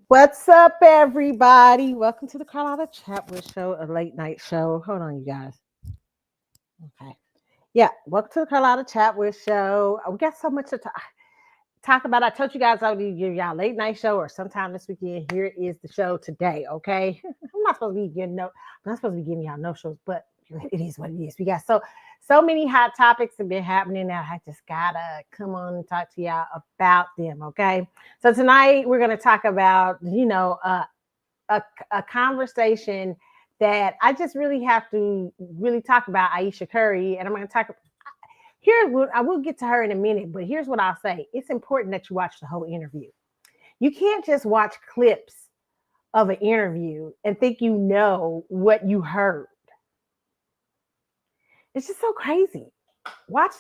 What's up, everybody? Welcome to the Carlotta Chatwood Show, a late night show. Hold on, you guys. Okay. Yeah, welcome to the Carlotta Chatwood Show. We got so much to talk about. I told you guys I would give y'all a late night show or sometime this weekend. Here is the show today, okay? I'm not supposed to be giving I'm not supposed to be giving y'all no shows, but it is what it is. We got so many hot topics have been happening that I just gotta come on and talk to y'all about them, okay? So tonight we're gonna talk about, a conversation that I just really have to really talk about Ayesha Curry, and I'm going to talk. I will get to her in a minute, but here's what I'll say: it's important that you watch the whole interview. You can't just watch clips of an interview and think you know what you heard. It's just so crazy.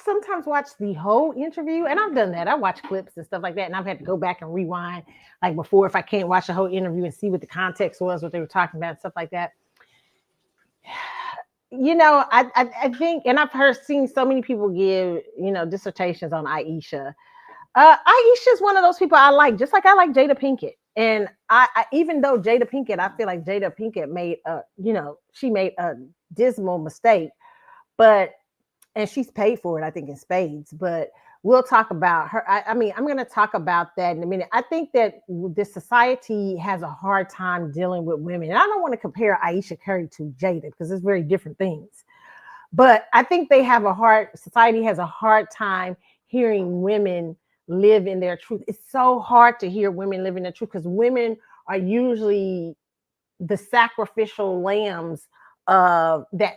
Sometimes watch the whole interview, and I've done that. I watch clips and stuff like that, and I've had to go back and rewind like before if I can't watch the whole interview and see what the context was, what they were talking about, and stuff like that. I think, and seen so many people give dissertations on Ayesha. Ayesha is one of those people I like, just like I like Jada Pinkett. And even though Jada Pinkett, I feel like Jada Pinkett she made a dismal mistake, and she's paid for it, I think, in spades. But we'll talk about her. I'm going to talk about that in a minute. I think that this society has a hard time dealing with women. And I don't want to compare Ayesha Curry to Jada because it's very different things. But I think society has a hard time hearing women live in their truth. It's so hard to hear women live in their truth because women are usually the sacrificial lambs that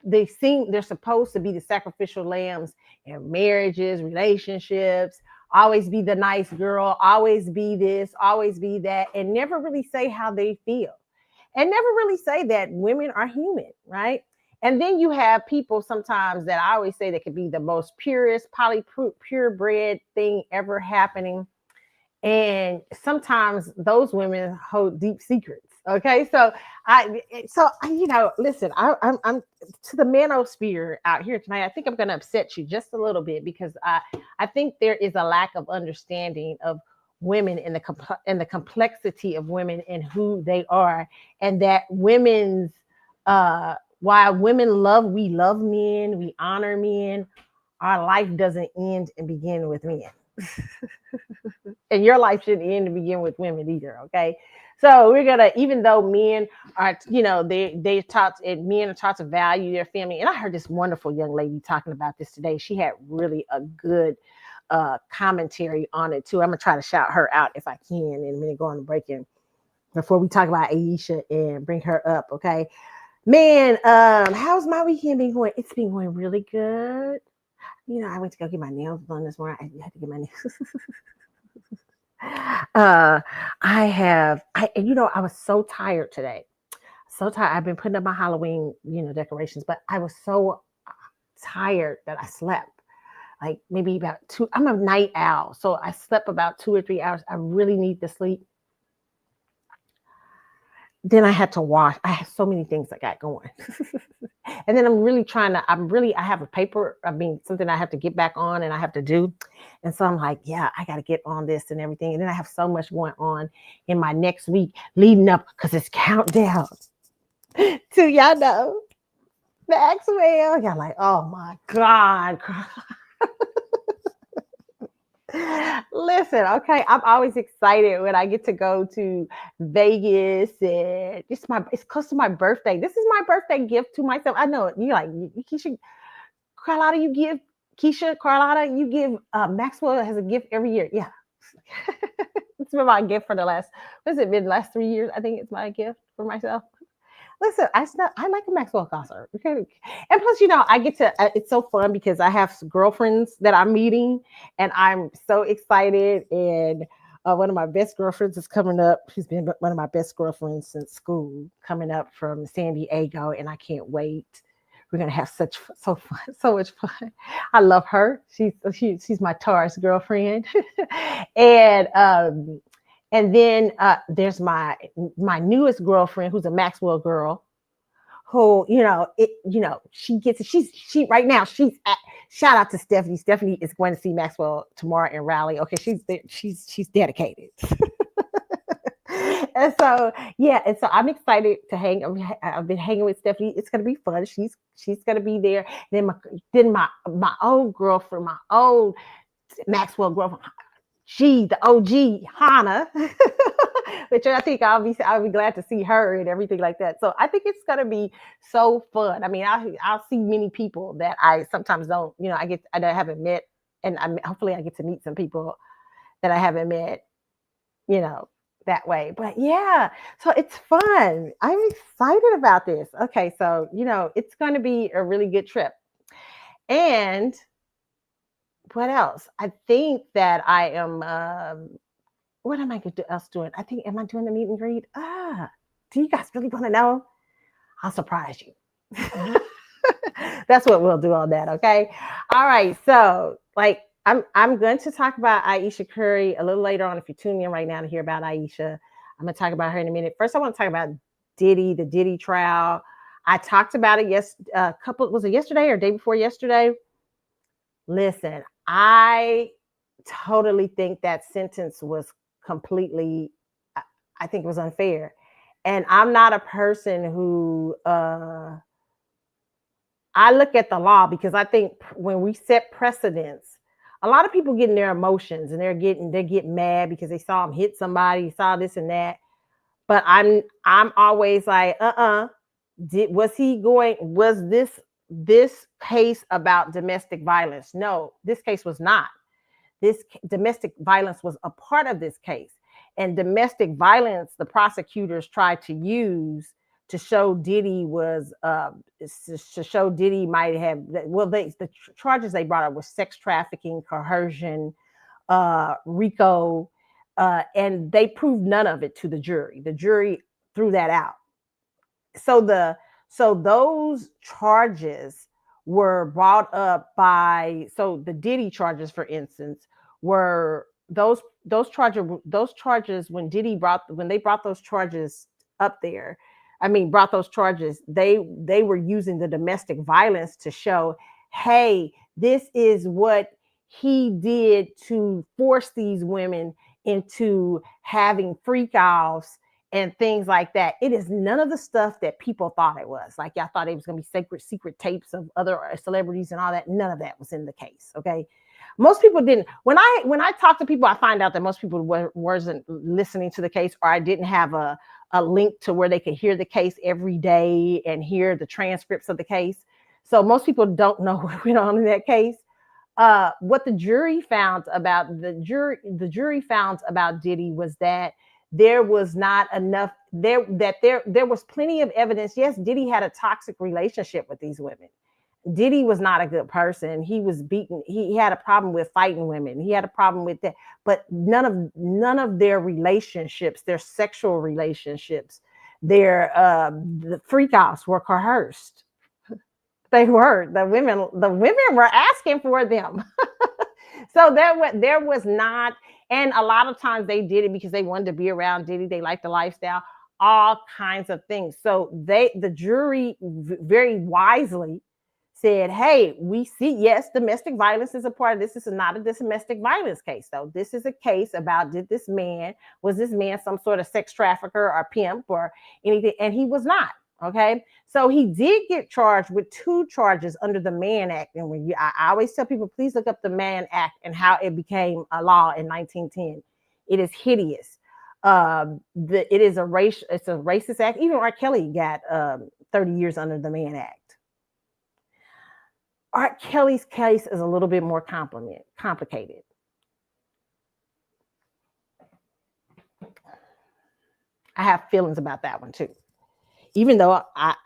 they're supposed to be the sacrificial lambs in marriages, relationships, always be the nice girl, always be this, always be that, and never really say how they feel, and never really say that women are human, right? And then you have people sometimes that I always say that could be the most purest, purebred thing ever happening. And sometimes those women hold deep secrets. Okay, listen, I'm to the manosphere out here tonight. I think I'm going to upset you just a little bit because I think there is a lack of understanding of women and the complexity of women and who they are, and that while we love men, we honor men. Our life doesn't end and begin with men. And your life shouldn't end and begin with women either, okay? So we're gonna, even though men are, they taught, and men are taught to value their family. And I heard this wonderful young lady talking about this today. She had really a good commentary on it too. I'm gonna try to shout her out if I can in a minute, go on the break in before we talk about Ayesha and bring her up, okay? Man, how's my weekend been going? It's been going really good. I went to go get my nails done this morning. I had to get my nails. I was so tired today. So tired. I've been putting up my Halloween, decorations, but I was so tired that I slept. Like maybe about I'm a night owl, so I slept about 2 or 3 hours. I really need to sleep. Then I had to wash. I have so many things I got going. And then I have a paper, something I have to get back on and I have to do. And so I'm like, yeah, I got to get on this and everything. And then I have so much going on in my next week leading up because it's countdown to, y'all know, Maxwell. Y'all like, oh my God. Listen, okay, I'm always excited when I get to go to Vegas, and it's close to my birthday. This is my birthday gift to myself. I know you like Keisha, Carlotta. You give Carlotta. You give Maxwell has a gift every year. Yeah, it's been my gift for the last. What has it been? The last 3 years, I think it's my gift for myself. Listen, I like a Maxwell concert. Okay. And plus, I get to, it's so fun because I have girlfriends that I'm meeting and I'm so excited. And one of my best girlfriends is coming up. She's been one of my best girlfriends since school, coming up from San Diego. And I can't wait. We're going to have so much fun. I love her. She's my Taurus girlfriend. And then there's my newest girlfriend, who's a Maxwell girl, who, she right now, shout out to Stephanie. Stephanie is going to see Maxwell tomorrow in Raleigh. Okay, she's dedicated. And so yeah, and so I'm excited to hang. I've been hanging with Stephanie. It's gonna be fun. She's gonna be there. Then my old girlfriend, my old Maxwell girlfriend, the OG Hannah, which I think I'll be glad to see her and everything like that. So I think it's gonna be so fun. I mean, I'll see many people that I sometimes don't, I haven't met, and hopefully I get to meet some people that I haven't met, you know, that way. But yeah, so it's fun. I'm excited about this. Okay, so it's going to be a really good trip. And what else? I think that I am. What am I else doing? I think, am I doing the meet and greet? Do you guys really want to know? I'll surprise you. That's what we'll do on that. Okay. All right. So, like, I'm going to talk about Ayesha Curry a little later on. If you're tuning in right now to hear about Ayesha, I'm going to talk about her in a minute. First, I want to talk about Diddy, the Diddy trial. I talked about it was it yesterday or day before yesterday? Listen, I totally think that sentence was completely, I think it was unfair. And I'm not a person who I look at the law, because I think when we set precedents, a lot of people get in their emotions and they get mad because they saw him hit somebody, saw this and that. But I'm always like, was this case about domestic violence? No, this case was not. This domestic violence was a part of this case. And domestic violence, the prosecutors tried to use to show Diddy might have, the charges they brought up were sex trafficking, coercion, RICO, and they proved none of it to the jury. The jury threw that out. So those charges were brought up so the Diddy charges, for instance, were those charges when they brought those charges up there. I mean, brought those charges. They were using the domestic violence to show, hey, this is what he did to force these women into having freak offs and things like that. It is none of the stuff that people thought it was. Like, y'all thought it was going to be secret tapes of other celebrities and all that. None of that was in the case. Okay. Most people didn't. When I talk to people, I find out that most people wasn't listening to the case, or I didn't have a link to where they could hear the case every day and hear the transcripts of the case. So most people don't know what went on in that case. What the jury found about Diddy was that there was not enough there was plenty of evidence. Yes, Diddy had a toxic relationship with these women. Diddy was not a good person. He was beaten. He had a problem with fighting women. He had a problem with that. But none of their relationships, their sexual relationships, the freak offs were coerced. They were. The women were asking for them. So there was not, and a lot of times they did it because they wanted to be around Diddy. They liked the lifestyle, all kinds of things. So the jury very wisely said, hey, we see, yes, domestic violence is a part of this. This is not a domestic violence case, though. This is a case about, was this man some sort of sex trafficker or pimp or anything? And he was not. Okay. So he did get charged with 2 charges under the Mann Act. And I always tell people, please look up the Mann Act and how it became a law in 1910. It is hideous. It's a racist act. Even R. Kelly got 30 years under the Mann Act. R. Kelly's case is a little bit more complicated. I have feelings about that one too. Even though a lot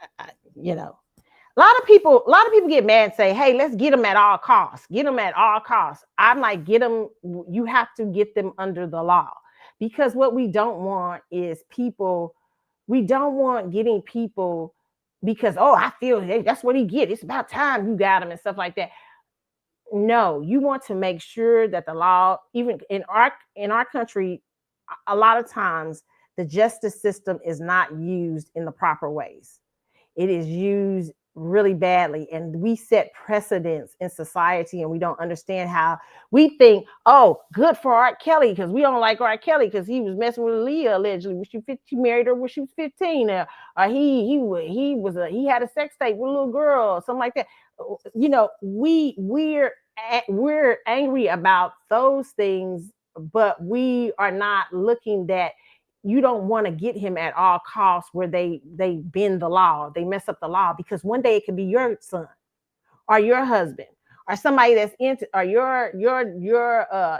of people get mad and say, hey, let's get them at all costs. Get them at all costs. I'm like, get them. You have to get them under the law, because what we don't want is we don't want getting people because, oh, I feel hey, that's what he get. It's about time you got him and stuff like that. No, you want to make sure that the law, even in our country, a lot of times the justice system is not used in the proper ways. It is used really badly, and we set precedents in society, and we don't understand how we think, oh, good for R. Kelly because we don't like R. Kelly because he was messing with Leah allegedly when she married her when she was 15, or he had a sex tape with a little girl or something like that. You know, we're angry about those things, but we are not looking that you don't want to get him at all costs where they bend the law, they mess up the law, because one day it could be your son or your husband or somebody that's into, or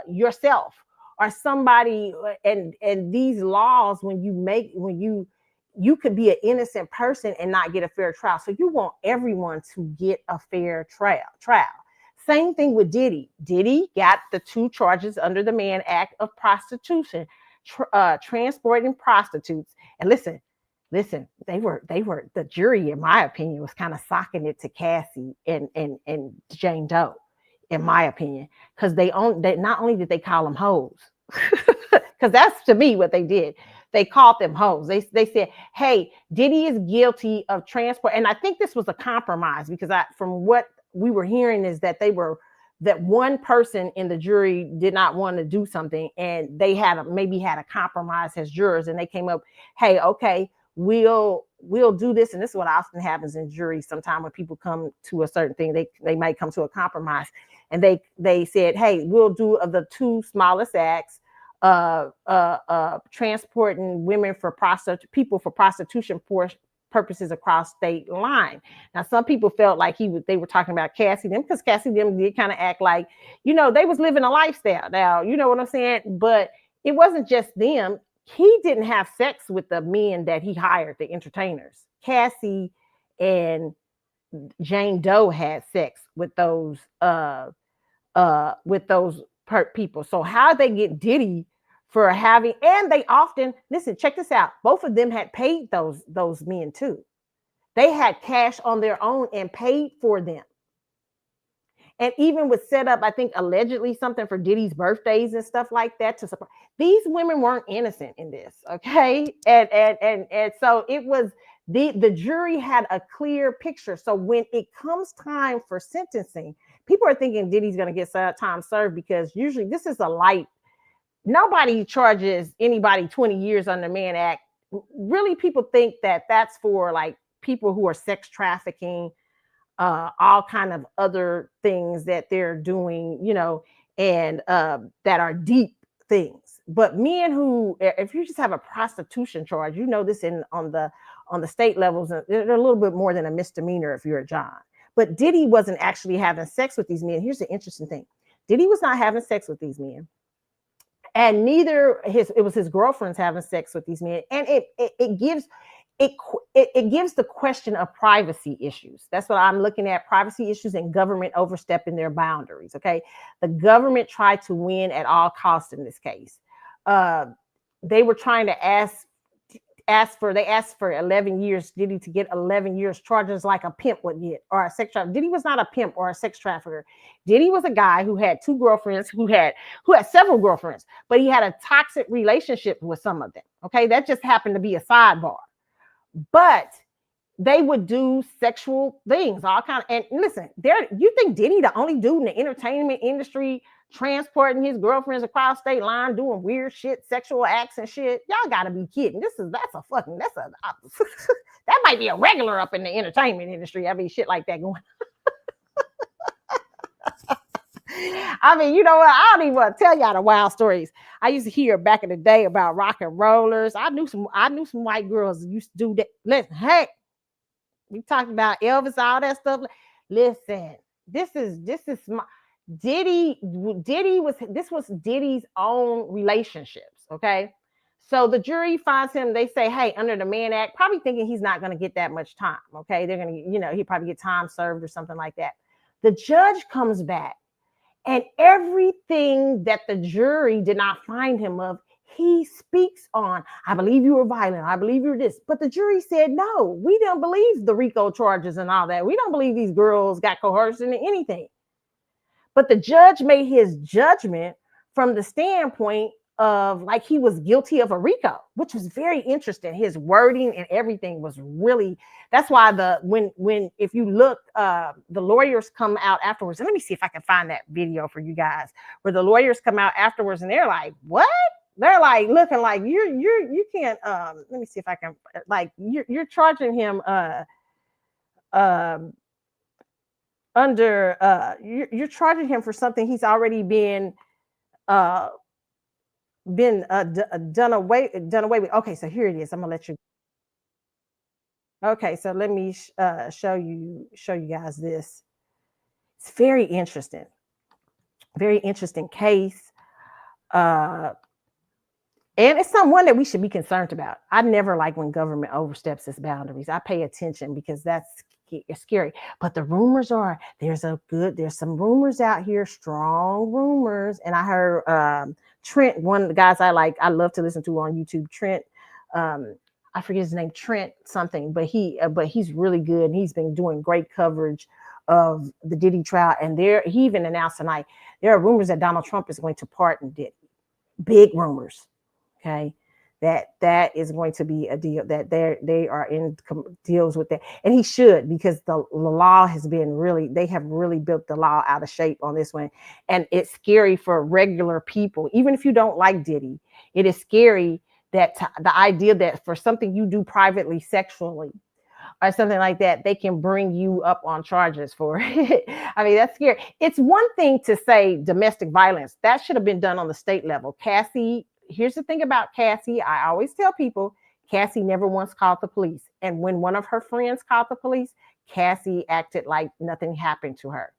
yourself or somebody. And these laws, when you could be an innocent person and not get a fair trial. So you want everyone to get a fair trial. Same thing with Diddy. Diddy got the 2 charges under the Mann Act of prostitution, transporting prostitutes. And listen, they were the jury, in my opinion, was kind of socking it to Cassie and Jane Doe, in my opinion, because they not only did they call them hoes, because that's to me what they did. They called them hoes. They said, hey, Diddy is guilty of transport. And I think this was a compromise, because from what we were hearing is that that one person in the jury did not want to do something, and they maybe had a compromise as jurors, and they came up, hey, okay, we'll do this. And this is what often happens in juries. Sometimes when people come to a certain thing, they might come to a compromise, and they said, hey, we'll do of the 2 smallest acts, transporting women for prostitution purposes across state line. Now, some people felt like they were talking about Cassie them, because Cassie them did kind of act like, they was living a lifestyle. Now, you know what I'm saying? But it wasn't just them. He didn't have sex with the men that he hired, the entertainers. Cassie and Jane Doe had sex with those people. So how they get Diddy for having, and they often, listen, check this out. Both of them had paid those men too. They had cash on their own and paid for them. And even was set up, I think, allegedly something for Diddy's birthdays and stuff like that to support. These women weren't innocent in this, okay? And so it was, the jury had a clear picture. So when it comes time for sentencing, people are thinking Diddy's going to get time served, because usually this is a light. Nobody charges anybody 20 years under Mann Act. Really, people think that that's for like people who are sex trafficking, all kind of other things that they're doing, and that are deep things. But men who, if you just have a prostitution charge, this on the state levels, they're a little bit more than a misdemeanor if you're a John. But Diddy wasn't actually having sex with these men. Here's the interesting thing. Diddy was not having sex with these men. And it was his girlfriends having sex with these men. And it gives the question of privacy issues. That's what I'm looking at, privacy issues and government overstepping their boundaries, okay? The government tried to win at all costs in this case. They were trying to they asked for 11 years, Diddy to get 11 years charges like a pimp would get, or a sex trafficker. Diddy was not a pimp or a sex trafficker. Diddy was a guy who had 2 girlfriends, who had several girlfriends, but he had a toxic relationship with some of them, okay? That just happened to be a sidebar. But they would do sexual things, all kind of, and listen, you think Diddy the only dude in the entertainment industry transporting his girlfriends across state line, doing weird shit, sexual acts and shit? Y'all gotta be kidding. That might be a regular up in the entertainment industry. I mean, shit like that going. I mean, you know what? I don't even want to tell y'all the wild stories I used to hear back in the day about rock and rollers. I knew some white girls that used to do that. Listen, hey, we talked about Elvis, all that stuff. Listen, this is my Diddy was Diddy's own relationships, okay? So the jury finds him, they say, hey, under the Mann Act, probably thinking he's not going to get that much time, okay? They're going to, he'll probably get time served or something like that. The judge comes back, and everything that the jury did not find him of, he speaks on. I believe you were violent. I believe you're this. But the jury said, no, we don't believe the RICO charges and all that. We don't believe these girls got coerced into anything. But the judge made his judgment from the standpoint of like he was guilty of a RICO, which was very interesting. His wording and everything was really, that's why when if you look, the lawyers come out afterwards, and let me see if I can find that video for you guys, where the lawyers come out afterwards and they're like, what? They're like looking like you can't, let me see if I can, like you're charging him um under you're charging him for something he's already uh done away with. Okay, so here it is. I'm gonna let you. Okay, so let me show you guys this. It's very interesting case. Uh, and it's someone that we should be concerned about. I never like when government oversteps its boundaries. I pay attention because that's scary. But the rumors are there's some rumors out here, strong rumors. And I heard Trent, one of the guys I love to listen to on YouTube, Trent. I forget his name, Trent something, but he's really good. And he's been doing great coverage of the Diddy trial. And he even announced tonight there are rumors that Donald Trump is going to pardon Diddy. Big rumors. Okay, that is going to be a deal, that they are in deals with that, and he should, because the law has been they have really built the law out of shape on this one, and it's scary for regular people. Even if you don't like Diddy, it is scary that the idea that for something you do privately, sexually, or something like that, they can bring you up on charges for it. I mean, that's scary. It's one thing to say domestic violence. That should have been done on the state level. Cassie, here's the thing about Cassie. I always tell people, Cassie never once called the police. And when one of her friends called the police, Cassie acted like nothing happened to her.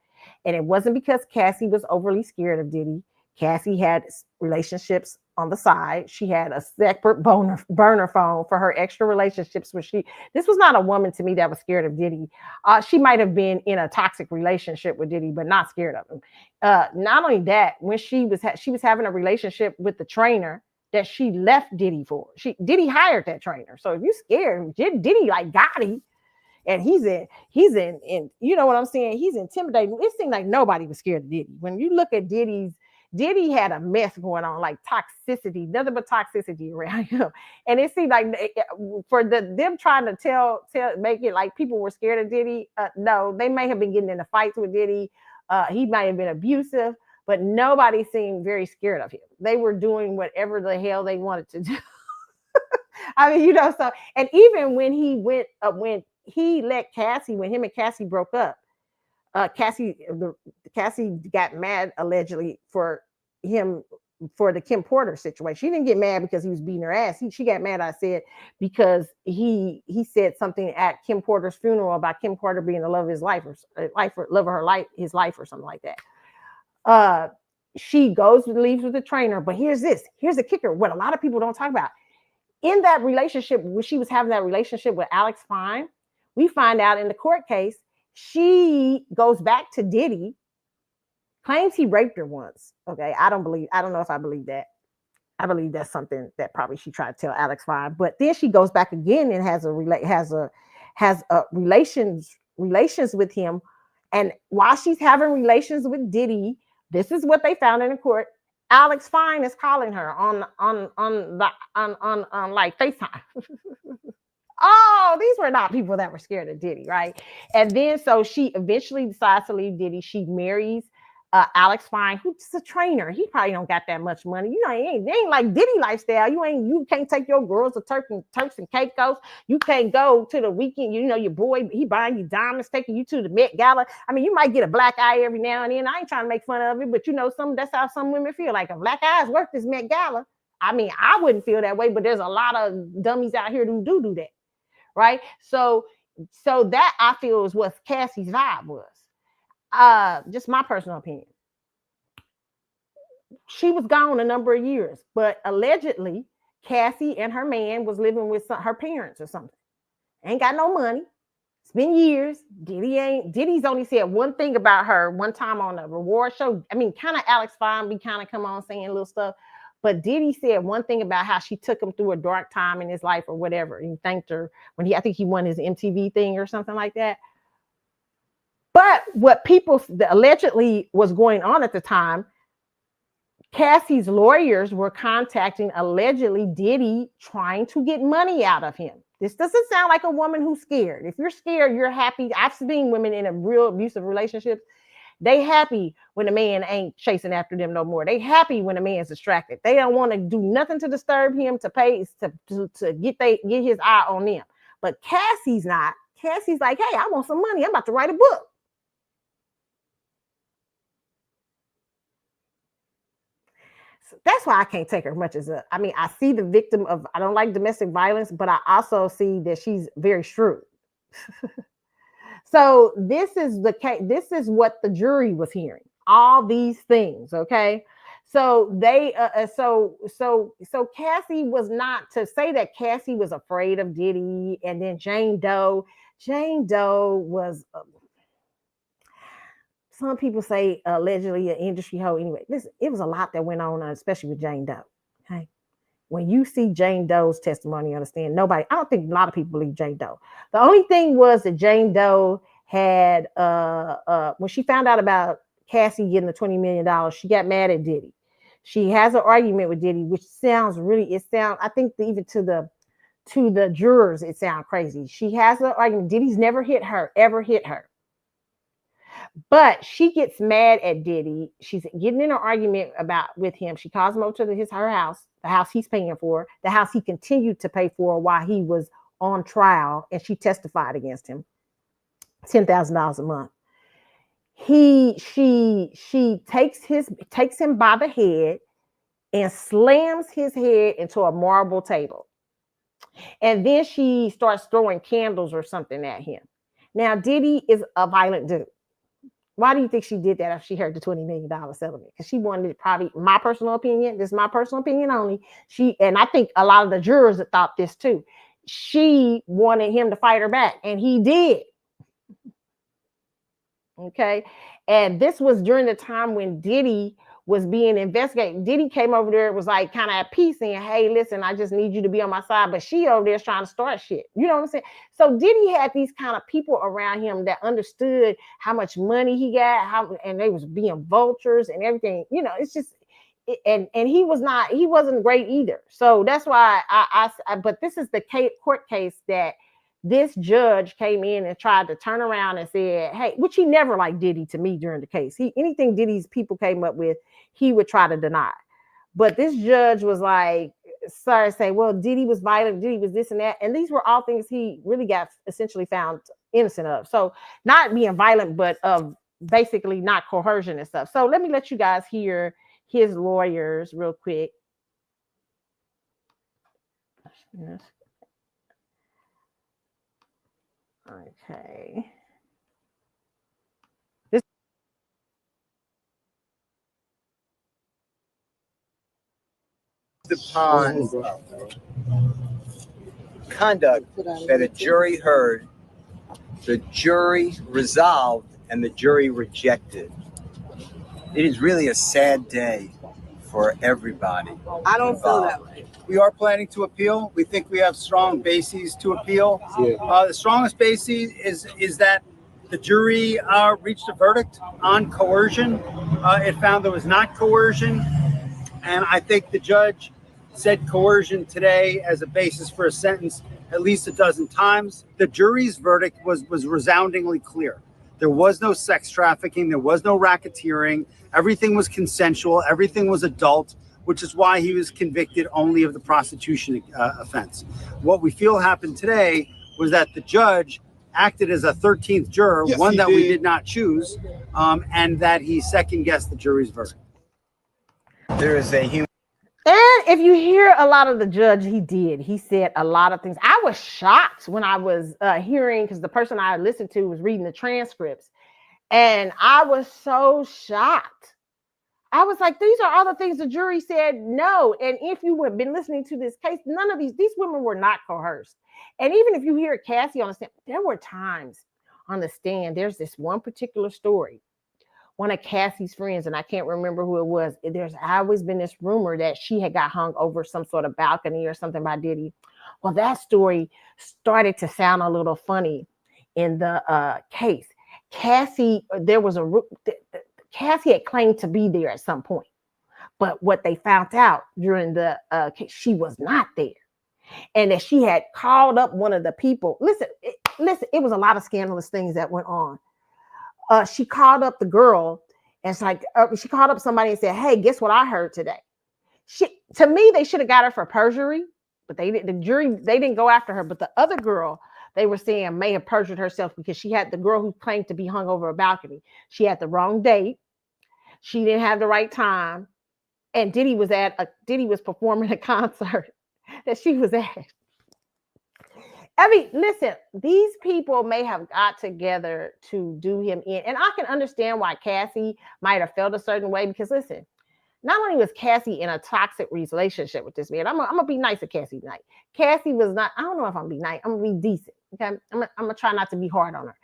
And it wasn't because Cassie was overly scared of Diddy. Cassie had relationships on the side. She had a separate burner phone for her extra relationships. This was not a woman to me that was scared of Diddy. She might have been in a toxic relationship with Diddy, but not scared of him. Not only that, when she was having a relationship with the trainer that she left Diddy for, Diddy hired that trainer. So if you're scared, Diddy like Gotti, and he's in, you know what I'm saying? He's intimidating. It seemed like nobody was scared of Diddy. When you look at Diddy had a mess going on, like toxicity, nothing but toxicity around him. And it seemed like for them trying to make it like people were scared of Diddy. No, they may have been getting into fights with Diddy. He might have been abusive, but nobody seemed very scared of him. They were doing whatever the hell they wanted to do. I mean, so, and even when he let Cassie, when him and Cassie broke up, Cassie got mad allegedly for him for the Kim Porter situation. She didn't get mad because he was beating her ass. She got mad, I said, because he said something at Kim Porter's funeral about Kim Porter being the love of his life, or love of her life, his life, or something like that. She leaves with the trainer. But here's the kicker: what a lot of people don't talk about. In that relationship, when she was having that relationship with Alex Fine, we find out in the court case, she goes back to Diddy, claims he raped her once. Okay, I don't know if I believe that. I believe that's something that probably she tried to tell Alex Fine. But then she goes back again and has relations with him. And while she's having relations with Diddy, this is what they found in the court. Alex Fine is calling her on like FaceTime. Oh, these were not people that were scared of Diddy, right? And then so she eventually decides to leave Diddy. She marries Alex Fine, who's a trainer. He probably don't got that much money. He ain't like Diddy lifestyle. You can't take your girls to Turks and Caicos. You can't go to the weekend. Your boy, he buying you diamonds, taking you to the Met Gala. I mean, you might get a black eye every now and then. I ain't trying to make fun of it, but that's how some women feel. Like a black eye is worth this Met Gala. I mean, I wouldn't feel that way, but there's a lot of dummies out here who do that. Right. So that I feel is what Cassie's vibe was. Just my personal opinion. She was gone a number of years, but allegedly Cassie and her man was living with her parents or something. Ain't got no money. It's been years. Diddy's only said one thing about her one time on a reward show. I mean, kind of Alex Fine, we kind of come on saying little stuff. But Diddy said one thing about how she took him through a dark time in his life or whatever. He thanked her when I think he won his MTV thing or something like that. But what people allegedly was going on at the time, Cassie's lawyers were contacting allegedly Diddy, trying to get money out of him. This doesn't sound like a woman who's scared. If you're scared, you're happy. I've seen women in a real abusive relationship. They happy when a man ain't chasing after them no more. They happy when a man's distracted. They don't want to do nothing to disturb him, to get his eye on them. But Cassie's not. Cassie's like, hey, I want some money. I'm about to write a book. So that's why I can't take her much as I see the victim of, I don't like domestic violence, but I also see that she's very shrewd. So this is the case. This is what the jury was hearing. All these things, okay? So they, so Cassie was not, to say that Cassie was afraid of Diddy, and then Jane Doe was. Some people say allegedly an industry hoe. Anyway, listen, it was a lot that went on, especially with Jane Doe. Okay, when you see Jane Doe's testimony, you understand I don't think a lot of people believe Jane Doe. The only thing was that Jane Doe had, when she found out about Cassie getting the $20 million, she got mad at Diddy. She has an argument with Diddy, which I think even to the jurors, it sounds crazy. She has an argument. Diddy's never ever hit her. But she gets mad at Diddy. She's getting in an argument with him. She calls him over to her house, the house he's paying for, the house he continued to pay for while he was on trial, and she testified against him. $10,000 a month. She takes him by the head and slams his head into a marble table. And then she starts throwing candles or something at him. Now, Diddy is a violent dude. Why do you think she did that after she heard the $20 million settlement? Because she wanted, probably, my personal opinion, this is my personal opinion only, and I think a lot of the jurors thought this too, she wanted him to fight her back, and he did. Okay, and this was during the time when Diddy was being investigated. Diddy came over there, was like kind of at peace, saying, hey, listen, I just need you to be on my side. But she over there is trying to start shit. You know what I'm saying? So Diddy had these kind of people around him that understood how much money he got, and they was being vultures and everything. You know, it's just, and he wasn't great either. So that's why but this is the court case that this judge came in and tried to turn around and said, hey, which he never liked Diddy to me during the case. Anything Diddy's people came up with, he would try to deny. But this judge was like, sorry, say, well, Diddy was violent, Diddy was this and that. And these were all things he really got essentially found innocent of. So not being violent, but of basically not coercion and stuff. So let me let you guys hear his lawyers real quick. Yes. Okay. Upon conduct that a jury heard, the jury resolved, and the jury rejected. It is really a sad day for everybody. I don't feel that way. We are planning to appeal. We think we have strong bases to appeal. The strongest basis is that the jury reached a verdict on coercion. It found there was not coercion. And I think the judge said coercion today as a basis for a sentence at least a dozen times. The jury's verdict was resoundingly clear. There was no sex trafficking. There was no racketeering. Everything was consensual. Everything was adult, which is why he was convicted only of the prostitution offense. What we feel happened today was that the judge acted as a 13th juror, yes, one that we did not choose, and that he second-guessed the jury's verdict. There is a human. And if you hear a lot of the judge, he said a lot of things. I was shocked when I was hearing, because the person I listened to was reading the transcripts, and I was so shocked. I was like, these are all the things the jury said no. And if you have been listening to this case, none of these women were not coerced. And even if you hear Cassie on the stand, there were times on the stand, there's this one particular story. One of Cassie's friends, and I can't remember who it was, there's always been this rumor that she had got hung over some sort of balcony or something by Diddy. Well, that story started to sound a little funny in the case. Cassie had claimed to be there at some point, But what they found out during the case, she was not there, and that she had called up one of the people. Listen, it was a lot of scandalous things that went on. She called up the girl, and it's like she called up somebody and said, "Hey, guess what I heard today?" To me, they should have got her for perjury, but they didn't. The jury, they didn't go after her. But the other girl, they were saying may have perjured herself because she had the girl who claimed to be hung over a balcony. She had the wrong date. She didn't have the right time, and Diddy was performing a concert that she was at. I mean, listen, these people may have got together to do him in, and I can understand why Cassie might have felt a certain way because listen. Not only was Cassie in a toxic relationship with this man, I'm gonna be nice to Cassie tonight. Cassie was not, I don't know if I'm gonna be nice, I'm gonna be decent. Okay. I'm gonna try not to be hard on her.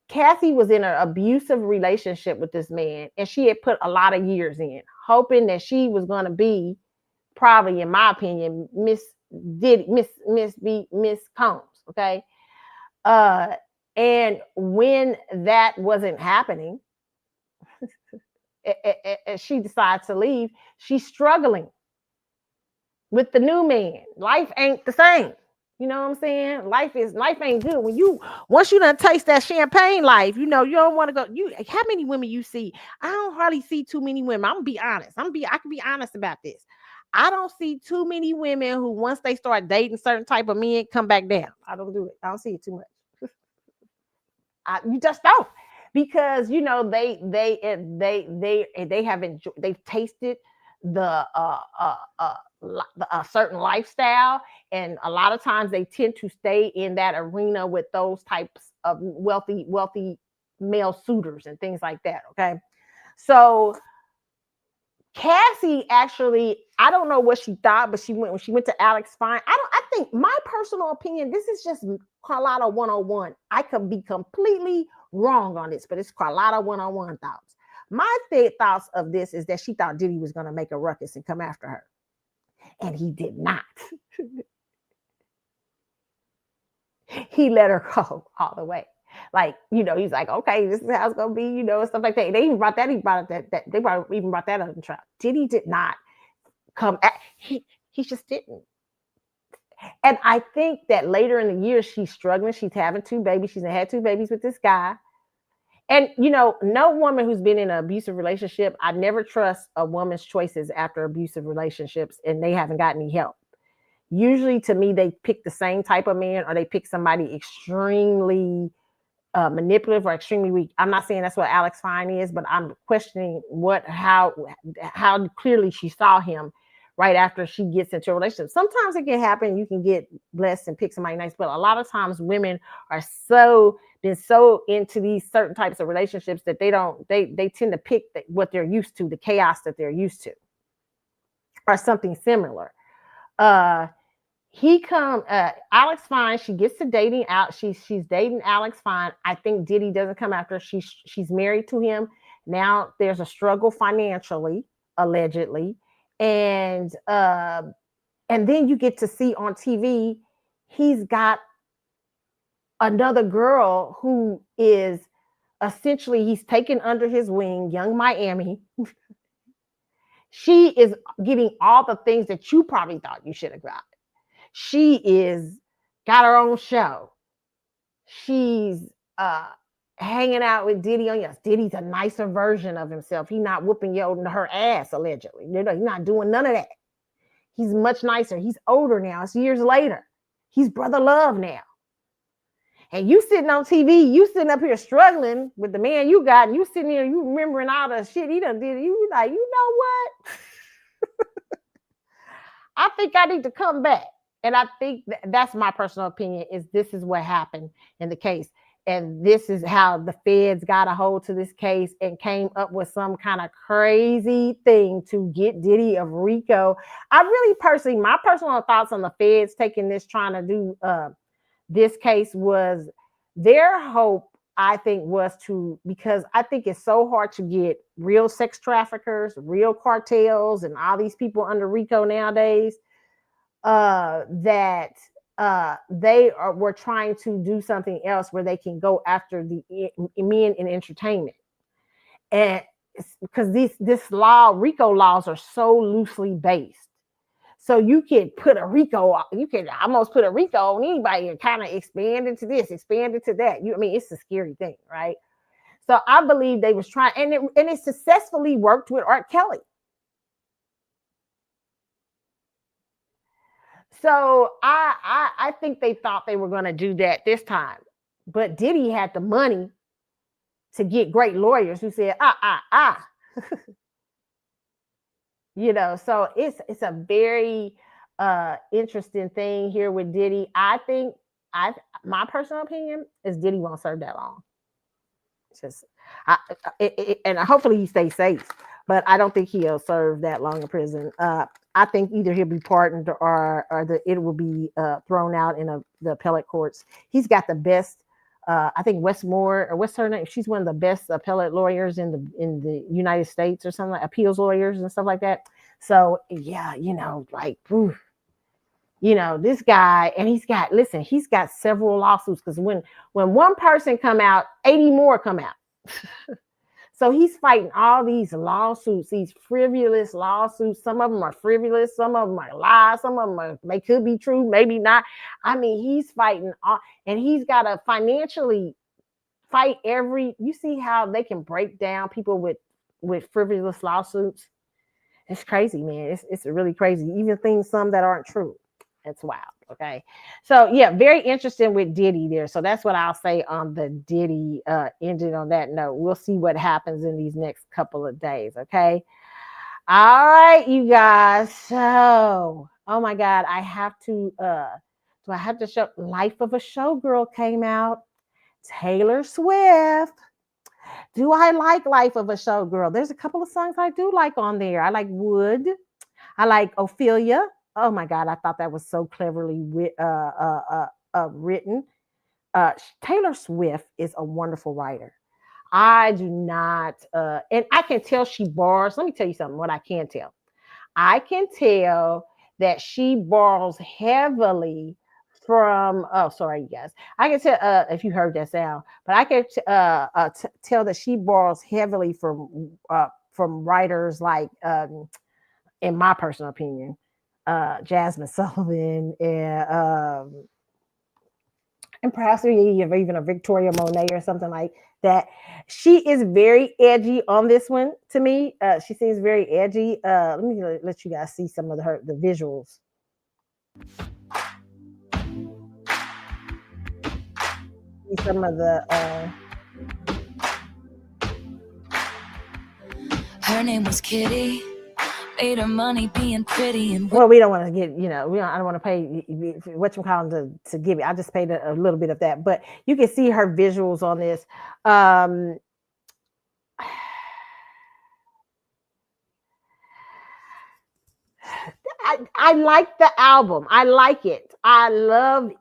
Cassie was in an abusive relationship with this man, and she had put a lot of years in, hoping that she was gonna be probably, in my opinion, Miss Combs. Okay. And when that wasn't happening, and she decides to leave, she's struggling with the new man. Life ain't the same. You know what I'm saying? Life ain't good. Once you done taste that champagne life, you don't want to go. How many women you see? I don't hardly see too many women. I'm gonna be honest. I can be honest about this. I don't see too many women who once they start dating certain type of men come back down. I don't do it. I don't see it too much. You just don't. Because they have enjoyed, they've tasted the certain lifestyle, and a lot of times they tend to stay in that arena with those types of wealthy male suitors and things like that. Okay, so Cassie actually, I don't know what she thought, but when she went to Alex Fine. I think my personal opinion, this is just Carlotta 101. I could be completely wrong on this, but it's Carlotta 101 thoughts. My thoughts of this is that she thought Diddy was going to make a ruckus and come after her, and he did not. He let her go all the way. Like, he's like, okay, this is how it's gonna be, and stuff like that. They even brought that, even brought that up in trial. Diddy did not come at, he just didn't. And I think that later in the year, she's struggling. She's having two babies. She's had two babies with this guy. And, no woman who's been in an abusive relationship, I never trust a woman's choices after abusive relationships and they haven't got any help. Usually, to me, they pick the same type of man, or they pick somebody extremely manipulative or extremely weak. I'm not saying that's what Alex Fine is, but I'm questioning how clearly she saw him right after she gets into a relationship. Sometimes it can happen. You can get blessed and pick somebody nice, but a lot of times women are been so into these certain types of relationships that they tend to pick what they're used to, the chaos that they're used to, or something similar. Alex Fine, she gets to dating out. She's dating Alex Fine. I think Diddy doesn't come after her. She's married to him. Now there's a struggle financially, allegedly. And then you get to see on TV, he's got another girl who is essentially, he's taken under his wing, Young Miami. She is getting all the things that you probably thought you should have got. She got her own show. She's hanging out with Diddy on yes. Diddy's a nicer version of himself. He's not whooping her ass, allegedly. He's not doing none of that. He's much nicer. He's older now. It's years later. He's brother love now. And you sitting on TV, you sitting up here struggling with the man you got, and you sitting here, you remembering all the shit he done did. You like, you know what? I think I need to come back. And I think that's my personal opinion, is this is what happened in the case. And this is how the feds got a hold to this case and came up with some kind of crazy thing to get Diddy of RICO. My personal thoughts on the feds taking this, trying to do this case, was their hope, I think, was because I think it's so hard to get real sex traffickers, real cartels, and all these people under RICO nowadays, that were trying to do something else where they can go after the men in entertainment. And because this law, RICO laws are so loosely based. So you can put a RICO, you can almost put a RICO on anybody and kind of expand into this, expand into that. I mean, it's a scary thing, right? So I believe they was trying, and it successfully worked with R. Kelly. So I think they thought they were going to do that this time, but Diddy had the money to get great lawyers who said So it's a very interesting thing here with Diddy. I think my personal opinion is Diddy won't serve that long. It's just and hopefully he stays safe, but I don't think he'll serve that long in prison. I think either he'll be pardoned or it will be thrown out in the appellate courts. He's got the best. I think Westmore, or what's her name? She's one of the best appellate lawyers in the United States, or something, like appeals lawyers and stuff like that. So yeah, this guy, and he's got several lawsuits, because when one person come out, 80 more come out. So he's fighting all these lawsuits, these frivolous lawsuits. Some of them are frivolous, some of them are lies, some of them they could be true, maybe not. I mean, he's fighting and he's got to financially fight you see how they can break down people with frivolous lawsuits? It's crazy, man. It's really crazy. Even some that aren't true. It's wild. Okay. So yeah, very interesting with Diddy there. So that's what I'll say on the Diddy ending on that note. We'll see what happens in these next couple of days. Okay. All right, you guys. So, oh my God, I have to do I have to show Life of a Showgirl came out. Taylor Swift. Do I like Life of a Showgirl? There's a couple of songs I do like on there. I like Wood. I like Ophelia. Oh my God, I thought that was so cleverly written. Taylor Swift is a wonderful writer. I do not, and I can tell she borrows. Let me tell you something, what I can tell. I can tell that she borrows heavily from, sorry, you guys. I can tell, if you heard that sound, but I can tell that she borrows heavily from writers like, in my personal opinion, Jasmine Sullivan, and perhaps even a Victoria Monet or something like that. She is very edgy on this one to me. She seems very edgy. Let me let you guys see some of the visuals. See some of the. Her name was Kitty. Made her money being pretty and well, we don't want to get, I don't want to pay what you call them to give it. I just paid a little bit of that, but you can see her visuals on this. I like the album. I like it. I love.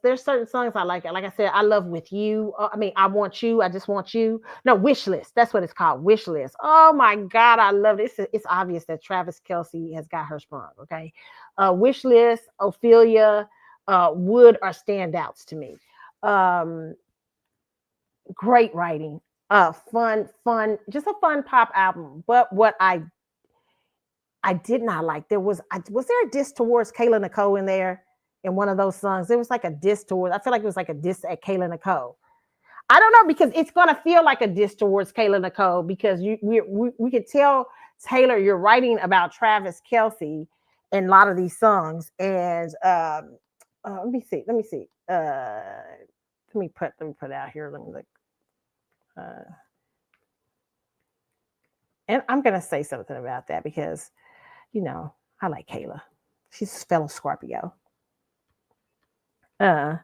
There's certain songs I like. Like I said, I love With You. I Want You. I Just Want You. No, Wish List. That's what it's called. Wish List. Oh my God, I love it. It's obvious that Travis Kelce has got her sprung. Okay, Wish List, Ophelia, Wood are standouts to me. Great writing. Fun. Just a fun pop album. But what I did not like, was there a diss towards Kayla Nicole in there? In one of those songs, there was like a diss towards. I feel like it was like a diss at Kayla Nicole. I don't know, because it's gonna feel like a diss towards Kayla Nicole, because we could tell Taylor you're writing about Travis Kelce in a lot of these songs. And let me see. Let me put it out here. Let me look. And I'm gonna say something about that because, I like Kayla. She's a fellow Scorpio. This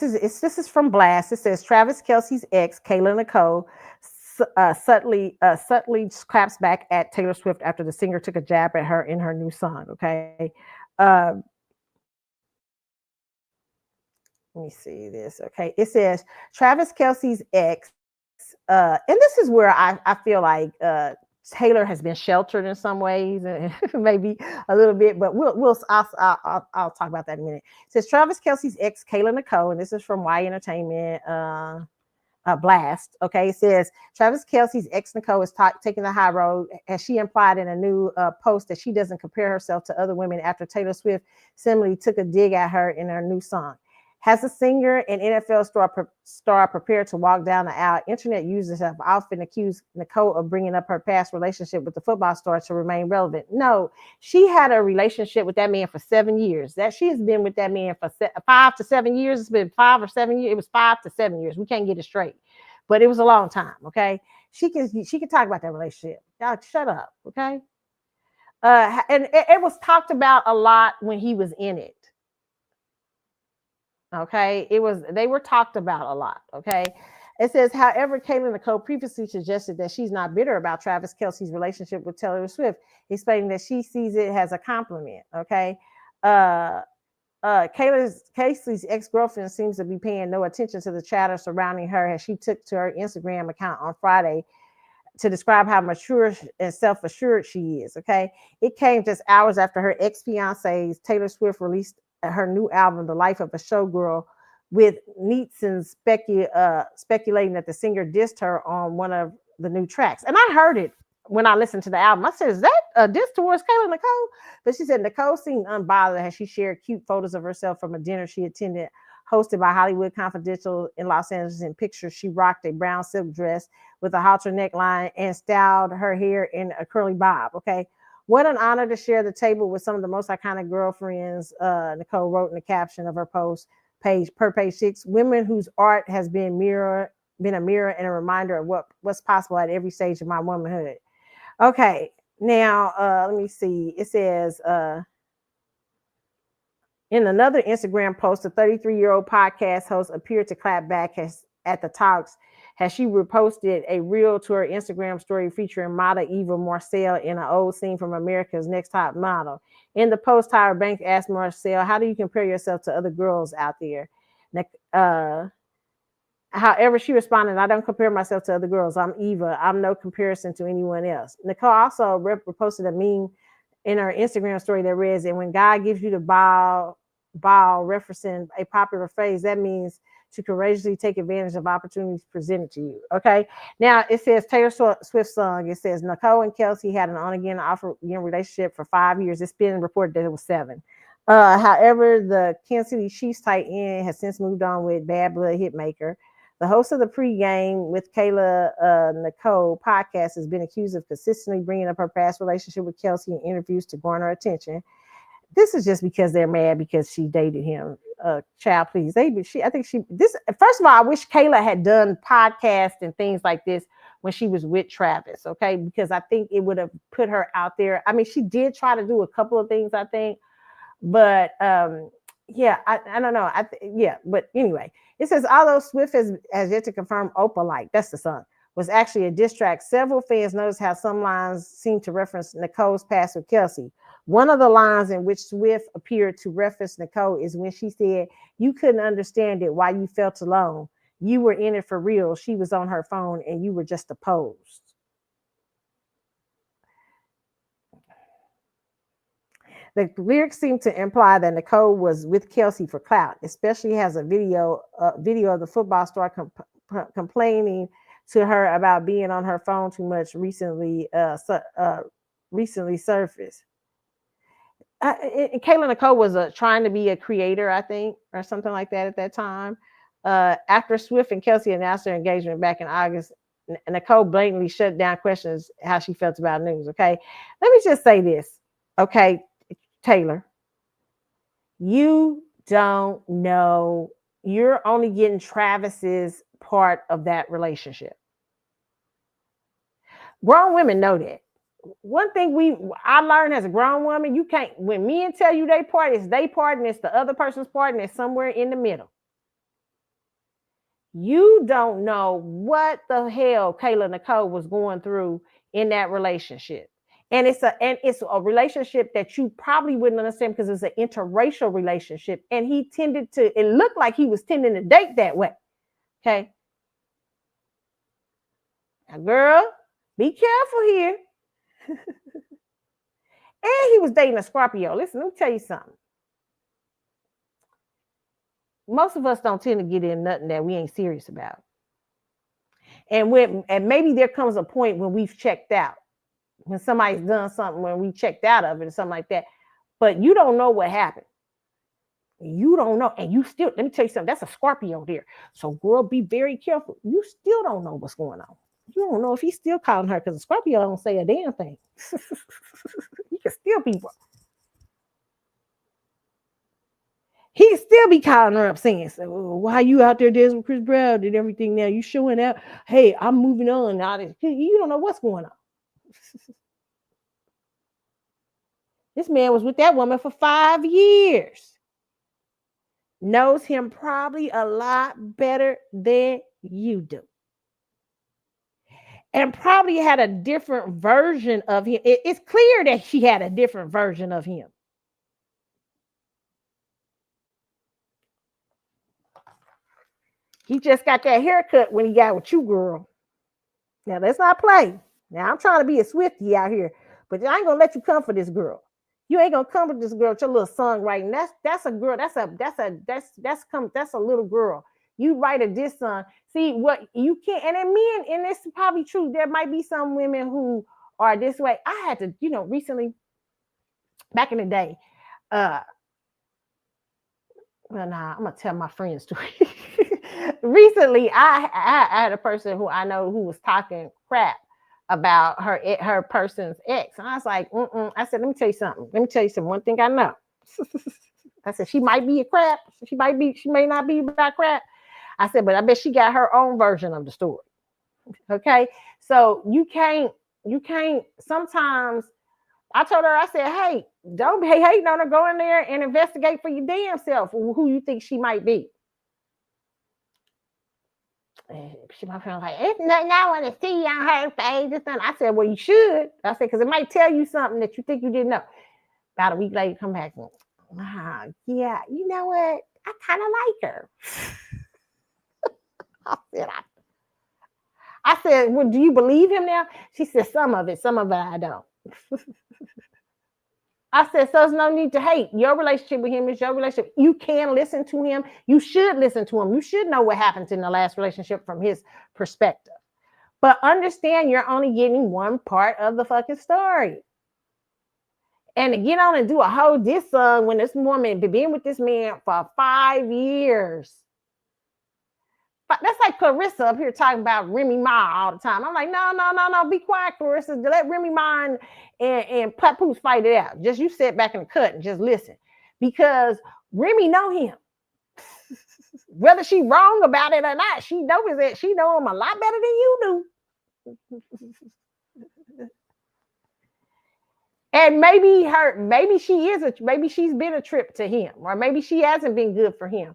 is from Blast. It says Travis Kelce's ex, Kayla Nicole, subtly claps back at Taylor Swift after the singer took a jab at her in her new song. Okay. Let me see this. Okay. It says Travis Kelce's ex, and this is where I feel like Taylor has been sheltered in some ways, and maybe a little bit, but I'll talk about that in a minute. It says Travis Kelce's ex, Kayla Nicole, and this is from Y Entertainment. Blast. Okay, it says Travis Kelce's ex Nicole is taking the high road, as she implied in a new post that she doesn't compare herself to other women after Taylor Swift similarly took a dig at her in her new song. Has the singer and NFL star prepared to walk down the aisle? Internet users have often accused Nicole of bringing up her past relationship with the football star to remain relevant. No, she had a relationship with that man for 7 years. That she has been with that man for 5 to 7 years. It's been 5 or 7 years. It was 5 to 7 years. We can't get it straight, but it was a long time. Okay, she can talk about that relationship. Y'all shut up. Okay, and it was talked about a lot when he was in it. Okay, they were talked about a lot. Okay, it says, however, Kayla Nicole previously suggested that she's not bitter about Travis Kelce's relationship with Taylor Swift, explaining that she sees it as a compliment. Okay, Casey's ex-girlfriend seems to be paying no attention to the chatter surrounding her, as she took to her Instagram account on Friday to describe how mature and self-assured she is. Okay, it came just hours after her ex-fiance's Taylor Swift released her new album, The Life of a Showgirl, with Neeson speculating that the singer dissed her on one of the new tracks. And I heard it when I listened to the album. I said, is that a diss towards Kayla Nicole? But she said Nicole seemed unbothered as she shared cute photos of herself from a dinner she attended, hosted by Hollywood Confidential in Los Angeles. In pictures, she rocked a brown silk dress with a halter neckline and styled her hair in a curly bob. Okay. What an honor to share the table with some of the most iconic girlfriends, Nicole wrote in the caption of her post page 6. Women whose art has been a mirror and a reminder of what's possible at every stage of my womanhood. Okay, now let me see. It says in another Instagram post, a 33-year-old podcast host appeared to clap back at the talks, as she reposted a reel to her Instagram story featuring model Eva Marcel in an old scene from America's Next Top Model. In the post, Tyra Banks asked Marcel, how do you compare yourself to other girls out there? However, she responded, I don't compare myself to other girls. I'm Eva. I'm no comparison to anyone else. Nicole also reposted a meme in her Instagram story that reads, and when God gives you the ball, referencing a popular phrase, that means to courageously take advantage of opportunities presented to you. Okay. Now it says Taylor Swift's song. It says Nicole and Kelce had an on-again, off-again relationship for 5 years. It's been reported that it was 7. However, the Kansas City Chiefs tight end has since moved on with Bad Blood hitmaker. The host of the pregame with Kayla Nicole podcast has been accused of consistently bringing up her past relationship with Kelce in interviews to garner attention. This is just because they're mad because she dated him. Child, please. First of all, I wish Kayla had done podcasts and things like this when she was with Travis, okay? Because I think it would have put her out there. I mean, she did try to do a couple of things, I think, but yeah, I don't know. But anyway, it says, although Swift has yet to confirm Oprah, that's the song, was actually a diss track, several fans noticed how some lines seem to reference Nicole's past with Kelce. One of the lines in which Swift appeared to reference Nicole is when she said, you couldn't understand it, why you felt alone. You were in it for real. She was on her phone and you were just a pose. The lyrics seem to imply that Nicole was with Kelce for clout, especially has a video of the football star complaining to her about being on her phone too much recently surfaced. Kayla Nicole was trying to be a creator, I think, or something like that at that time. After Swift and Kelce announced their engagement back in August, Nicole blatantly shut down questions how she felt about news. Okay, let me just say this. Okay, Taylor, you don't know. You're only getting Travis's part of that relationship. Grown women know that. One thing I learned as a grown woman, you can't, when men tell you they part, it's they part and it's the other person's part and it's somewhere in the middle. You don't know what the hell Kayla Nicole was going through in that relationship. And it's a relationship that you probably wouldn't understand because it's an interracial relationship. And it looked like he was tending to date that way. Okay. Now, girl, be careful here. And he was dating a Scorpio. Listen, let me tell you something. Most of us don't tend to get in nothing that we ain't serious about. And maybe there comes a point when we've checked out, when somebody's done something, when we checked out of it or something like that. But you don't know what happened. You don't know. And you still, let me tell you something, that's a Scorpio there. So girl, be very careful. You still don't know what's going on. You don't know if he's still calling her, because a Scorpio don't say a damn thing. He can still be. He still be calling her up saying, so, why you out there dancing with Chris Brown and everything now? You showing out. Hey, I'm moving on. Now you don't know what's going on. This man was with that woman for 5 years. Knows him probably a lot better than you do. And probably had a different version of him. It's clear that she had a different version of him. He just got that haircut when he got with you, girl. Now, let's not play. Now, I'm trying to be a Swiftie out here, but I ain't going to let you come for this girl. You ain't going to come for this girl with your little songwriting. That's a girl. That's a little girl. You write a diss song. See what you can't, and then men, and it's probably true. There might be some women who are this way. I had to, recently, back in the day, well, nah, I'm gonna tell my friend's story. Recently, I had a person who I know who was talking crap about her person's ex, and I was like, I said, let me tell you something. One thing I know. I said, she might be a crap. She may not be about crap. I said, but I bet she got her own version of the story. Okay. So you can't, sometimes I told her, I said, hey, don't be hating on her. Go in there and investigate for your damn self who you think she might be. And my friend was like, it's nothing I want to see on her face. I said, well, you should. I said, because it might tell you something that you think you didn't know. About a week later, come back and, yeah, you know what? I kind of like her. I said, well, do you believe him now? She said, some of it I don't. I said, so there's no need to hate. Your relationship with him is your relationship. You can listen to him. You should listen to him. You should know what happened in the last relationship from his perspective. But understand you're only getting one part of the fucking story. And to get on and do a whole diss song when this woman been with this man for 5 years. But that's like Clarissa up here talking about Remy Ma all the time. I'm like, no, be quiet, Clarissa. Let Remy Ma and Papoose fight it out. Just you sit back in the cut and just listen. Because Remy know him. Whether she wrong about it or not, she knows that she know him a lot better than you do. And maybe she's been a trip to him, or maybe she hasn't been good for him.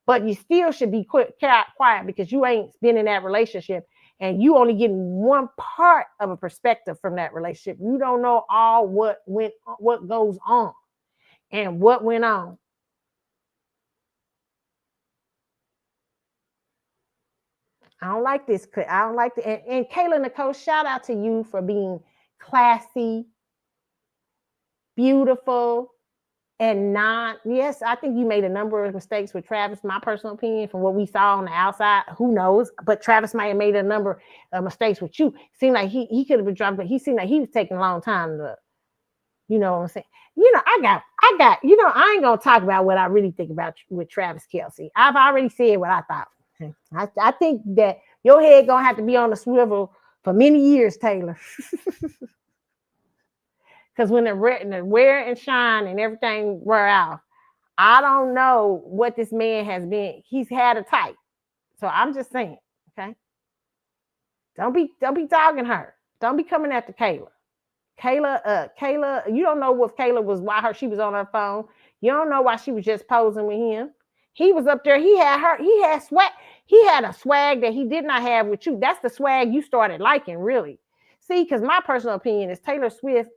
But you still should be quiet because you ain't been in that relationship and you only getting one part of a perspective from that relationship. You don't know all what goes on and what went on. I don't like this. I don't like it. And Kayla Nicole, shout out to you for being classy, beautiful, and not, yes, I think you made a number of mistakes with Travis. My personal opinion, from what we saw on the outside, who knows? But Travis might have made a number of mistakes with you. Seemed like he could have been dropped, but he seemed like he was taking a long time to, you know what I'm saying? I got, I ain't gonna talk about what I really think about with Travis Kelce. I've already said what I thought. I think that your head gonna have to be on the swivel for many years, Taylor. Because when the wear and shine and everything wear out, I don't know what this man has been. He's had a type. So I'm just saying, okay? Don't be dogging her. Don't be coming after Kayla. Kayla, you don't know what Kayla was, she was on her phone. You don't know why she was just posing with him. He was up there. He had swag. He had a swag that he did not have with you. That's the swag you started liking, really. See, because my personal opinion is Taylor Swift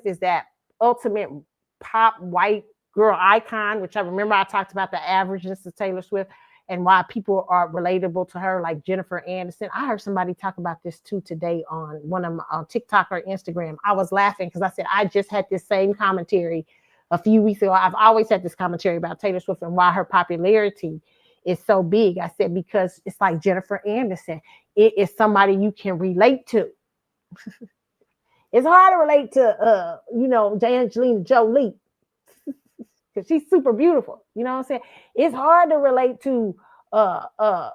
is that ultimate pop white girl icon, which I remember I talked about the averageness of Taylor Swift. and why people are relatable to her, like Jennifer Aniston. I heard somebody talk about this too today on one of my on TikTok or Instagram. I was laughing because I said I just had this same commentary a few weeks ago. I've always had this commentary about Taylor Swift and why her popularity is so big. I said because it's like Jennifer Aniston. It is somebody you can relate to. It's hard to relate to Angelina Jolie because she's super beautiful. You know what I'm saying? It's hard to relate to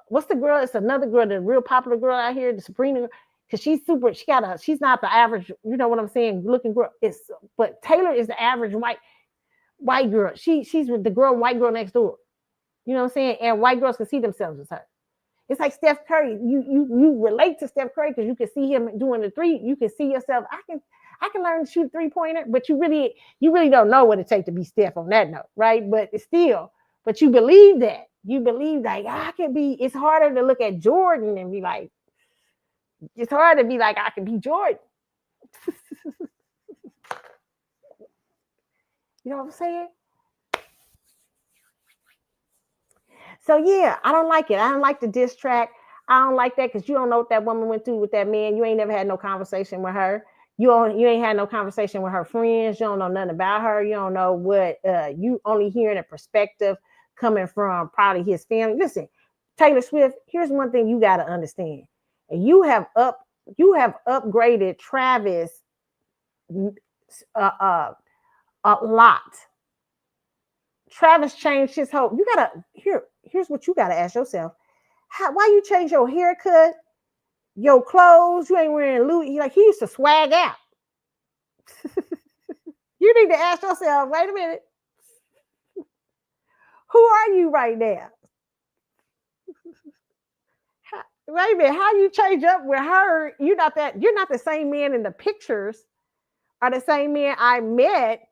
what's the girl? It's another girl, the real popular girl out here, the Sabrina, because she's not the average, you know what I'm saying, looking girl. But Taylor is the average white girl. She's the white girl next door. You know what I'm saying? And white girls can see themselves as her. It's like Steph Curry. You relate to Steph Curry because you can see him doing the three. You can see yourself. I can learn to shoot a 3-pointer, but you really don't know what it takes to be Steph on that note, right? But you believe that. You believe like I can be. It's harder to look at Jordan and be like, it's hard to be like I can be Jordan. You know what I'm saying? So yeah, I don't like it. I don't like the diss track. I don't like that because you don't know what that woman went through with that man. You ain't never had no conversation with her. You ain't had no conversation with her friends. You don't know nothing about her. You don't know what you only hearing a perspective coming from probably his family. Listen, Taylor Swift, here's one thing you got to understand. You have upgraded Travis a lot. Travis changed his whole. Here's what you gotta ask yourself: why you change your haircut, your clothes? You ain't wearing Louis. Like he used to swag out. You need to ask yourself. Wait a minute. Who are you right now? Wait a minute. How you change up with her? You're not the same man in the pictures, or the same man I met.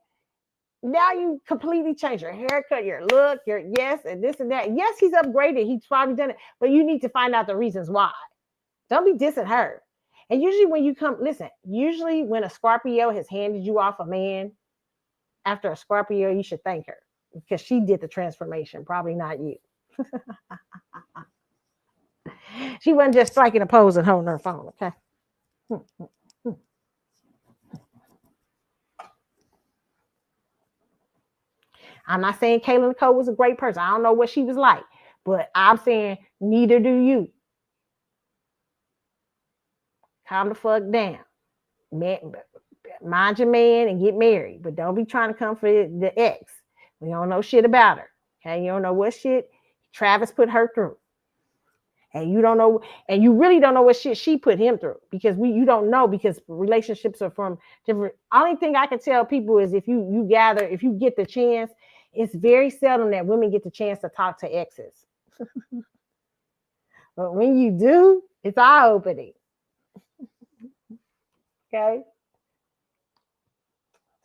Now you completely change your haircut, your look, and this and that. Yes, he's upgraded. He's probably done it, but you need to find out the reasons why. Don't be dissing her. And usually when a Scorpio has handed you off a man, after a Scorpio, you should thank her because she did the transformation, probably not you. She wasn't just striking a pose and holding her phone, okay? I'm not saying Kayla Nicole was a great person. I don't know what she was like, but I'm saying neither do you. Calm the fuck down. Mind your man and get married, but don't be trying to come for the ex. We don't know shit about her. Okay, you don't know what shit Travis put her through. And you don't know, and you really don't know what shit she put him through because you don't know because relationships are from different. Only thing I can tell people is if you get the chance, it's very seldom that women get the chance to talk to exes. But when you do, it's eye-opening. Okay?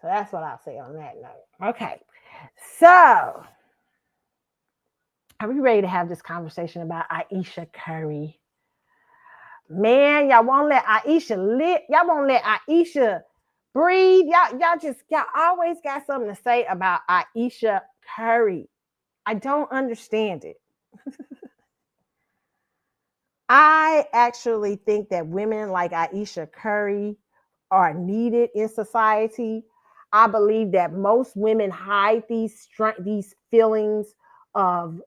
So that's what I'll say on that note. Okay. So, are we ready to have this conversation about Ayesha Curry? Man, y'all won't let Ayesha live. Y'all won't let Ayesha breathe. Y'all always got something to say about Ayesha Curry. I don't understand it. I actually think that women like Ayesha Curry are needed in society. I believe that most women hide these feelings of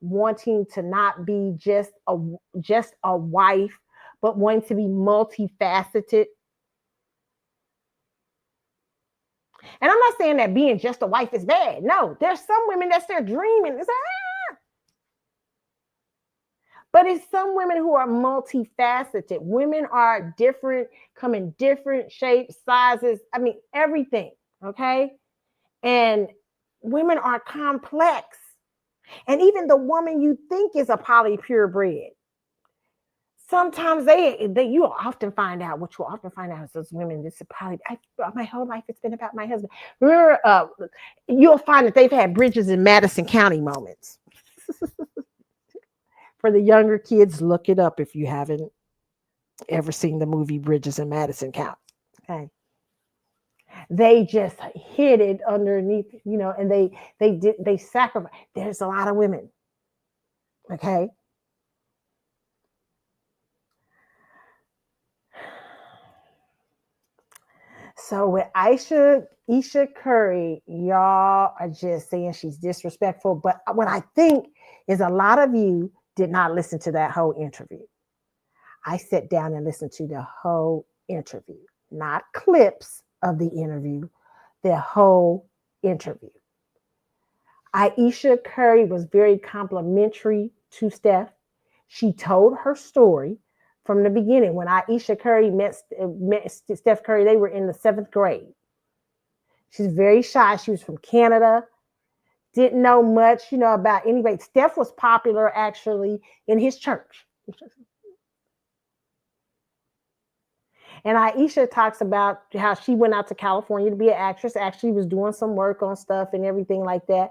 wanting to not be just a wife, but wanting to be multifaceted. And I'm not saying that being just a wife is bad. No, there's some women that's their dream, and it's but it's some women who are multifaceted. Women are different, come in different shapes, sizes. I mean, everything. Okay. And women are complex. And even the woman you think is a poly purebred, sometimes you'll often find out is those women, this is poly. My whole life it's been about my husband. You'll find that they've had Bridges in Madison County moments. For the younger kids, look it up if you haven't ever seen the movie Bridges in Madison County. Okay. They just hid it underneath, and they sacrifice. There's a lot of women. Okay. So with Ayesha Curry, y'all are just saying she's disrespectful. But what I think is a lot of you did not listen to that whole interview. I sat down and listened to the whole interview, not clips of the interview, the whole interview. Ayesha Curry was very complimentary to Steph. She told her story from the beginning. When Ayesha Curry met Steph Curry, they were in the 7th grade. She's very shy. She was from Canada. Didn't know much, about anybody. Steph was popular actually in his church. And Ayesha talks about how she went out to California to be an actress, actually was doing some work on stuff and everything like that.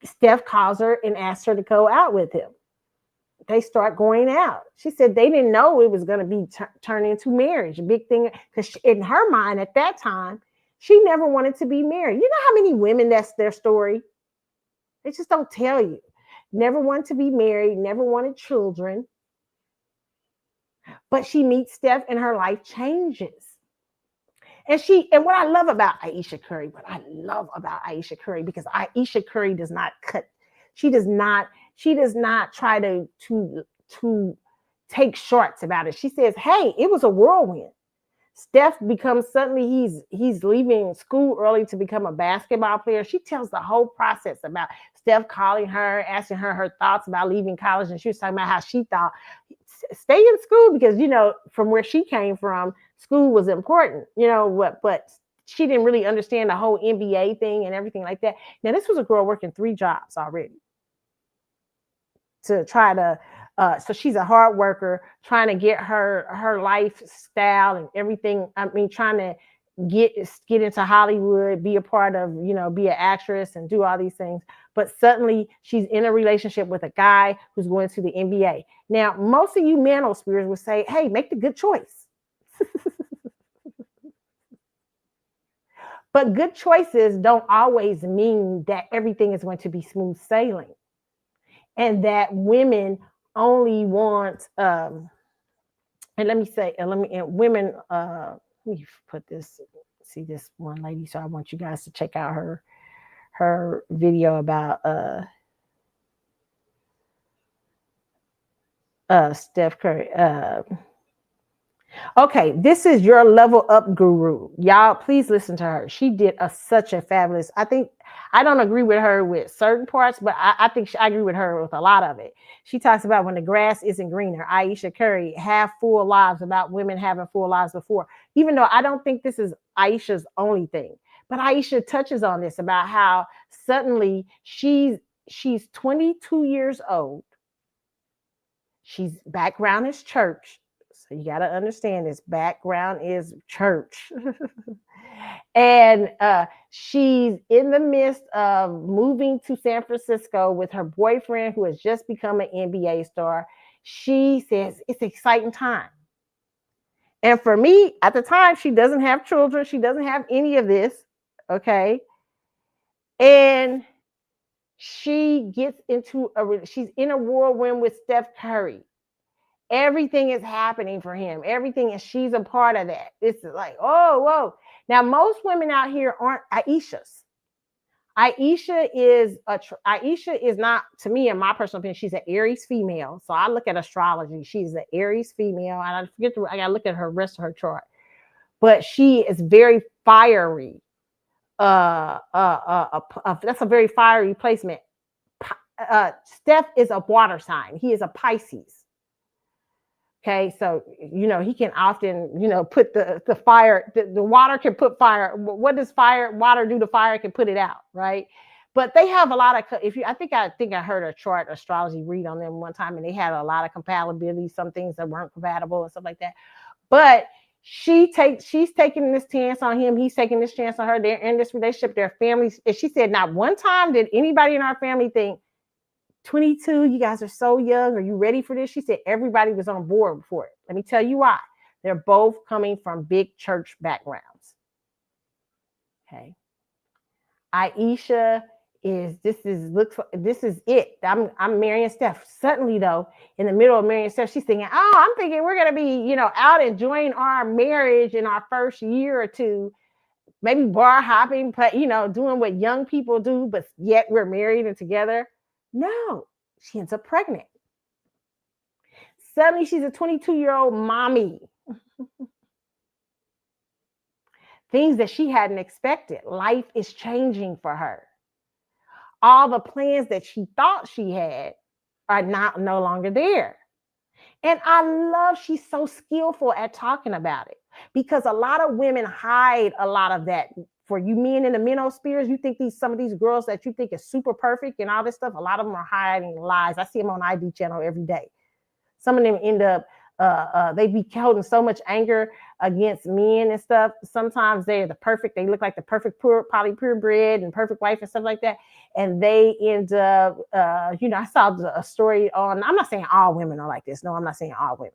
Steph calls her and asks her to go out with him. They start going out. She said they didn't know it was going to be turned into marriage, a big thing. Because in her mind at that time, she never wanted to be married. You know how many women that's their story? They just don't tell you. Never wanted to be married, never wanted children. But she meets Steph and her life changes. And what I love about Ayesha Curry, because Ayesha Curry does not cut. She does not try to take shorts about it. She says, hey, it was a whirlwind. Steph becomes suddenly he's leaving school early to become a basketball player. She tells the whole process about Steph calling her, asking her thoughts about leaving college. And she was talking about how she thought stay in school because, from where she came from, school was important, but she didn't really understand the whole NBA thing and everything like that. Now, this was a girl working 3 jobs already to try to, so she's a hard worker, trying to get her lifestyle and everything. I mean, trying to get into Hollywood, be a part of, be an actress and do all these things. But suddenly she's in a relationship with a guy who's going to the NBA. Now, most of you manospheres would say, hey, make the good choice. But good choices don't always mean that everything is going to be smooth sailing. And that women only want, women, let me put this, see this one lady. So I want you guys to check out her video about Steph Curry. Okay, this is your level up guru. Y'all, please listen to her. She did such a fabulous, I don't agree with her with certain parts, but I think I agree with her with a lot of it. She talks about when the grass isn't greener. Ayesha Curry, have full lives, about women having full lives before. Even though I don't think this is Ayesha's only thing, but Ayesha touches on this about how suddenly she's 22 years old. She's background is church. So you got to understand this background is church. And she's in the midst of moving to San Francisco with her boyfriend who has just become an NBA star. She says it's an exciting time. And for me, at the time, she doesn't have children. She doesn't have any of this. Okay. And she gets she's in a whirlwind with Steph Curry. Everything is happening for him. Everything, and she's a part of that. It's like, oh, whoa. Now, most women out here aren't Ayeshas. Ayesha is not, to me, in my personal opinion, she's an Aries female. So I look at astrology. She's an Aries female, and I gotta look at her rest of her chart. But she is very fiery. That's a very fiery placement. Steph is a water sign. He is a Pisces. Okay, so, he can often, put the fire, the water can put fire. What does water do to fire? It can put it out, right? But they have a lot of, I think I heard a chart astrology read on them one time, and they had a lot of compatibility, some things that weren't compatible and stuff like that. But she's taking this chance on him. He's taking this chance on her. They're in this relationship. Their families. And she said, not one time did anybody in our family think, 22, you guys are so young. Are you ready for this? She said everybody was on board for it. Let me tell you why. They're both coming from big church backgrounds. Okay. Ayesha this is it. I'm marrying Steph. Suddenly though, in the middle of marrying Steph, she's thinking, oh, I'm thinking we're gonna be, out enjoying our marriage in our first year or two, maybe bar hopping, but doing what young people do, but yet we're married and together. No, she ends up pregnant. Suddenly she's a 22-year-old mommy. Things that she hadn't expected. Life is changing for her. All the plans that she thought she had are no longer there. And I love she's so skillful at talking about it, because a lot of women hide a lot of that. For you men in the menospheres, you think some of these girls that you think is super perfect and all this stuff, a lot of them are hiding lies. I see them on ID channel every day. Some of them end up they be holding so much anger against men and stuff. Sometimes they're they look like the perfect probably purebred and perfect wife and stuff like that. And they end up, I saw a story on, I'm not saying all women are like this. No, I'm not saying all women.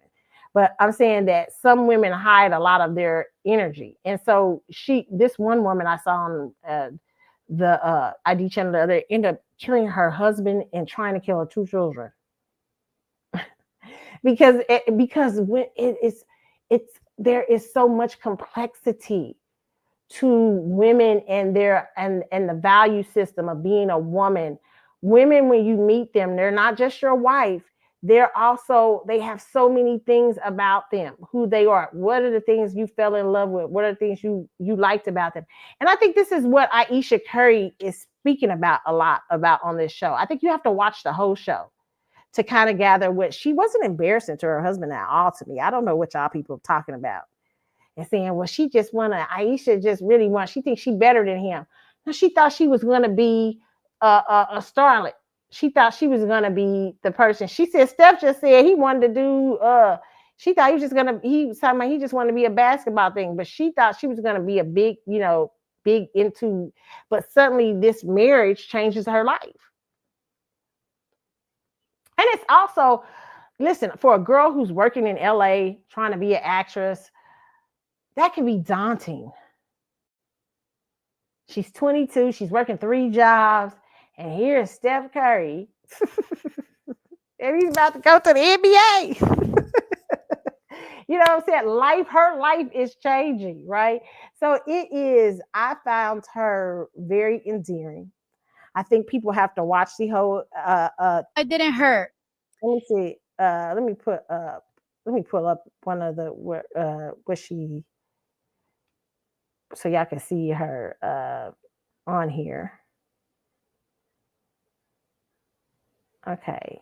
But I'm saying that some women hide a lot of their energy. And so this one woman I saw on the ID channel the other, ended up killing her husband and trying to kill her 2 children. because when there is so much complexity to women and the value system of being a woman. Women, when you meet them, they're not just your wife. They have so many things about them, who they are. What are the things you fell in love with? What are the things you liked about them? And I think this is what Ayesha Curry is speaking about a lot about on this show. I think you have to watch the whole show to kind of gather what she wasn't embarrassing to her husband at all. To me, I don't know what y'all people are talking about and saying, well, she just Ayesha just really she thinks she better than him. No, she thought she was going to be a starlet. She thought she was going to be the person. She said, Steph just said he wanted to do, she thought he was just going to, he just wanted to be a basketball thing, but she thought she was going to be a big, big into, but suddenly this marriage changes her life. And it's also, listen, for a girl who's working in LA, trying to be an actress, that can be daunting. She's 22, she's working 3 jobs, and here's Steph Curry. And he's about to go to the NBA. You know what I'm saying? Her life is changing, right? So I found her very endearing. I think people have to watch the whole it didn't hurt. Let me see. Let me pull up one of the what she, so y'all can see her on here. Okay.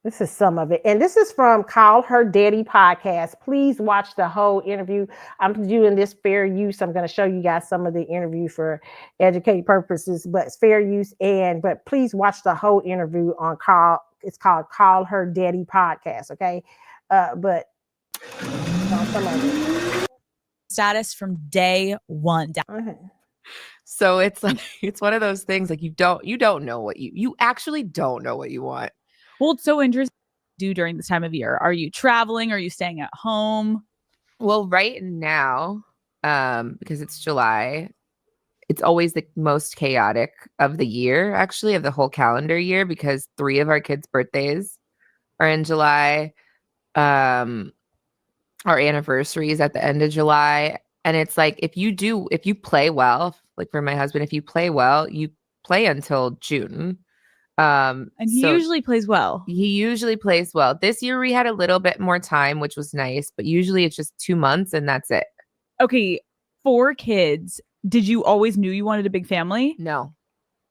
This is some of it. And this is from Call Her Daddy podcast. Please watch the whole interview. I'm doing this fair use. I'm going to show you guys some of the interview for educated purposes, but it's fair use. But please watch the whole interview on it's called Call Her Daddy podcast. Okay. But some of it. Status from day one. Okay. So it's like, it's one of those things like you don't know what you actually don't know what you want. Well, it's so interesting to do during this time of year. Are you traveling? Are you staying at home? Well, right now, because it's July, it's always the most chaotic of the year, actually, of the whole calendar year, because 3 of our kids' birthdays are in July. Our anniversary is at the end of July. And it's like, if you play well, like for my husband, if you play well, you play until June. And he usually plays well. He usually plays well. This year we had a little bit more time, which was nice, but usually it's just 2 months and that's it. Okay. 4 kids. Did you always knew you wanted a big family? No.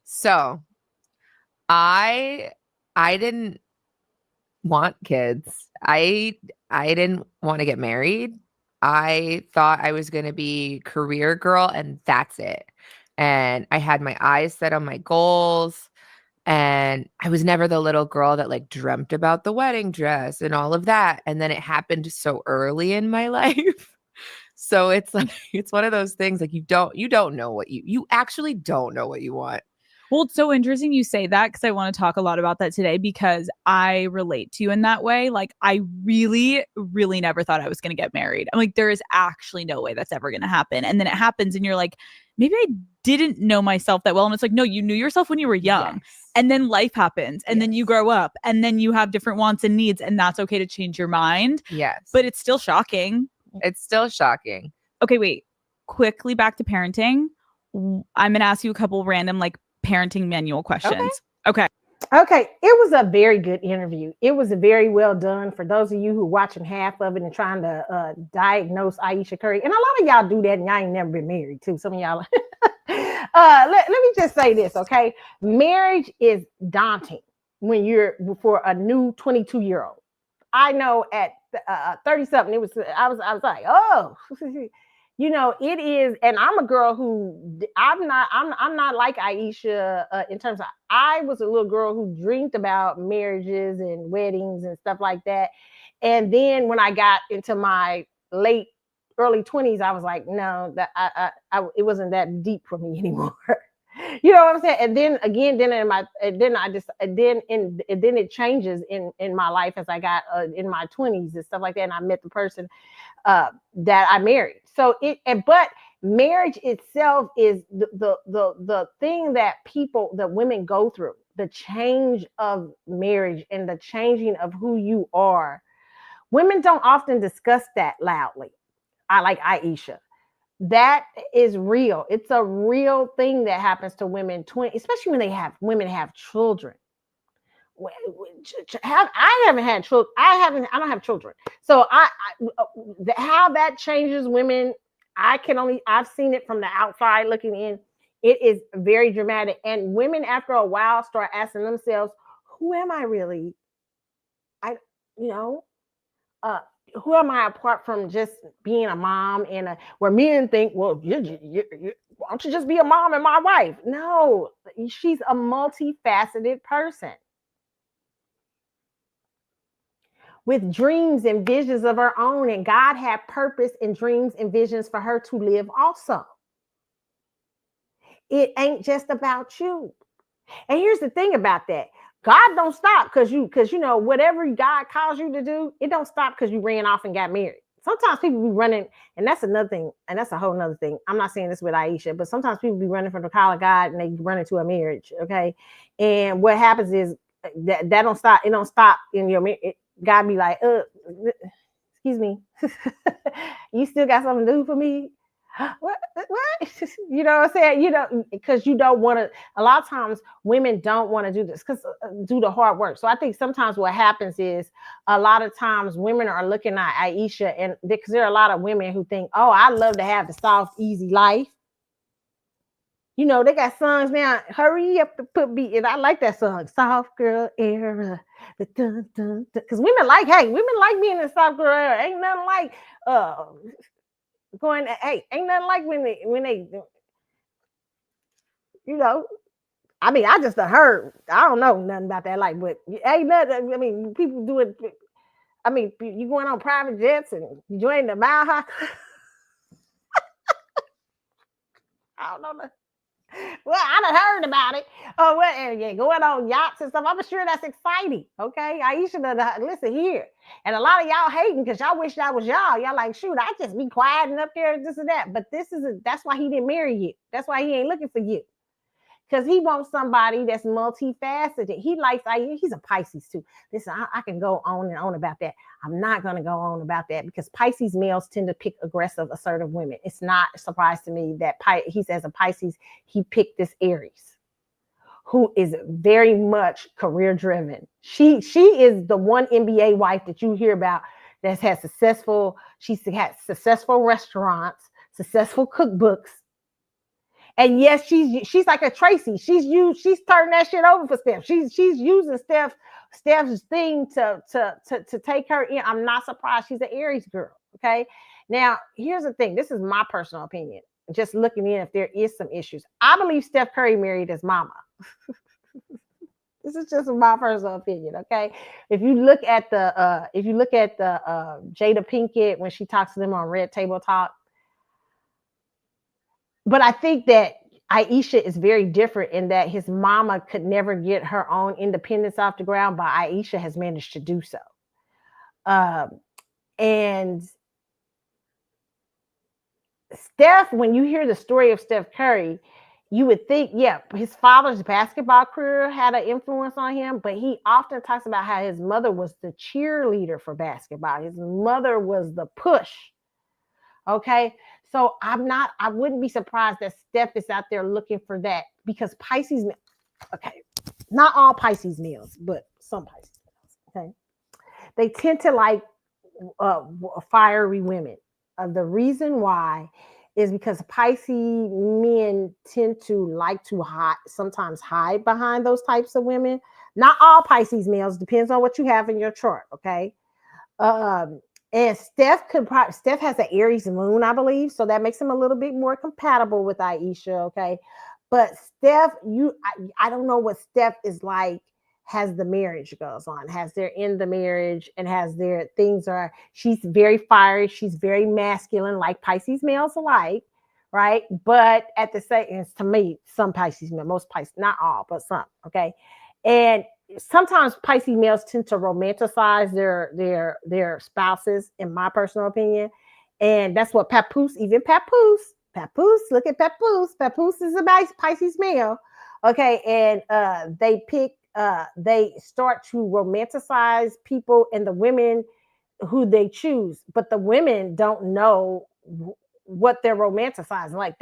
So I didn't want kids. I didn't want to get married. I thought I was going to be career girl and that's it. And I had my eyes set on my goals. And I was never the little girl that like dreamt about the wedding dress and all of that. And then it happened so early in my life. So it's like, it's one of those things like you don't know what you actually don't know what you want. Well, it's so interesting you say that because I want to talk a lot about that today because I relate to you in that way. Like I really, really never thought I was going to get married. I'm like, there is actually no way that's ever going to happen. And then it happens and you're like, maybe I didn't know myself that well. And it's like, no, you knew yourself when you were young. Yes. And then life happens. And then you grow up. And then you have different wants and needs. And that's okay to change your mind. Yes. But it's still shocking. It's still shocking. Okay, wait. Quickly back to parenting. I'm going to ask you a couple random like parenting manual questions. Okay. Okay, it was a very good interview. It was very well done. For those of you who are watching half of it and trying to diagnose Ayesha Curry, and a lot of y'all do that, and y'all ain't never been married too. Some of y'all. Let me just say this, okay? Marriage is daunting when you're for a new 22-year-old. I know at 30 something, I was like, oh. You know, it is, and I'm a girl who I'm not like Ayesha in terms of, I was a little girl who dreamed about marriages and weddings and stuff like that. And then when I got into my early 20s, I was like, no, that it wasn't that deep for me anymore. You know what I'm saying? And then again, then it changes in my life as I got in my 20s and stuff like that. And I met the person that I married. So but marriage itself is the thing that women go through, the change of marriage and the changing of who you are. Women don't often discuss that loudly. I like Ayesha. That is real. It's a real thing that happens to women, especially when women have children. I haven't had children. I don't have children. So how that changes women, I've seen it from the outside looking in. It is very dramatic. And women after a while start asking themselves, who am I really? Who am I apart from just being a mom where men think, well, why don't you just be a mom and my wife? No, she's a multifaceted person with dreams and visions of her own. And God had purpose and dreams and visions for her to live also. It ain't just about you. And here's the thing about that. God don't stop because whatever God calls you to do, it don't stop because you ran off and got married. Sometimes people be running, and that's another thing, and that's a whole nother thing. I'm not saying this with Ayesha, but sometimes people be running from the call of God and they run into a marriage, okay? And what happens is that don't stop. It don't stop in your marriage. God be like, excuse me, you still got something to do for me? What? You know what I'm saying? Because you don't want to. A lot of times women don't want to do this because do the hard work. So I think sometimes what happens is a lot of times women are looking at Ayesha, and because there are a lot of women who think, oh, I love to have the soft, easy life. They got songs now. Hurry up and put me in. I like that song, Soft Girl Era. Because women like being in soft girl era. Ain't nothing like ain't nothing like when they I just heard. I don't know nothing about that life, but ain't nothing. I mean, people do it. I mean, you going on private jets and you joining the Mile High. I don't know. Well, I done heard about it. Oh, well, going on yachts and stuff. I'm sure that's exciting. Okay, Ayesha, listen here. And a lot of y'all hating because y'all wish that was y'all. Y'all like, shoot, I just be quiet and up there and this and that. But that's why he didn't marry you. That's why he ain't looking for you. Because he wants somebody that's multifaceted. He likes, he's a Pisces too. Listen, I can go on and on about that. I'm not going to go on about that because Pisces males tend to pick aggressive, assertive women. It's not a surprise to me that he says a Pisces, he picked this Aries, who is very much career driven. She is the one NBA wife that you hear about that has she's had successful restaurants, successful cookbooks. And yes, she's like a Tracy. She's turning that shit over for Steph. She's using Steph's thing to take her in. I'm not surprised she's an Aries girl. Okay. Now, here's the thing. This is my personal opinion. Just looking in if there is some issues. I believe Steph Curry married his mama. This is just my personal opinion. Okay. If you look at the Jada Pinkett when she talks to them on Red Table Talk. But I think that Ayesha is very different in that his mama could never get her own independence off the ground, but Ayesha has managed to do so. And Steph, when you hear the story of Steph Curry, you would think, yeah, his father's basketball career had an influence on him, but he often talks about how his mother was the cheerleader for basketball. His mother was the push. Okay. So I wouldn't be surprised that Steph is out there looking for that because Pisces, okay, not all Pisces males, but some Pisces males, okay, they tend to like fiery women. The reason why is because Pisces men tend to like to hide, sometimes hide behind those types of women. Not all Pisces males, depends on what you have in your chart, okay? Um, and Steph has an Aries moon, I believe, so that makes him a little bit more compatible with Ayesha, okay? But Steph, I don't know what Steph is like has the marriage goes on, has they're in the marriage and has their things are, she's very fiery, she's very masculine, like Pisces males alike, right? But at the same, to me, some Pisces males, most Pisces, not all, but some, okay? And sometimes Pisces males tend to romanticize their spouses, in my personal opinion. And that's what Papoose, look at Papoose. Papoose is a Pisces male. Okay. And they start to romanticize people and the women who they choose, but the women don't know what they're romanticizing. Like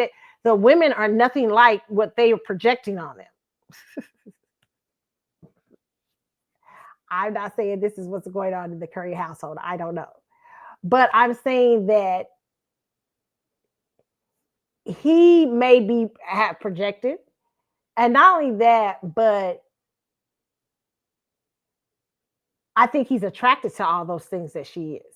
the women are nothing like what they are projecting on them. I'm not saying this is what's going on in the Curry household. I don't know. But I'm saying that he may be have projected. And not only that, but I think he's attracted to all those things that she is.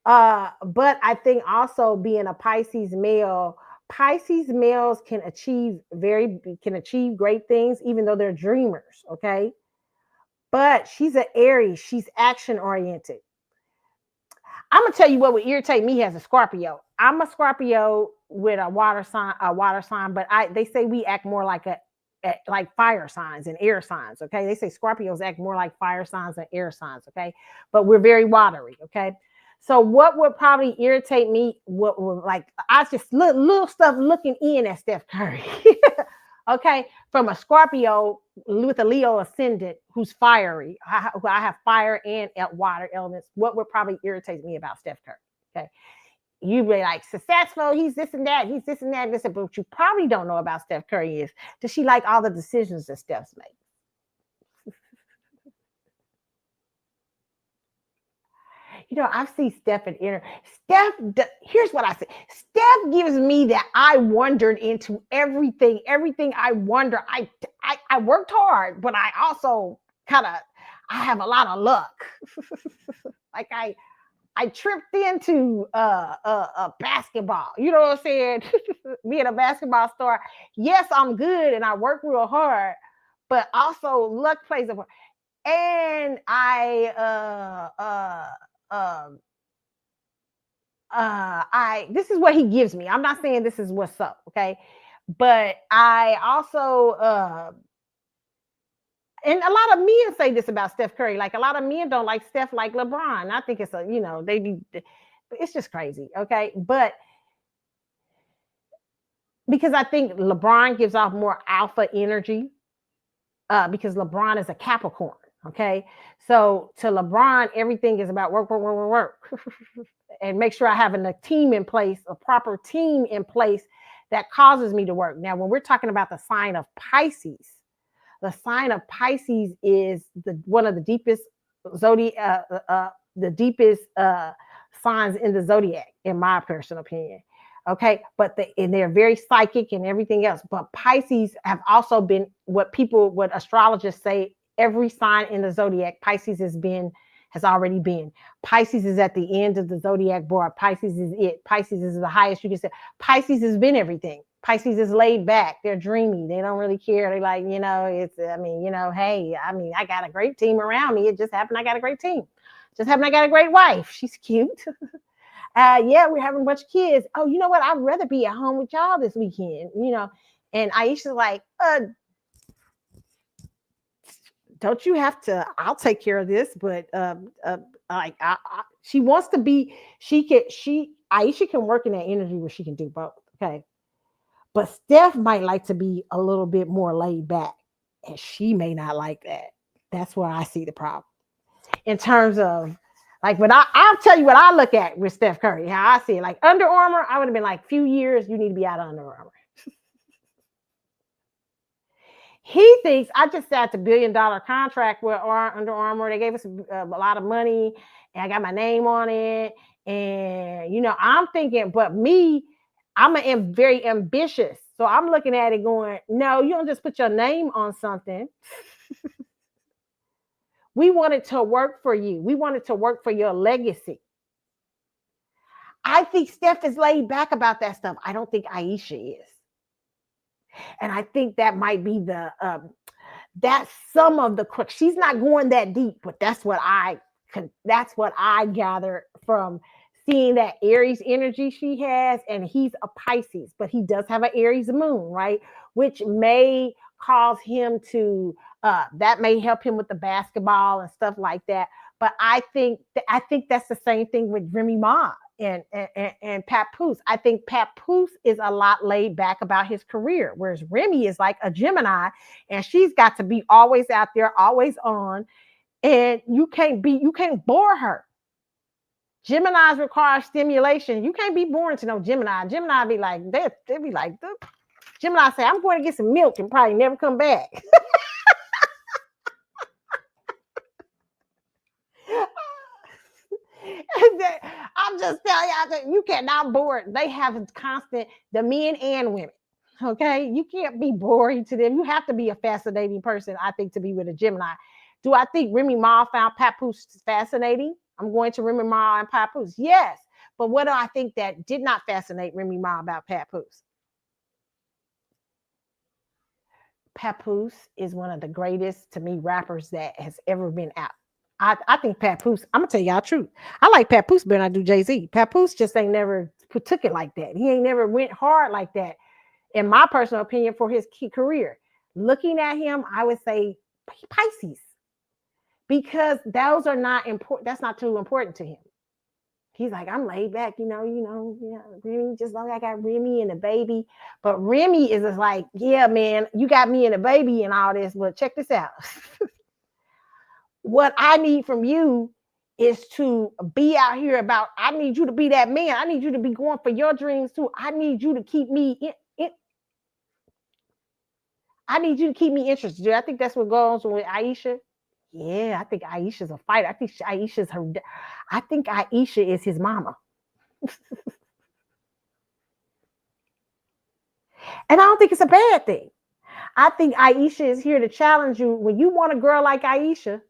But I think also being a Pisces male, Pisces males can achieve great things, even though they're dreamers. Okay. But she's an Aries, she's action oriented. I'm gonna tell you what would irritate me as a Scorpio. I'm a Scorpio with a water sign, but they say we act more like like fire signs and air signs. Okay, they say Scorpios act more like fire signs and air signs. Okay, but we're very watery. Okay, so what would probably irritate me? What would like I just little stuff looking in at Steph Curry. Okay, from a Scorpio with a Leo ascendant who's fiery, I have fire and water elements. What would probably irritate me about Steph Curry? Okay, you be like successful, he's this and that, he's this and that, but what you probably don't know about Steph Curry is, does she like all the decisions that Steph's made? You know, I see Steph and inner Steph. Here's what I say. Steph gives me that I wondered into everything. Everything I wonder. I worked hard, but I also I have a lot of luck. Like I tripped into basketball. You know what I'm saying? Being a basketball star. Yes, I'm good and I work real hard, but also luck plays a part. And this is what he gives me. I'm not saying this is what's up, okay? But I also and a lot of men say this about Steph Curry. Like a lot of men don't like Steph like LeBron. I think it's it's just crazy, okay? But because I think LeBron gives off more alpha energy, because LeBron is a Capricorn, okay? So to LeBron, everything is about work, work, work, work, work. And make sure I have a team in place, a proper team in place that causes me to work. Now, when we're talking about the sign of Pisces, the sign of Pisces is one of the deepest zodiac, the deepest signs in the zodiac, in my personal opinion. Okay, but and they're very psychic and everything else. But Pisces have also been what astrologists say. Every sign in the zodiac, Pisces has already been. Pisces is at the end of the zodiac board. Pisces is it. Pisces is the highest you can say. Pisces has been everything. Pisces is laid back. They're dreamy. They don't really care. They're like, hey, I got a great team around me. It just happened I got a great team. Just happened I got a great wife. She's cute. Yeah, we're having a bunch of kids. Oh, you know what? I'd rather be at home with y'all this weekend, And Ayesha's like, don't you have to? I'll take care of this. But she wants to be. Ayesha can work in that energy where she can do both. Okay, But Steph might like to be a little bit more laid back, and she may not like that. That's where I see the problem. In terms of like when I'll tell you what I look at with Steph Curry, how I see it. Like Under Armour, I would have been like, few years, you need to be out of Under Armour. He thinks I just signed a $1 billion contract with Under Armour. They gave us a lot of money, and I got my name on it. And you know, I'm thinking, but me, I'm very ambitious, so I'm looking at it going, no, you don't just put your name on something. We want it to work for you. We want it to work for your legacy. I think Steph is laid back about that stuff. I don't think Ayesha is. And I think that might be that's some of the crux. She's not going that deep, but that's what I gather from seeing that Aries energy she has. And he's a Pisces, but he does have an Aries moon, right? Which may cause him to that may help him with the basketball and stuff like that. But I think that's the same thing with Remy Ma and Papoose. I think Papoose is a lot laid back about his career, whereas Remy is like a Gemini, and she's got to be always out there, always on, and you can't bore her. Geminis require stimulation. You can't be boring to no Gemini. Gemini be like, they be like, Gemini say, I'm going to get some milk and probably never come back. I'm just telling y'all, you cannot bore. They have constant, the men and women. Okay, you can't be boring to them. You have to be a fascinating person, I think, to be with a Gemini. Do I think Remy Ma found Papoose fascinating? I'm going to Remy Ma and Papoose. Yes, but what do I think that did not fascinate Remy Ma about Papoose? Papoose is one of the greatest, to me, rappers that has ever been out. I think Papoose, I'm gonna tell y'all the truth. I like Papoose better than I do Jay-Z. Papoose just ain't never took it like that. He ain't never went hard like that, in my personal opinion, for his key career. Looking at him, I would say Pisces, because those are not important. That's not too important to him. He's like, I'm laid back, Remy, just long as I got Remy and the baby. But Remy is just like, yeah, man, you got me and the baby and all this, but check this out. What I need from you is to be out here about, I need you to be that man. I need you to be going for your dreams too. I need you to keep me I need you to keep me interested. I think that's what goes on with Ayesha. Yeah, I think Ayesha's a fighter. I think Ayesha is his mama. And I don't think it's a bad thing. I think Ayesha is here to challenge you. When you want a girl like Ayesha,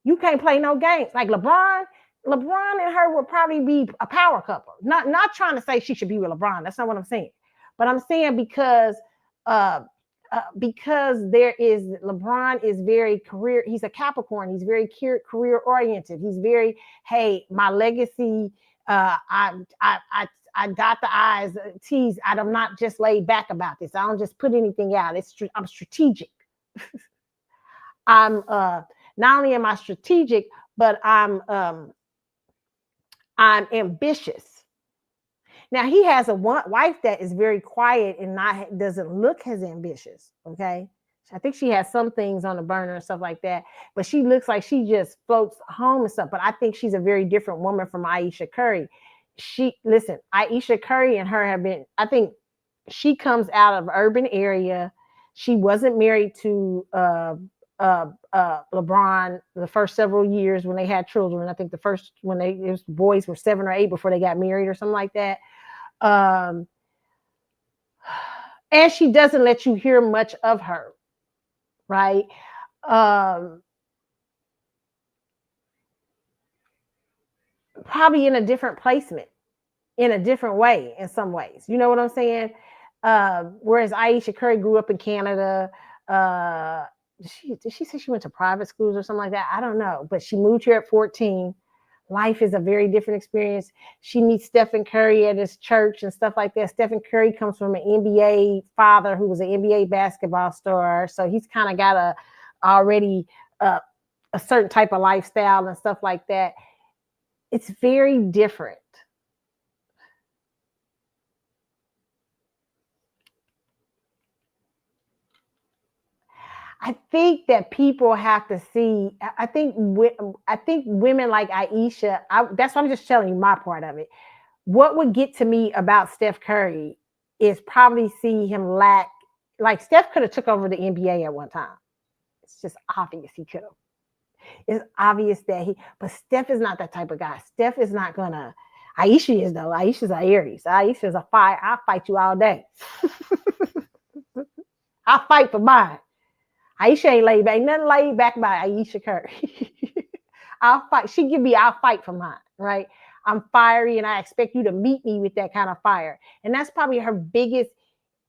you can't play no games. Like LeBron and her would probably be a power couple. Not trying to say she should be with LeBron. That's not what I'm saying. But I'm saying because LeBron is very career. He's a Capricorn. He's very career oriented. He's very, hey, my legacy. I dot the I's, T's. I'm not just laid back about this. I don't just put anything out. I'm strategic. I'm not only am I strategic, but I'm ambitious. Now he has a wife that is very quiet and doesn't look as ambitious. Okay, I think she has some things on the burner and stuff like that, but she looks like she just floats home and stuff. But I think she's a very different woman from Ayesha Curry. Ayesha Curry and her have been. I think she comes out of urban area. She wasn't married to LeBron the first several years when they had children. I think the first when boys were 7 or 8 before they got married or something like that. And she doesn't let you hear much of her, right? Probably in a different placement, in a different way, in some ways. You know what I'm saying? Whereas Ayesha Curry grew up in Canada. Did she say she went to private schools or something like that? I don't know. But she moved here at 14. Life is a very different experience. She meets Stephen Curry at his church and stuff like that. Stephen Curry comes from an NBA father who was an NBA basketball star. So he's kind of got already a certain type of lifestyle and stuff like that. It's very different. I think that people have to see. I think women like Ayesha. That's what I'm just telling you my part of it. What would get to me about Steph Curry is probably see him lack. Like Steph could have took over the NBA at one time. It's just obvious he could have. It's obvious that but Steph is not that type of guy. Steph is not gonna. Ayesha is though. Ayesha's an Aries. Ayesha's a fire. I'll fight you all day. I'll fight for mine. Ayesha ain't laid back. Ain't nothing laid back by Ayesha Curry. I'll fight. She give me, I'll fight for mine, right? I'm fiery and I expect you to meet me with that kind of fire. And that's probably her biggest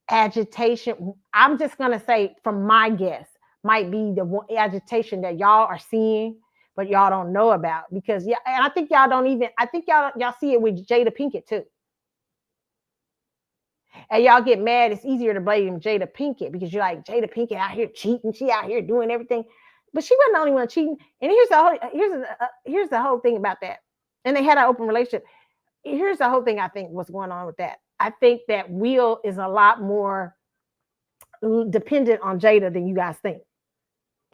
agitation. I'm just going to say, from my guess, might be the one agitation that y'all are seeing, but y'all don't know about. Because, yeah, and I think y'all don't even, I think y'all see it with Jada Pinkett too. And y'all get mad. It's easier to blame Jada Pinkett because you're like, Jada Pinkett out here cheating. She out here doing everything. But she wasn't the only one cheating. And here's the whole thing about that. And they had an open relationship. Here's the whole thing I think what's going on with that. I think that Will is a lot more dependent on Jada than you guys think.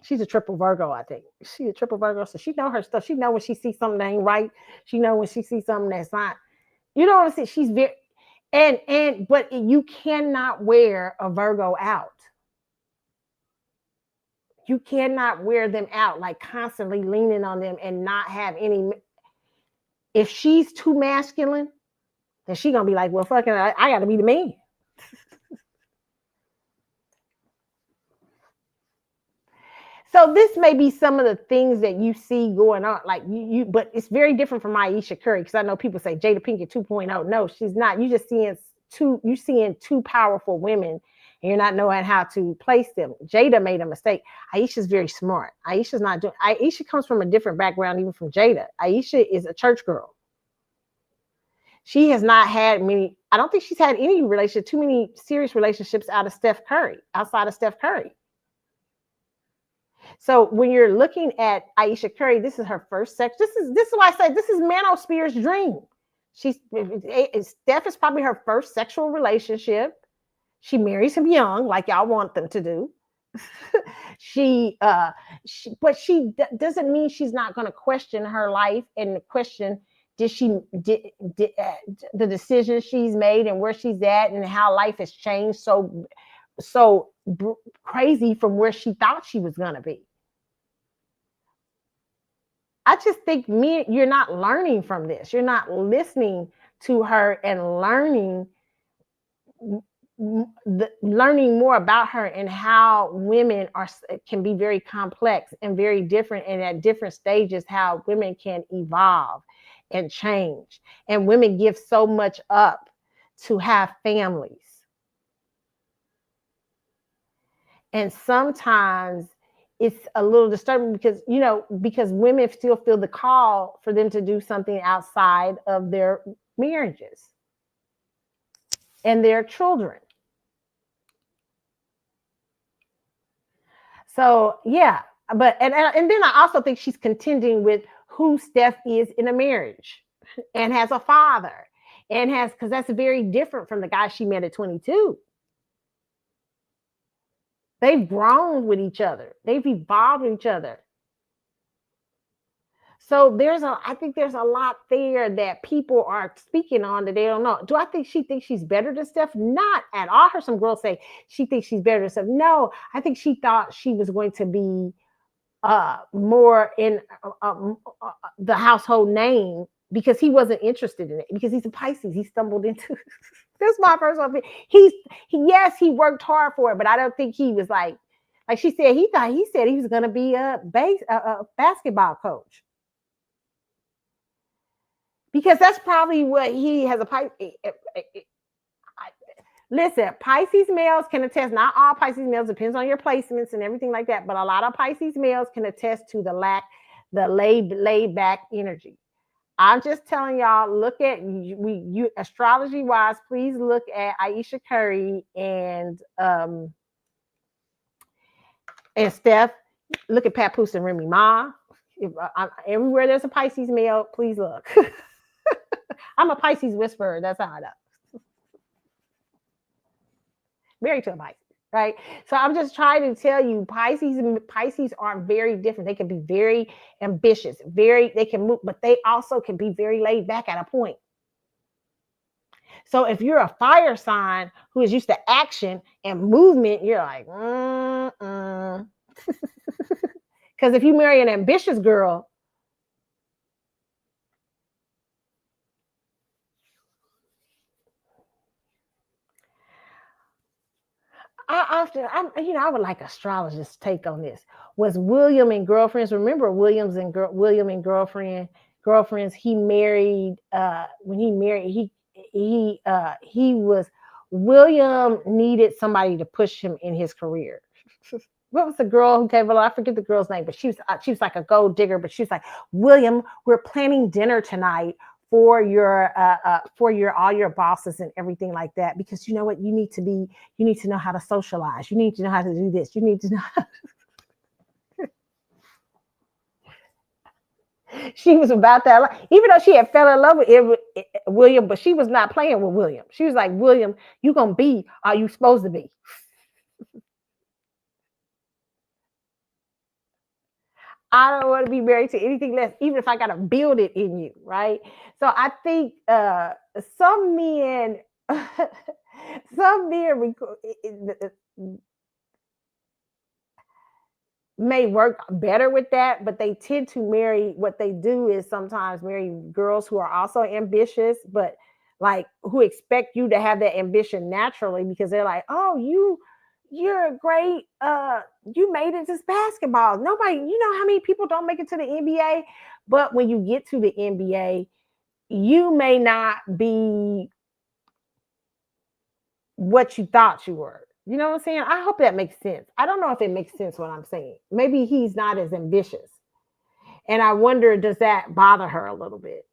She's a triple Virgo, I think. She's a triple Virgo, so she know her stuff. She know when she sees something that ain't right. She know when she sees something that's not. You know what I'm saying? She's very, but you cannot wear a Virgo out. You cannot wear them out, like constantly leaning on them and not have any. If she's too masculine, then she's gonna be like, well, fucking, I gotta be the man. So this may be some of the things that you see going on, like but it's very different from Ayesha Curry, because I know people say Jada Pinkett 2.0. No, she's not. You just seeing two powerful women, and you're not knowing how to place them. Jada made a mistake. Ayesha's very smart. Ayesha's not doing. Ayesha comes from a different background, even from Jada. Ayesha is a church girl. She has not had many. I don't think she's had any too many serious relationships outside of Steph Curry. So when you're looking at Ayesha Curry, this is her first sex. This is why I say this is Manosphere's dream. Steph is probably her first sexual relationship. She marries him young, like y'all want them to do. But she doesn't mean she's not going to question her life and question the decisions she's made and where she's at and how life has changed so crazy from where she thought she was going to be. I just think you're not learning from this. You're not listening to her and learning more about her and how women can be very complex and very different, and at different stages how women can evolve and change. And women give so much up to have families. And sometimes it's a little disturbing because women still feel the call for them to do something outside of their marriages and their children. So yeah, but and then I also think she's contending with who Steph is in a marriage and has a father and because that's very different from the guy she met at 22. They've grown with each other. They've evolved with each other. So I think there's a lot there that people are speaking on that they don't know. Do I think she thinks she's better than Steph? Not at all. I heard some girls say she thinks she's better than Steph. No, I think she thought she was going to be more in the household name because he wasn't interested in it, because he's a Pisces. He stumbled into this is my personal opinion. Yes, he worked hard for it, but I don't think he was like she said, he said he was going to be a basketball coach. Because that's probably what he has a Pisces. Listen, Pisces males can attest, not all Pisces males, depends on your placements and everything like that, but a lot of Pisces males can attest to the laid back energy. I'm just telling y'all, look at you astrology wise, please look at Ayesha Curry and Steph. Look at Papoose and Remy Ma. Everywhere there's a Pisces male, please look. I'm a Pisces whisperer. That's how I know. Married to a Pisces. right? So I'm just trying to tell you, Pisces are very different. They can be very ambitious, they can move, but they also can be very laid back at a point. So if you're a fire sign who is used to action and movement, you're like, because if you marry an ambitious girl, I would like astrologist's take on this. Was William and Girlfriends? Remember William and Girlfriends? He married. When he married, he was William needed somebody to push him in his career. What was the girl who came along? I forget the girl's name, but she was like a gold digger. But she was like, William, we're planning dinner tonight for your all your bosses and everything like that, because you know what, you need to know how to socialize, you need to know how to do this, you need to know how she was about that, even though she had fell in love with William, but she was not playing with William. She was like, William, you gonna be all you supposed to be. I don't want to be married to anything less, even if I got to build it in you, right? So I think some men, some men may work better with that, but they tend to marry. What they do is sometimes marry girls who are also ambitious, but like who expect you to have that ambition naturally, because they're like, oh, you're great. You made it to basketball. Nobody, you know how many people don't make it to the NBA? But when you get to the NBA, you may not be what you thought you were. You know what I'm saying? I hope that makes sense. I don't know if it makes sense what I'm saying. Maybe he's not as ambitious. And I wonder, does that bother her a little bit?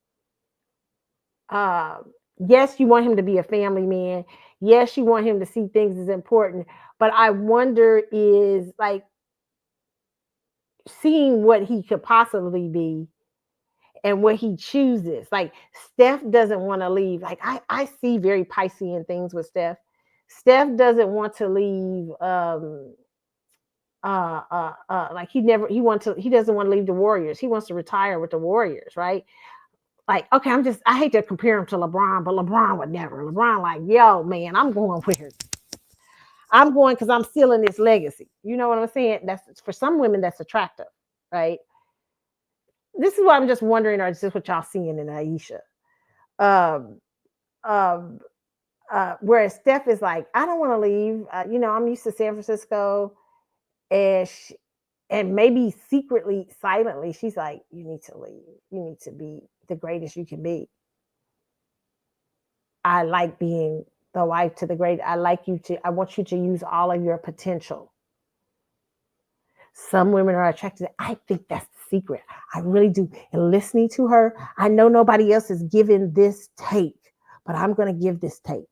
Yes, you want him to be a family man. Yes, you want him to see things as important. But I wonder, is like seeing what he could possibly be and what he chooses. Like Steph doesn't want to leave. Like I see very Piscean things with Steph. Steph doesn't want to leave. Like he doesn't want to leave the Warriors. He wants to retire with the Warriors, right? Like, okay, I hate to compare him to LeBron, but LeBron would never. LeBron, like, yo, man, I'm going where I'm going because I'm stealing this legacy. You know what I'm saying? That's for some women, that's attractive, right? This is what I'm just wondering, or is this what y'all seeing in Ayesha? Um, um, whereas Steph is like, I don't want to leave. I'm used to San Francisco, and maybe secretly, silently, she's like, you need to leave. You need to be the greatest you can be. I like being the wife to the great. I want you to use all of your potential. Some women are attracted. I think that's the secret. I really do. And listening to her, I know nobody else is giving this take, but I'm going to give this take.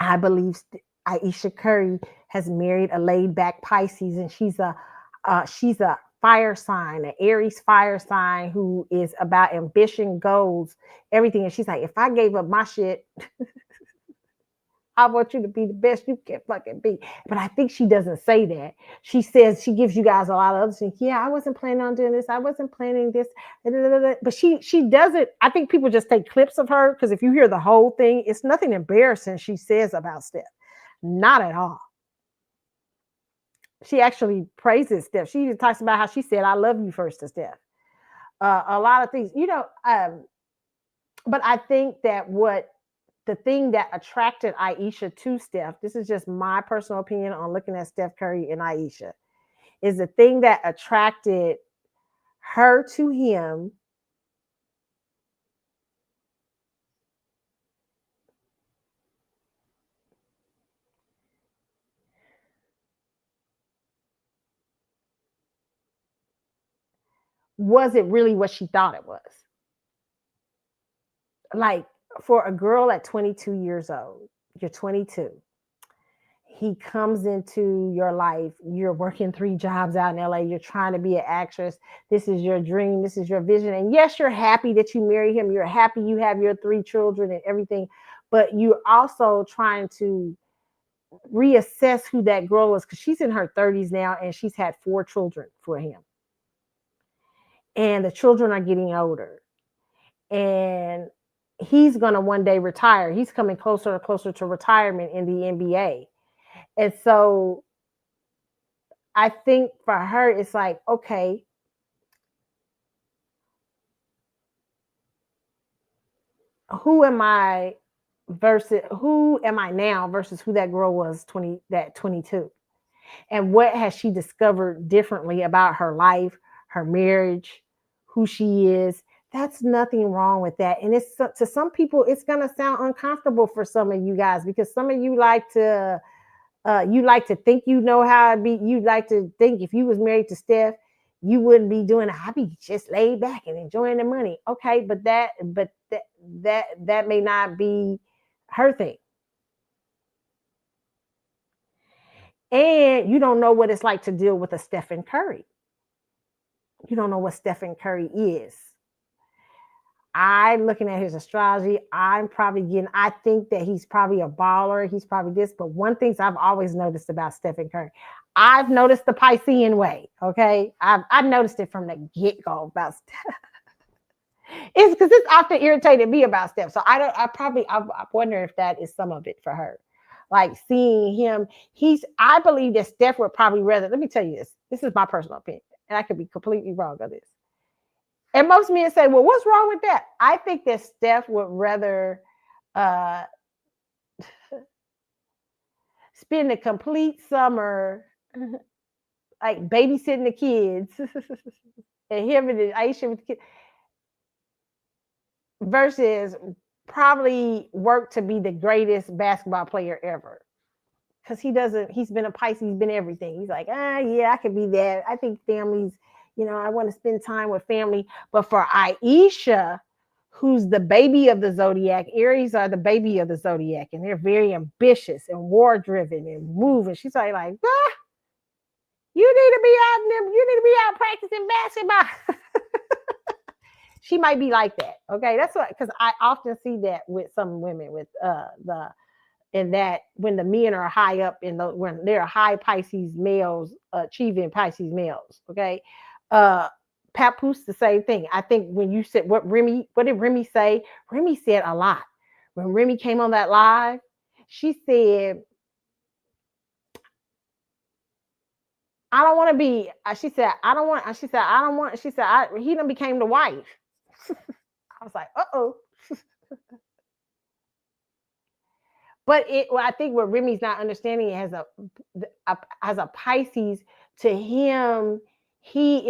I believe Ayesha Curry has married a laid back Pisces, and she's a fire sign, an Aries fire sign who is about ambition, goals, everything. And she's like, if I gave up my shit, I want you to be the best you can fucking be. But I think she doesn't say that. She says, she gives you guys a lot of other things. Yeah, I wasn't planning on doing this. I wasn't planning this. But she doesn't. I think people just take clips of her, because if you hear the whole thing, it's nothing embarrassing she says about Steph. Not at all. She actually praises Steph. She even talks about how she said, I love you first to Steph. A lot of things, but I think that the thing that attracted Ayesha to Steph, this is just my personal opinion on looking at Steph Curry and Ayesha, is the thing that attracted her to him wasn't really what she thought it was. Like, for a girl at 22 years old, you're 22. He comes into your life. You're working 3 jobs out in LA. You're trying to be an actress. This is your dream. This is your vision. And yes, you're happy that you marry him. You're happy you have your 3 children and everything. But you're also trying to reassess who that girl is, because she's in her 30s now and she's had 4 children for him. And the children are getting older. And he's going to one day retire. He's coming closer and closer to retirement in the NBA. And so I think for her, it's like, okay, who am I now versus who that girl was 22? And what has she discovered differently about her life, her marriage, who she is? That's nothing wrong with that. And it's to some people, it's going to sound uncomfortable for some of you guys, because some of you like to think you know how it be. You like to think if you was married to Steph, you wouldn't be doing it. I'd be just laid back and enjoying the money. Okay, but that may not be her thing. And you don't know what it's like to deal with a Stephen Curry. You don't know what Stephen Curry is. I'm looking at his astrology. I think that he's probably a baller. He's probably this. But one thing I've always noticed about Stephen Curry, I've noticed the Piscean way. Okay. I've noticed it from the get-go about Steph. It's because it's often irritated me about Steph. So I wonder if that is some of it for her. Like seeing him, I believe that Steph would probably rather, let me tell you this. This is my personal opinion, and I could be completely wrong on this. And most men say, well, what's wrong with that? I think that Steph would rather spend a complete summer like babysitting the kids and him and Ayesha with the kids versus probably work to be the greatest basketball player ever. Because he's been a Pisces, he's been everything. He's like, yeah, I could be that. I think families, I want to spend time with family. But for Ayesha, who's the baby of the zodiac, Aries are the baby of the zodiac, and they're very ambitious and war-driven and moving. She's like, you need to be out practicing basketball. She might be like that. Okay, that's what, because I often see that with some women with and that when the men are high up when they're high Pisces males, achieving Pisces males, okay. Papoose, the same thing. I think when you said what did Remy say? Remy said a lot. When Remy came on that live, she said, I don't want to be, she said, he done became the wife. I was like, uh-oh. But I think what Remy's not understanding as a Pisces, to him, he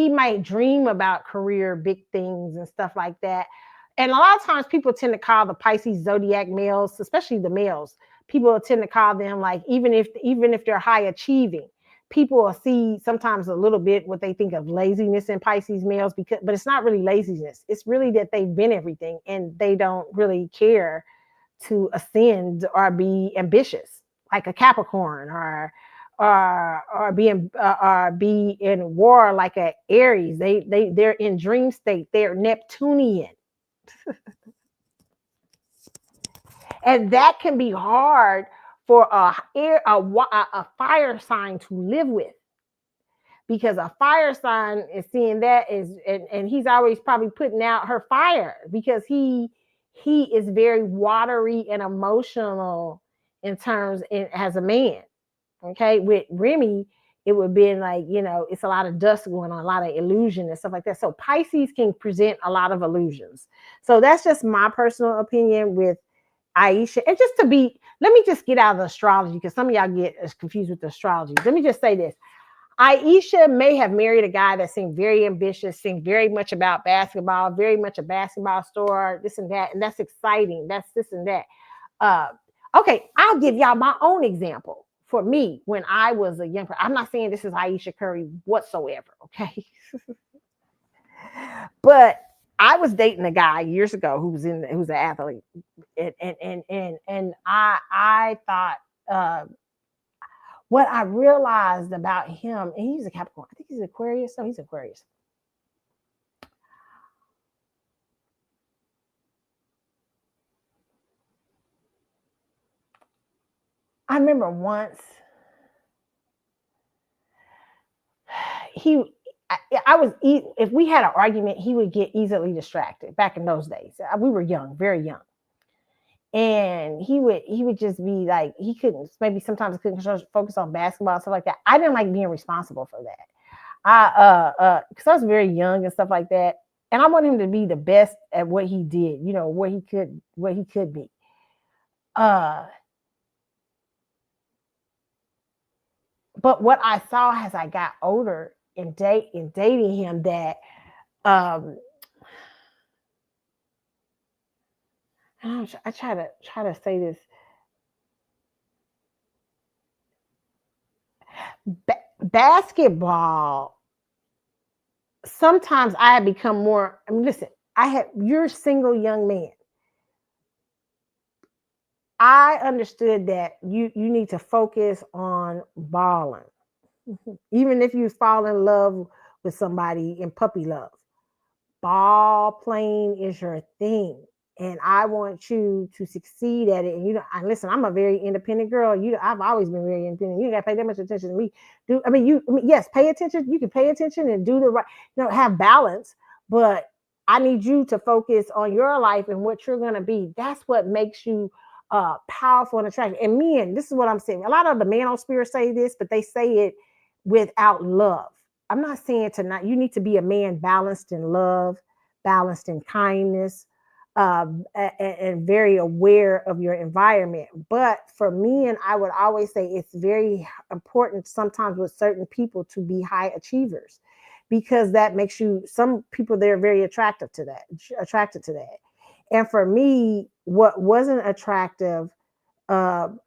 might dream about career, big things and stuff like that. And a lot of times people tend to call the Pisces zodiac males, especially the males, people tend to call them like, even if they're high achieving, people will see sometimes a little bit what they think of laziness in Pisces males, but it's not really laziness. It's really that they've been everything and they don't really care to ascend or be ambitious like a Capricorn, or be in war like a Aries. They're in dream state. They're Neptunian. And that can be hard for a fire sign to live with, because a fire sign is seeing that and he's always probably putting out her fire, because he is very watery and emotional in terms as a man. Okay, with Remy, it would be like, it's a lot of dust going on, a lot of illusion and stuff like that. So Pisces can present a lot of illusions. So that's just my personal opinion with Ayesha. And let me just get out of the astrology, because some of y'all get confused with the astrology. Let me just say this. Ayesha may have married a guy that seemed very ambitious, seemed very much about basketball, very much a basketball star, this and that. And that's exciting. That's this and that. Okay, I'll give y'all my own example. For me, when I was a young person, I'm not saying this is Ayesha Curry whatsoever, okay? But I was dating a guy years ago who's an athlete. And I thought, what I realized about him, and he's a Capricorn. I think he's Aquarius. No, he's Aquarius. I remember once if we had an argument, he would get easily distracted back in those days. We were young, very young. And he would just be like, he couldn't, maybe sometimes couldn't focus on basketball, stuff like that. I didn't like being responsible for that. Because I was very young and stuff like that. And I want him to be the best at what he did, what he could be. But what I saw as I got older in dating him, that I try to say this. Basketball. Sometimes I have become more. I mean, listen. You're a single young man. I understood that you need to focus on balling, even if you fall in love with somebody in puppy love. Ball playing is your thing, and I want you to succeed at it. And listen, I'm a very independent girl. I've always been very independent. You got to pay that much attention to me. Yes, pay attention. You can pay attention and do the right. Have balance, but I need you to focus on your life and what you're going to be. That's what makes you powerful and attractive. And men, this is what I'm saying. A lot of the manosphere say this, but they say it without love. I'm not saying you need to be a man balanced in love, balanced in kindness, and very aware of your environment. But for men, I would always say it's very important sometimes with certain people to be high achievers, because that makes some people, they're very attracted to that. And for me, what wasn't attractive, oh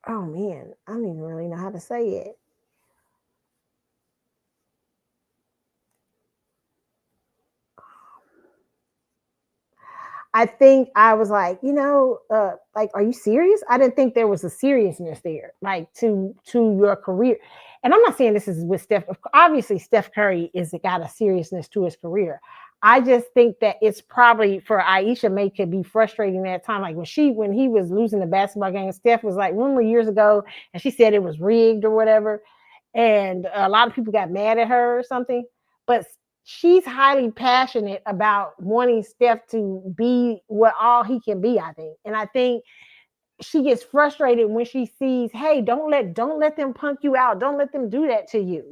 man, I don't even really know how to say it. I think I was like, are you serious? I didn't think there was a seriousness there, like to your career. And I'm not saying this is with Steph. Obviously, Steph Curry got a seriousness to his career. I just think that it's probably for Ayesha could be frustrating at time. Like when he was losing the basketball game, Steph was like, remember years ago, and she said it was rigged or whatever. And a lot of people got mad at her or something. But she's highly passionate about wanting Steph to be what all he can be, I think. And I think she gets frustrated when she sees, hey, don't let them punk you out. Don't let them do that to you.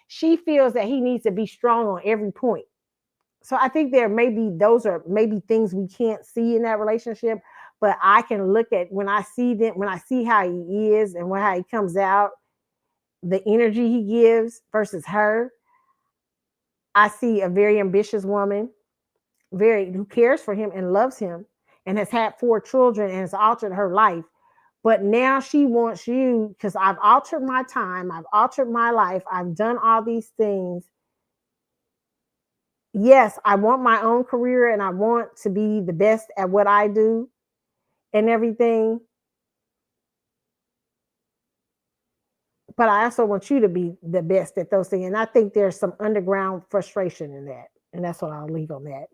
She feels that he needs to be strong on every point. So I think those are maybe things we can't see in that relationship, but I can look at when I see how he is and how he comes out, the energy he gives versus her. I see a very ambitious woman, who cares for him and loves him and has had 4 children and has altered her life. But now she wants you, because I've altered my time, I've altered my life, I've done all these things. Yes, I want my own career and I want to be the best at what I do and everything. But I also want you to be the best at those things. And I think there's some underground frustration in that. And that's what I'll leave on that.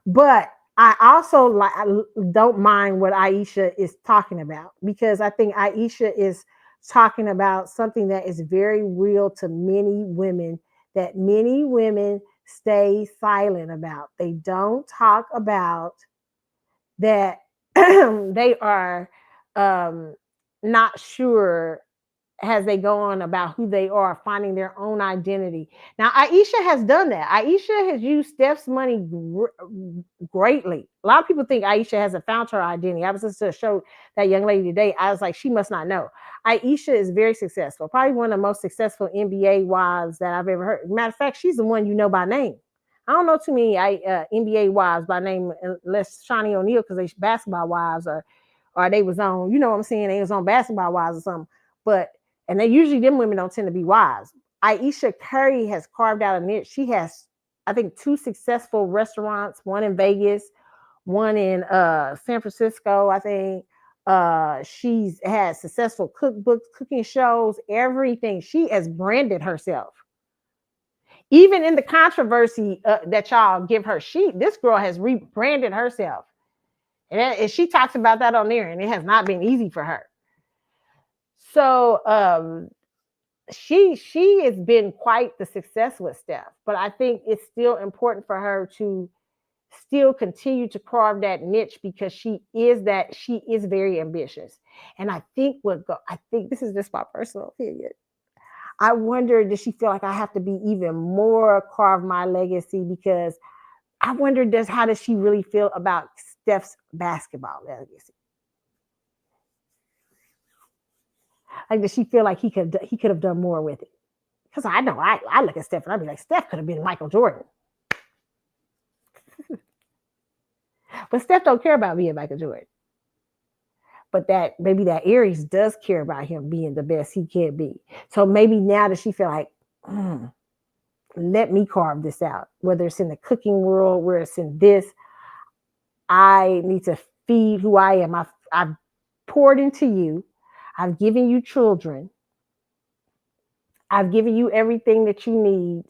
But I also I don't mind what Ayesha is talking about, because I think Ayesha is talking about something that is very real to many women, that many women stay silent about. They don't talk about that. They are not sure as they go on about who they are, finding their own identity. Now, Ayesha has done that. Ayesha has used Steph's money greatly. A lot of people think Ayesha hasn't found her identity. I was listening to a show, that young lady today. I was like, she must not know. Ayesha is very successful, probably one of the most successful NBA wives that I've ever heard. Matter of fact, she's the one you know by name. I don't know too many NBA wives by name, unless Shawnee O'Neal, because they basketball wives, or they was on, what I'm saying, they was on Basketball Wives or something. And they usually, them women don't tend to be wives. Ayesha Curry has carved out a niche. She has, I think, 2 successful restaurants, one in Vegas, one in San Francisco, I think. She's had successful cookbooks, cooking shows, everything. She has branded herself. Even in the controversy that y'all give her, this girl has rebranded herself. And she talks about that on there, and it has not been easy for her. So she has been quite the success with Steph, but I think it's still important for her to still continue to carve that niche because she is very ambitious. And I think this is just my personal opinion. I wonder, does she feel like I have to be even more carve my legacy? Because I wonder, how does she really feel about Steph's basketball legacy? Like, does she feel like he could have done more with it? Because I know I look at Steph and I'd be like, Steph could have been Michael Jordan. But Steph don't care about being Michael Jordan. But maybe that Aries does care about him being the best he can be. So maybe now does she feel like, let me carve this out, whether it's in the cooking world, where it's in this, I need to feed who I am. I've poured into you. I've given you children. I've given you everything that you need.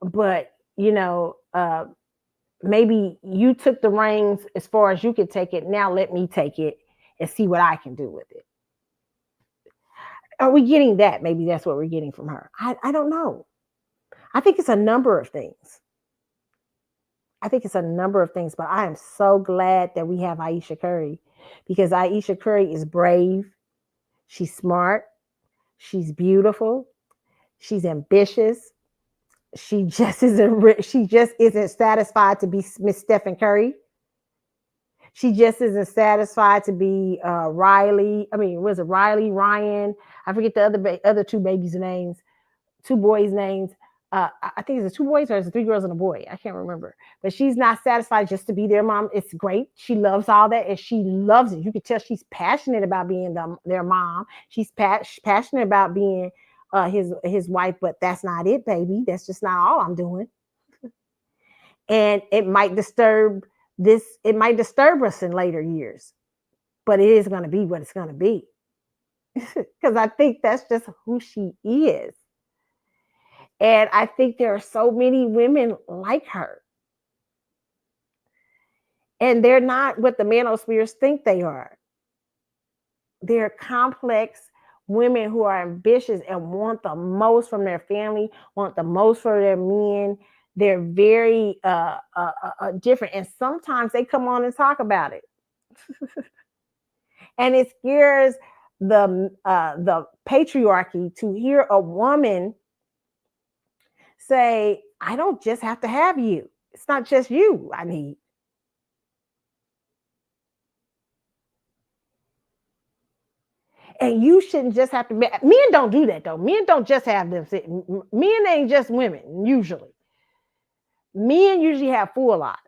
But, maybe you took the reins as far as you could take it. Now let me take it and see what I can do with it. Are we getting that? Maybe that's what we're getting from her. I don't know. I think it's a number of things. But I am so glad that we have Ayesha Curry, because Ayesha Curry is brave. She's smart. She's beautiful. She's ambitious. She just isn't satisfied to be Miss Stephen Curry. She just isn't satisfied to be Riley. I mean, was it Riley, Ryan? I forget the other two babies' names, two boys' names. I think it's 2 boys or it's 3 girls and a boy. I can't remember. But she's not satisfied just to be their mom. It's great. She loves all that, and she loves it. You can tell she's passionate about being their mom. She's passionate about being his wife, but that's not it, baby. That's just not all I'm doing. And it might disturb us in later years, but it is going to be what it's going to be. Because I think that's just who she is. And I think there are so many women like her. And they're not what the manospheres think they are. They're complex women who are ambitious and want the most from their family, want the most for their men. They're very different. And sometimes they come on and talk about it. And it scares the patriarchy to hear a woman say, I don't just have to have you. It's not just you I need. And you shouldn't just have to be. Men don't do that, though. Men don't just have them. Men ain't just women, usually. Men usually have full lives.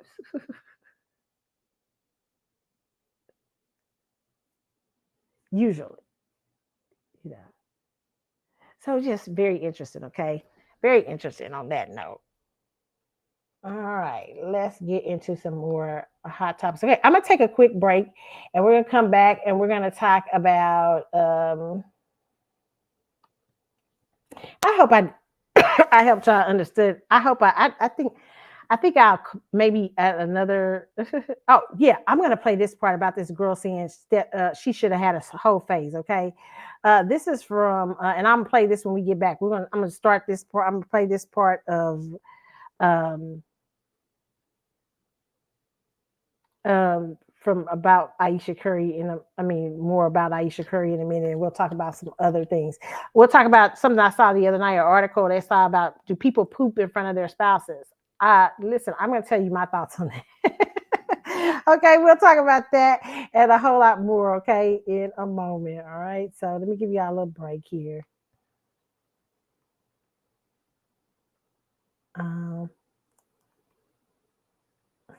Usually. So just very interesting, okay? Very interesting on that note. All right, let's get into some more hot topics. Okay, I'm gonna take a quick break, and we're gonna come back, and we're gonna talk about. I hope I helped y'all understood. I hope I think I'll maybe add another. Oh yeah, I'm gonna play this part about this girl saying she should have had a whole phase. Okay, this is from, and I'm gonna play this when we get back. I'm gonna start this part. I'm gonna play this part of. From about Ayesha Curry, more about Ayesha Curry in a minute, and we'll talk about some other things. We'll talk about something I saw the other night, an article they saw about, do people poop in front of their spouses? Listen, I'm going to tell you my thoughts on that. Okay, we'll talk about that and a whole lot more, okay, in a moment, all right? So let me give y'all a little break here. Okay,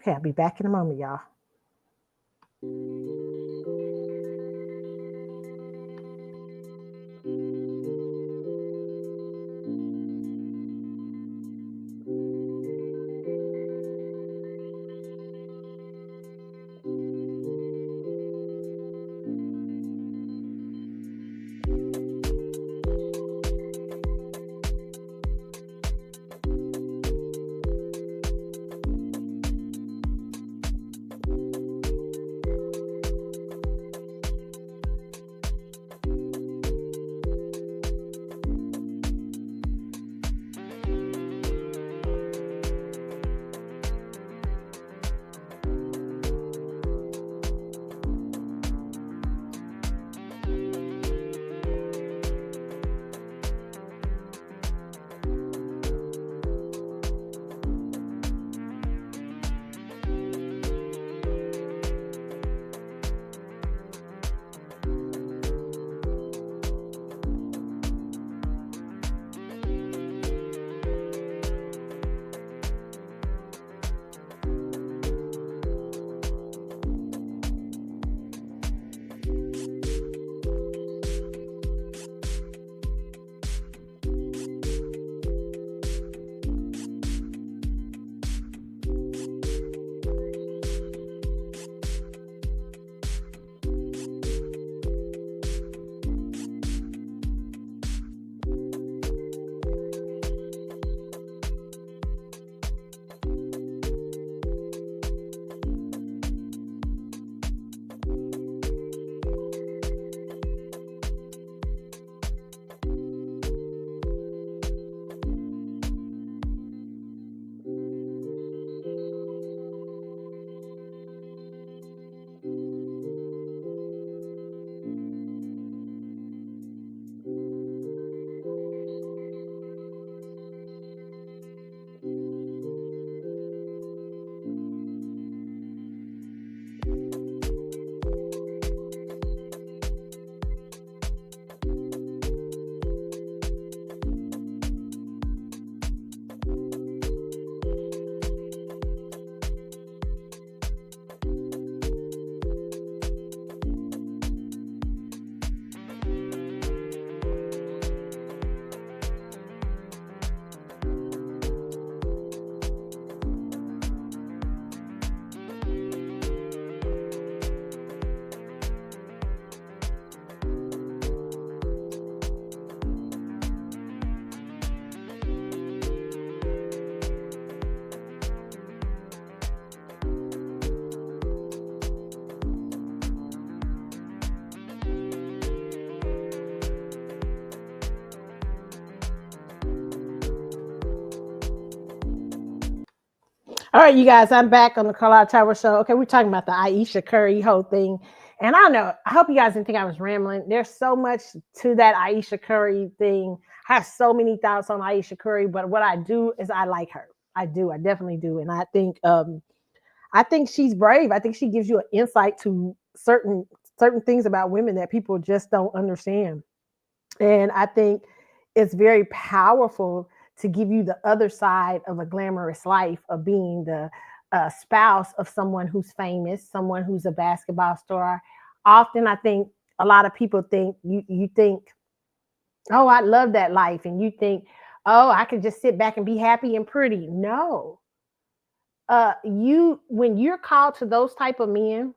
I'll be back in a moment, y'all. All right, you guys, I'm back on the Carlisle Tower Show. Okay, we're talking about the Ayesha Curry whole thing. And I hope you guys didn't think I was rambling. There's so much to that Ayesha Curry thing. I have so many thoughts on Ayesha Curry, but what I do is I like her. I definitely do. And I think she's brave. I think she gives you an insight to certain things about women that people just don't understand. And I think it's very powerful to give you the other side of a glamorous life of being the spouse of someone who's famous, someone who's a basketball star. Often, I think a lot of people think you think, oh, I love that life, and you think, oh, I can just sit back and be happy and pretty. No, when you're called to those type of men,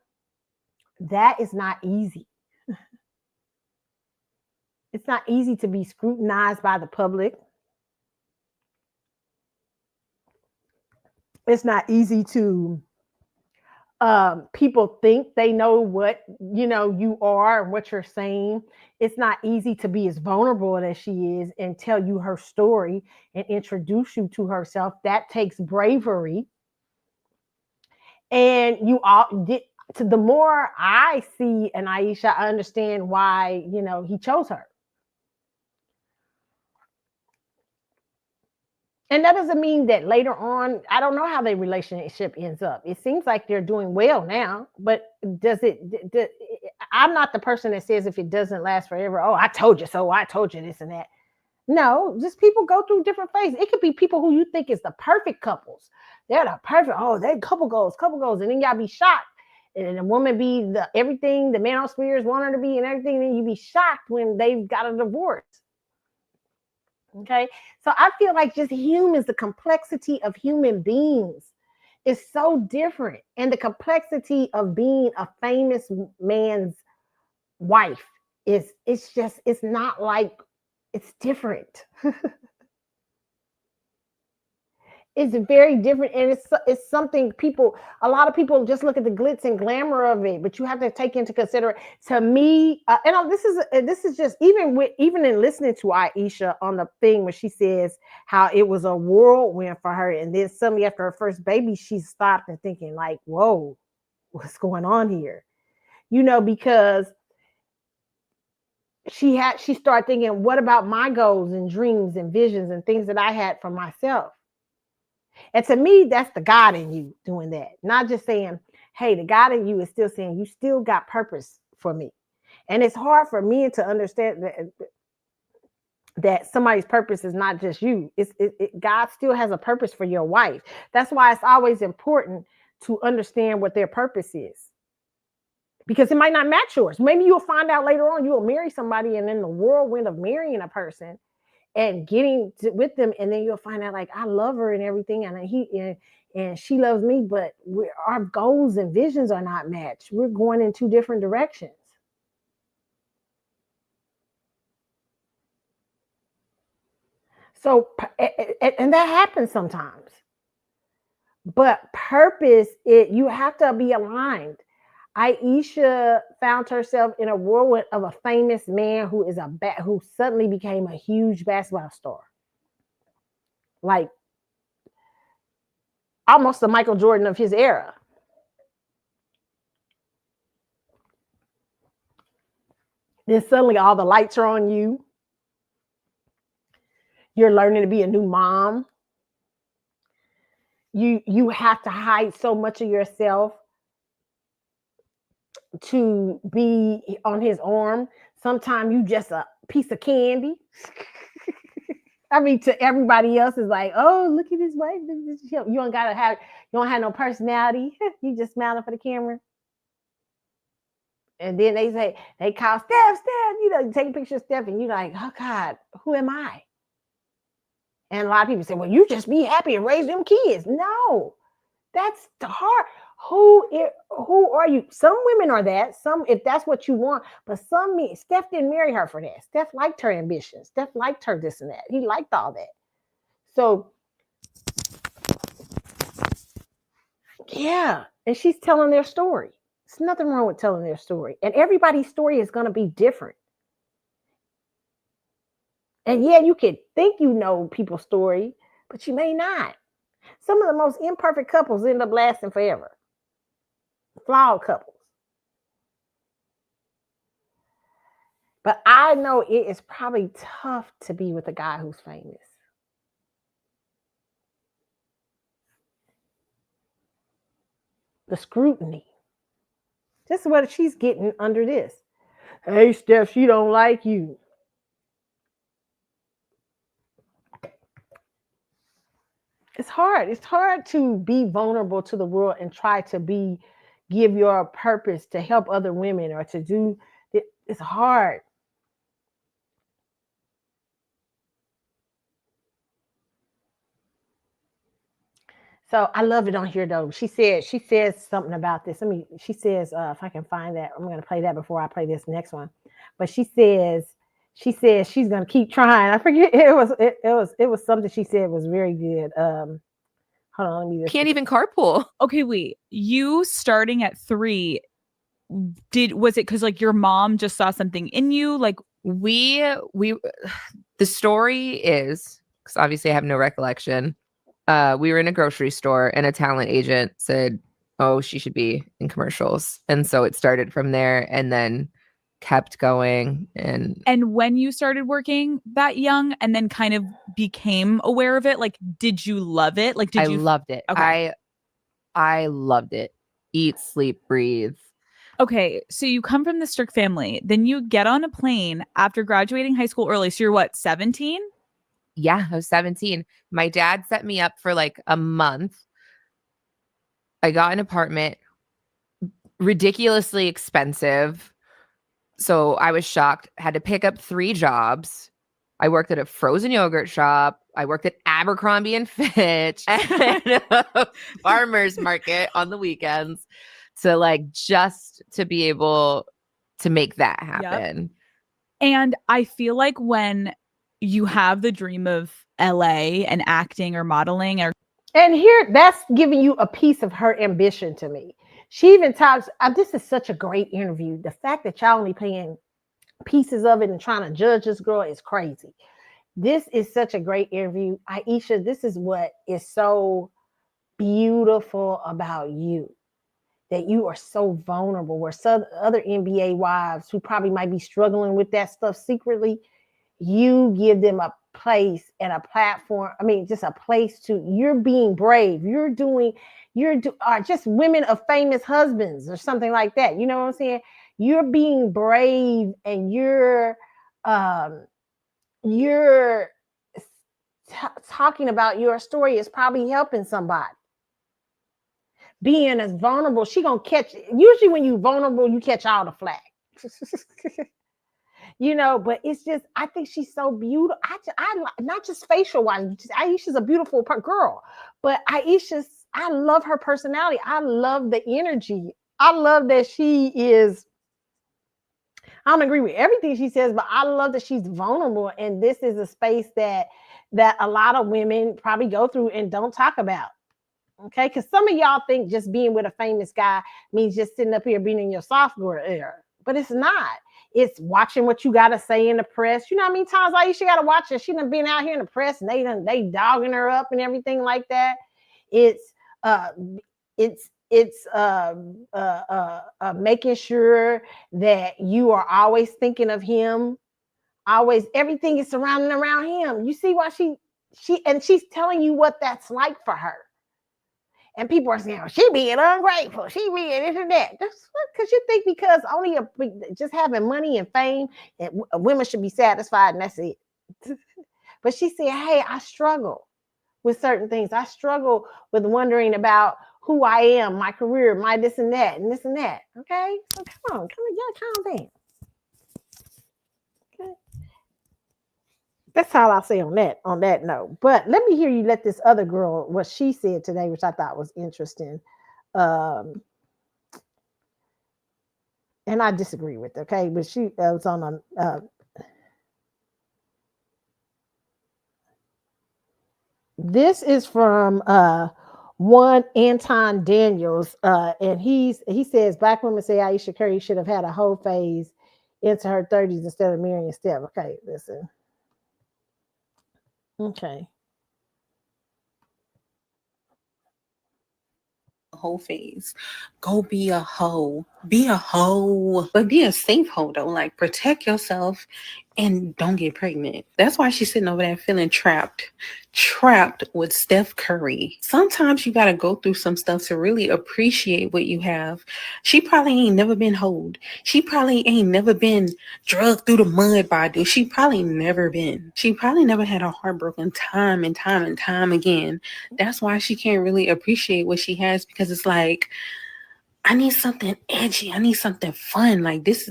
that is not easy. It's not easy to be scrutinized by the public. It's not easy to people think they know what you are and what you're saying. It's not easy to be as vulnerable as she is and tell you her story and introduce you to herself. That takes bravery. And you all did. To the more I see an Ayesha, I understand why he chose her. And that doesn't mean that later on, I don't know how their relationship ends up. It seems like they're doing well now, but I'm not the person that says if it doesn't last forever, oh, I told you so, I told you this and that. No, just people go through different phases. It could be people who you think is the perfect couples. They're the perfect, oh, they couple goals. And then y'all be shocked. And then the woman be everything the man on spheres want her to be and everything. And then you be shocked when they've got a divorce. Okay. So I feel like just humans, the complexity of human beings is so different. And the complexity of being a famous man's wife it's not like, it's different. It's very different. And it's something a lot of people just look at the glitz and glamour of it, but you have to take into consideration. To me, this is just even in listening to Ayesha on the thing where she says how it was a whirlwind for her, and then suddenly after her first baby, she stopped and thinking like, whoa, what's going on here? Because she started thinking, what about my goals and dreams and visions and things that I had for myself? And to me, that's the God in you doing that. Not just saying, hey, the God in you is still saying, you still got purpose for me. And it's hard for me to understand that somebody's purpose is not just you. God still has a purpose for your wife. That's why it's always important to understand what their purpose is. Because it might not match yours. Maybe you'll find out later on, you'll marry somebody, and in the whirlwind of marrying a person and getting with them, and then you'll find out like, I love her and everything, and she loves me, but our goals and visions are not matched. We're going in two different directions. So, and that happens sometimes. But purpose, you have to be aligned. Ayesha found herself in a whirlwind of a famous man who suddenly became a huge basketball star. Like almost the Michael Jordan of his era. Then suddenly all the lights are on you. You're learning to be a new mom. You have to hide so much of yourself to be on his arm. Sometimes you just a piece of candy. I mean, to everybody else is like, oh, look at his wife. You don't have no personality. You just smiling for the camera. And then they call Steph, you take a picture of Steph, and you're like, oh God, who am I? And a lot of people say, well, you just be happy and raise them kids. No, that's hard. Who are you? Some women are that. Some, if that's what you want, but Steph didn't marry her for that. Steph liked her ambition. Steph liked her this and that. He liked all that. So yeah, and she's telling their story. There's nothing wrong with telling their story. And everybody's story is going to be different. And yeah, you could think you know people's story, but you may not. Some of the most imperfect couples end up lasting forever. Flawed couples. But I know it is probably tough to be with a guy who's famous. The scrutiny. This is what she's getting under this. Hey, Steph, she don't like you. It's hard. It's hard to be vulnerable to the world and try to give your purpose to help other women or to do it. It's hard. So I love it on here though. She says something about this. She says, if I can find that, I'm gonna play that before I play this next one. But she says she's gonna keep trying. I forget it was something she said was very good. Hold on, let me just can't even carpool. Okay, wait. You starting at 3, was it because like your mom just saw something in you? Like we the story is, because obviously I have no recollection. We were in a grocery store and a talent agent said, oh, she should be in commercials. And so it started from there and then kept going. And when you started working that young and then kind of became aware of it, like, did you love it? Like, I loved it. Okay. I loved it. Eat, sleep, breathe. Okay, so you come from the strict family, then you get on a plane after graduating high school early. So you're what, 17? Yeah, I was 17. My dad set me up for like a month. I got an apartment, ridiculously expensive. So I was shocked. Had to pick up 3 jobs. I worked at a frozen yogurt shop. I worked at Abercrombie and Fitch and a farmer's market on the weekends to like just to be able to make that happen. Yep. And I feel like when you have the dream of LA and acting or modeling and here that's giving you a piece of her ambition to me. She even talks, this is such a great interview. The fact that y'all only playing pieces of it and trying to judge this girl is crazy. This is such a great interview. Ayesha, this is what is so beautiful about you, that you are so vulnerable, where some other NBA wives who probably might be struggling with that stuff secretly, you give them a place and a platform. I mean, just a place you're being brave. You're just women of famous husbands or something like that. You know what I'm saying? You're being brave and you're talking about your story is probably helping somebody. Being as vulnerable, she gonna catch. Usually, when you vulnerable, you catch all the flack. But it's just, I think she's so beautiful. I not just facial wise. Ayesha's a beautiful girl, but I love her personality. I love the energy. I love that she is. I don't agree with everything she says, but I love that she's vulnerable, and this is a space that a lot of women probably go through and don't talk about. Okay, because some of y'all think just being with a famous guy means just sitting up here being in your sophomore era, but it's not. It's watching what you got to say in the press. You know how many times Ayesha got to watch it? She done been out here in the press and they dogging her up and everything like that. It's making sure that you are always thinking of him. Always, everything is surrounding around him. You see why she's telling you what that's like for her. And people are saying, oh, she being ungrateful. She being this and that. That's because you think because only just having money and fame, and women should be satisfied and that's it. But she said, hey, I struggle with certain things. I struggle with wondering about who I am, my career, my this and that, and this and that. Okay? So come on, y'all calm down. Okay. That's all I'll say on that note. But let me hear you let this other girl, what she said today, which I thought was interesting. And I disagree with her, okay? But she was on a this is from one Anton Daniels, and he says Black women say Ayesha Curry should have had a whole phase into her 30s instead of marrying Steph. Okay, listen. Okay. hoe phase. Go be a hoe. Be a hoe. But be a safe hoe though. Like protect yourself and don't get pregnant. That's why she's sitting over there feeling trapped. Trapped with Steph Curry. Sometimes you gotta go through some stuff to really appreciate what you have. She probably ain't never been hoed. She probably ain't never been drugged through the mud by a dude. She probably never been. She probably never had a heartbroken time and time and time again. That's why she can't really appreciate what she has, because it's like, I need something edgy. I need something fun. Like this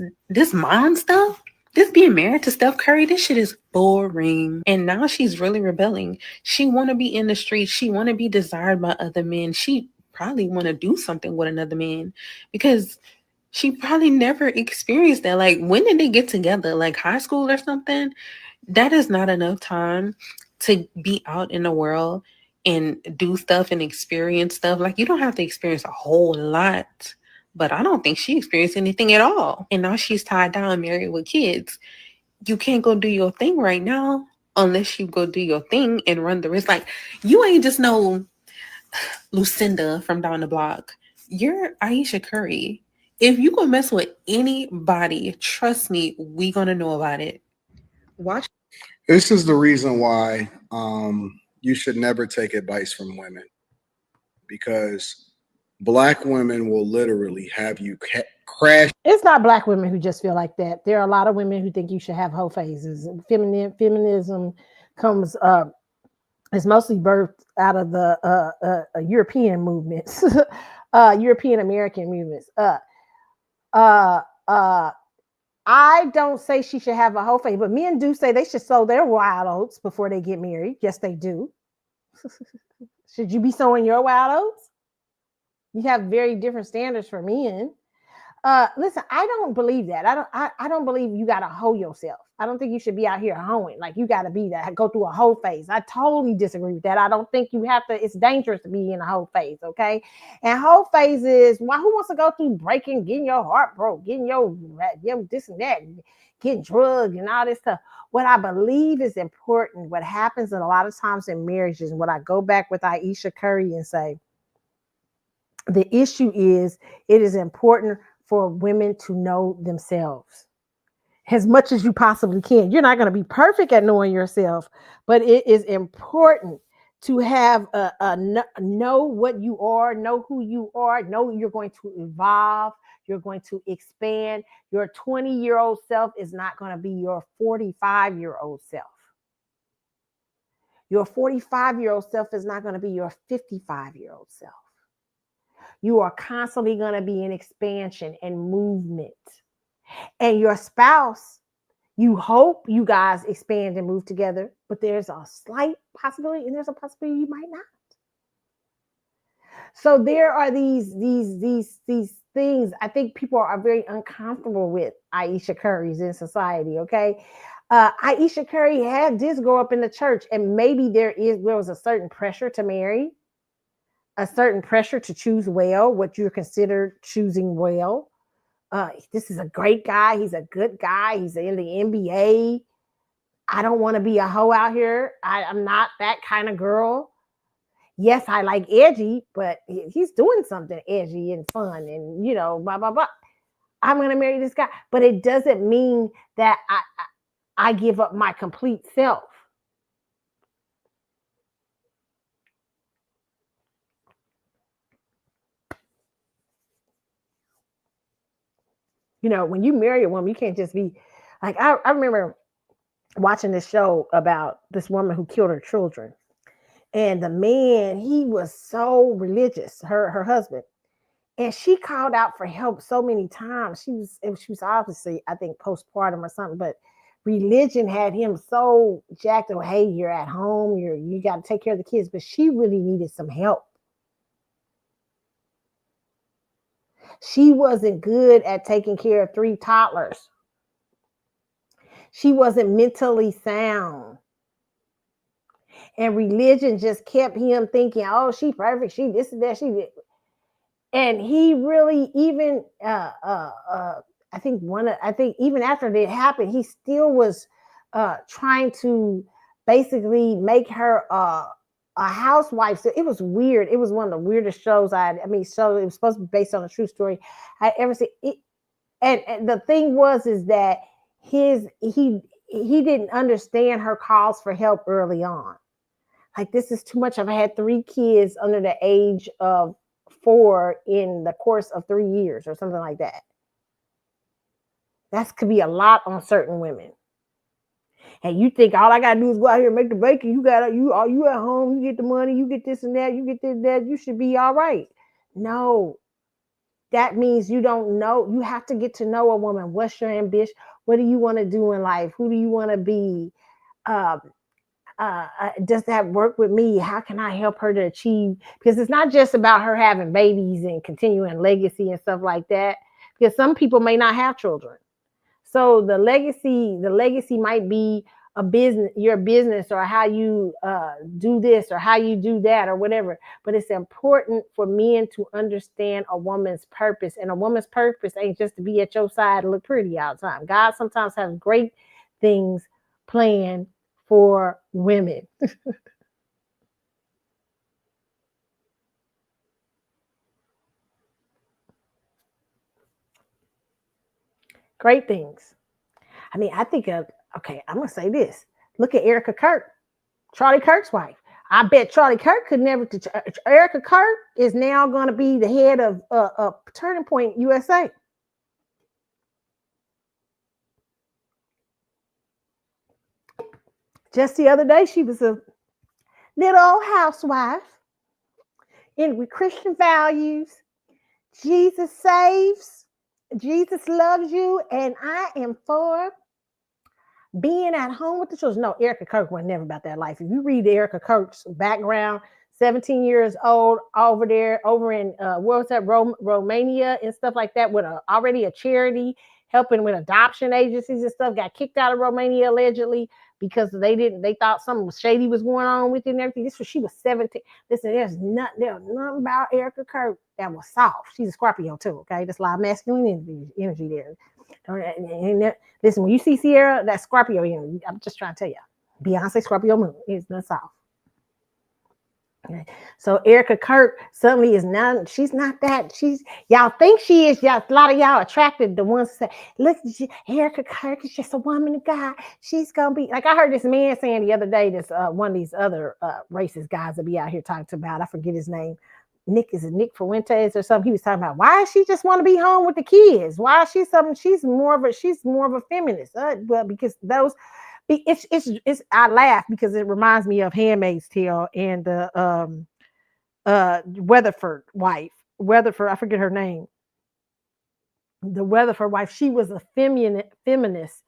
mom stuff. This being married to Steph Curry, this shit is boring. And now she's really rebelling. She want to be in the streets. She want to be desired by other men. She probably want to do something with another man because she probably never experienced that. Like, when did they get together? Like high school or something? That is not enough time to be out in the world and do stuff and experience stuff. Like, you don't have to experience a whole lot. But I don't think she experienced anything at all. And now she's tied down, married with kids. You can't go do your thing right now unless you go do your thing and run the risk. Like, you ain't just no Lucinda from down the block. You're Ayesha Curry. If you go mess with anybody, trust me, we gonna know about it. Watch. This is the reason why you should never take advice from women, because Black women will literally have you crash. It's not Black women who just feel like that. There are a lot of women who think you should have hoe phases. Feminism comes is mostly birthed out of the European movements, European American movements. I don't say she should have a hoe phase, but men do say they should sow their wild oats before they get married. Yes, they do. Should you be sowing your wild oats? You have very different standards for men. Listen, I don't believe that. I don't believe you gotta hoe yourself. I don't think you should be out here hoeing. Like, you gotta be that, go through a hoe phase. I totally disagree with that. I don't think you have to, it's dangerous to be in a hoe phase, okay? And hoe phase is, who wants to go through breaking, getting your heart broke, getting your this and that, getting drugged and all this stuff. What I believe is important, what happens a lot of times in marriages, and what I go back with Ayesha Curry and say, the issue is, it is important for women to know themselves as much as you possibly can. You're not going to be perfect at knowing yourself, but it is important to have know what you are, know who you are, know you're going to evolve, you're going to expand. Your 20-year-old self is not going to be your 45-year-old self. Your 45-year-old self is not going to be your 55-year-old self. You are constantly going to be in expansion and movement. And your spouse, you hope you guys expand and move together, but there's a slight possibility, and there's a possibility you might not. So there are these things I think people are very uncomfortable with Ayesha Curry's in society, okay? Ayesha Curry did grow up in the church, and maybe there was a certain pressure to marry, a certain pressure to choose well, what you're considered choosing well. This is a great guy. He's a good guy. He's in the NBA. I don't want to be a hoe out here. I'm not that kind of girl. Yes, I like edgy, but he's doing something edgy and fun and, blah, blah, blah. I'm going to marry this guy. But it doesn't mean that I give up my complete self. When you marry a woman, you can't just be like, I remember watching this show about this woman who killed her children. And the man, he was so religious, her husband. And she called out for help so many times. She was obviously, I think, postpartum or something, but religion had him so jacked up. Hey, you're at home, you got to take care of the kids. But she really needed some help. She wasn't good at taking care of 3 toddlers. She wasn't mentally sound. And religion just kept him thinking, oh, she perfect. She this and that. She did. And he really, even I think even after it happened, he still was trying to basically make her a housewife. It was weird. It was one of the weirdest shows so it was supposed to be based on a true story I ever seen. And the thing is that he didn't understand her calls for help early on. Like, this is too much. I've had 3 kids under the age of 4 in the course of 3 years or something like that. That could be a lot on certain women. And you think all I gotta do is go out here and make the bacon. You at home, you get the money, you get this and that, you get this and that, you should be all right. No, that means you don't know. You have to get to know a woman. What's your ambition? What do you want to do in life? Who do you want to be? Does that work with me? How can I help her to achieve? Because it's not just about her having babies and continuing legacy and stuff like that. Because some people may not have children. So the legacy might be a business, your business, or how you do this or how you do that or whatever. But it's important for men to understand a woman's purpose. And a woman's purpose ain't just to be at your side and look pretty all the time. God sometimes has great things planned for women. Great things. I mean, I think okay, I'm going to say this. Look at Erica Kirk, Charlie Kirk's wife. I bet Charlie Kirk could never. Erica Kirk is now going to be the head of Turning Point USA. Just the other day, she was a little old housewife with Christian values. Jesus saves. Jesus loves you, and I am for being at home with the children. No, Erica Kirk was never about that life. If you read Erica Kirk's background, 17 years old, over in Romania and stuff like that, with already a charity helping with adoption agencies and stuff, got kicked out of Romania allegedly because they thought something shady was going on with it and everything. She was 17. Listen, there's nothing about Erica Kirk that was soft. She's a Scorpio too, okay? There's a lot of masculine energy there. Listen, when you see Sierra, that's Scorpio energy. I'm just trying to tell you. Beyonce Scorpio moon is not soft. Okay. So Erica Kirk suddenly is not, she's not that. Y'all think she is. A lot of y'all attracted the ones that say, look, Erica Kirk is just a woman of God. She's gonna be like, I heard this man saying the other day, this one of these other racist guys that be out here talking about, I forget his name. Nick Fuentes or something. He was talking about, why does she just want to be home with the kids? Why is she something? She's more of a feminist. Well, because it's I laugh because it reminds me of Handmaid's Tale and the Weatherford wife. I forget her name. The Weatherford wife. She was a feminist,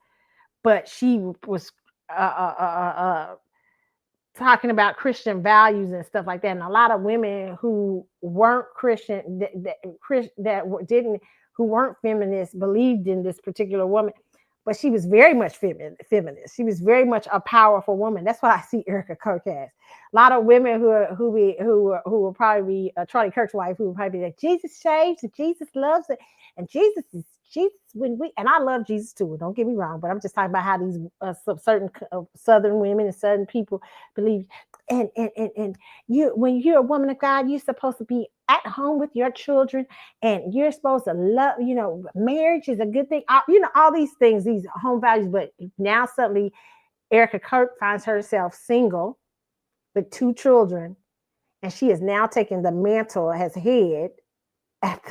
but she was talking about Christian values and stuff like that. And a lot of women who weren't Christian, who weren't feminists, believed in this particular woman. But she was very much feminist. She was very much a powerful woman. That's what I see Erica Kirk as. A lot of women who will probably be Charlie Kirk's wife, who will probably be like, Jesus saves and Jesus loves it, and Jesus and I love Jesus too. Don't get me wrong, but I'm just talking about how these certain Southern women and Southern people believe. And you, when you're a woman of God, you're supposed to be at home with your children, and you're supposed to love. Marriage is a good thing. All these things, these home values. But now suddenly, Erica Kirk finds herself single with 2 children, and she is now taking the mantle as head at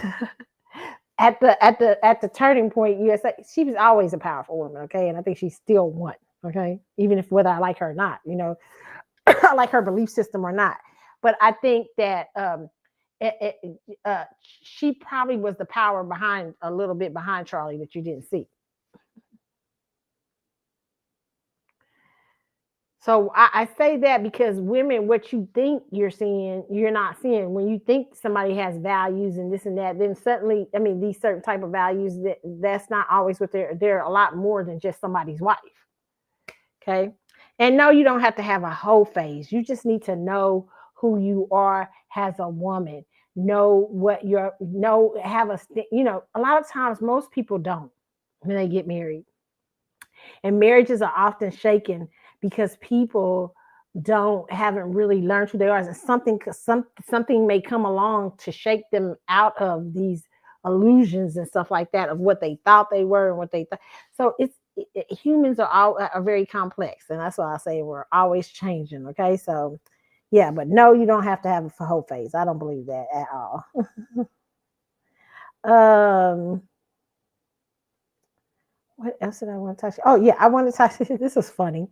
the Turning Point USA. She was always a powerful woman, okay, and I think she's still one, okay, even if whether I like her or not, I like her belief system or not. But I think that she probably was the power a little bit behind Charlie that you didn't see. So I say that because women, what you think you're seeing, you're not seeing. When you think somebody has values and this and that, then suddenly, these certain type of values, that's not always what they're a lot more than just somebody's wife. Okay. And no, you don't have to have a whole phase. You just need to know who you are as a woman. Know what a lot of times most people don't when they get married. And marriages are often shaken because people haven't really learned who they are, and something may come along to shake them out of these illusions and stuff like that of what they thought they were and what they thought. So humans are very complex, and that's why I say we're always changing. Okay, so yeah, but no, you don't have to have a whole phase. I don't believe that at all. What else did I want to touch? Oh, yeah, I want to touch. This is funny.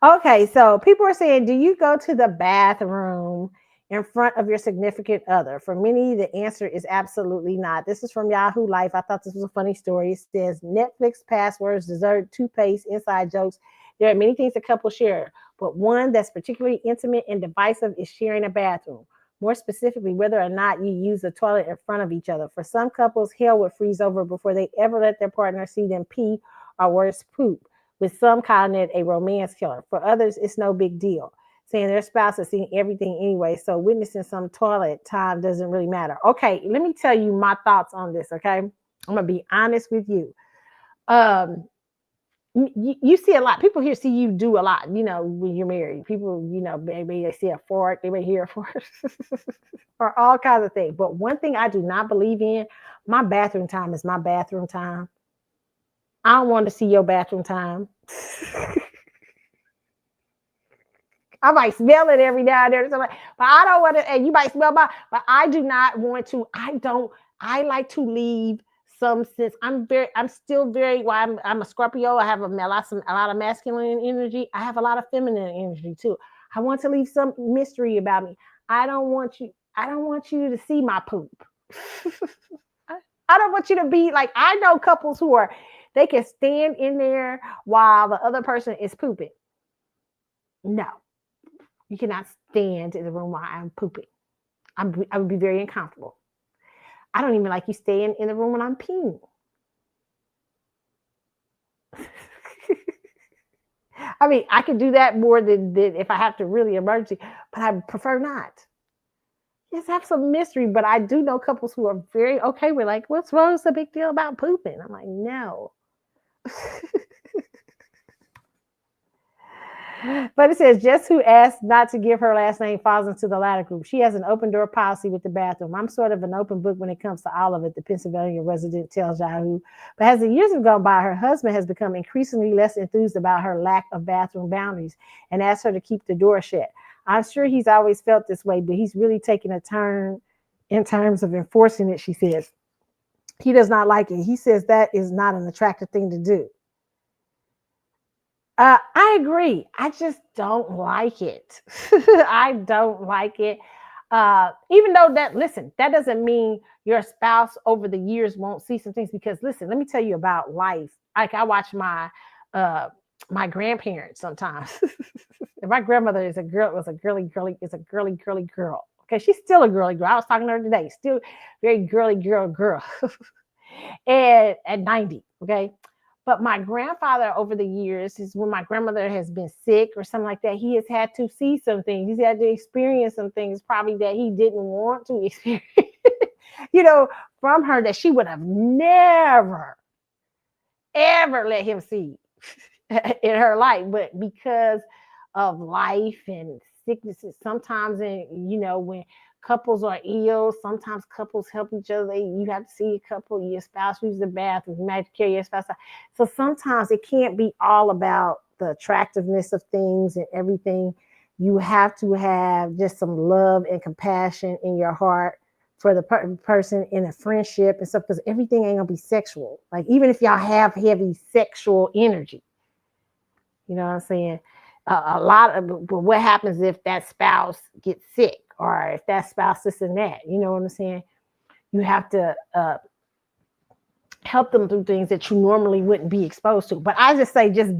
Okay, so people are saying, do you go to the bathroom in front of your significant other? For many, the answer is absolutely not. This is from Yahoo Life. I thought this was a funny story. It says Netflix passwords, dessert, toothpaste, inside jokes. There are many things a couple share, but one that's particularly intimate and divisive is sharing a bathroom. More specifically, whether or not you use the toilet in front of each other. For some couples, hell would freeze over before they ever let their partner see them pee or worse, poop, with some calling it a romance killer. For others, it's no big deal, saying their spouse is seeing everything anyway, so witnessing some toilet time doesn't really matter. Okay, let me tell you my thoughts on this, okay? I'm going to be honest with you. You see a lot. People here see you do a lot, when you're married. People, maybe they see a fork, they may hear a fork, or all kinds of things. But one thing I do not believe in, my bathroom time is my bathroom time. I don't want to see your bathroom time. I might smell it every now and then, but I don't want to, and you might smell but I do not want to. I like to leave some sense. I'm still very, well, I'm a Scorpio. I have a lot of masculine energy. I have a lot of feminine energy too. I want to leave some mystery about me. I don't want you to see my poop. I don't want you to be like, I know couples who they can stand in there while the other person is pooping. No, you cannot stand in the room while I'm pooping. I would be very uncomfortable. I don't even like you staying in the room when I'm peeing. I mean, I could do that more than if I have to really emergency, but I prefer not. Yes, have some mystery, but I do know couples who are very okay with like, what's wrong? What's the big deal about pooping? I'm like, no. But it says, Jess, who asked not to give her last name, falls into the latter group. She has an open door policy with the bathroom. I'm sort of an open book when it comes to all of it, the Pennsylvania resident tells Yahoo. But as the years have gone by, her husband has become increasingly less enthused about her lack of bathroom boundaries and asks her to keep the door shut. I'm sure he's always felt this way, but he's really taken a turn in terms of enforcing it, she says. He does not like it. He says that is not an attractive thing to do. I agree. I just don't like it. I don't like it. Even though that doesn't mean your spouse over the years won't see some things, because listen, let me tell you about life. Like I watch my grandparents sometimes. And my grandmother is a girly girl. Okay, she's still a girly girl. I was talking to her today, still very girly girl. And at 90, okay. But my grandfather over the years is when my grandmother has been sick or something like that, he has had to see some things. He's had to experience some things probably that he didn't want to experience, from her, that she would have never, ever let him see in her life. But because of life and sicknesses, sometimes, when couples are ill, sometimes couples help each other. You have to see a couple, your spouse use the bathroom, you might have to carry your spouse out. So sometimes it can't be all about the attractiveness of things and everything. You have to have just some love and compassion in your heart for the person in a friendship and stuff, because everything ain't gonna be sexual. Like even if y'all have heavy sexual energy, you know what I'm saying? But what happens if that spouse gets sick, or if that spouse this and that? You know what I'm saying? You have to help them through things that you normally wouldn't be exposed to. But I just say, just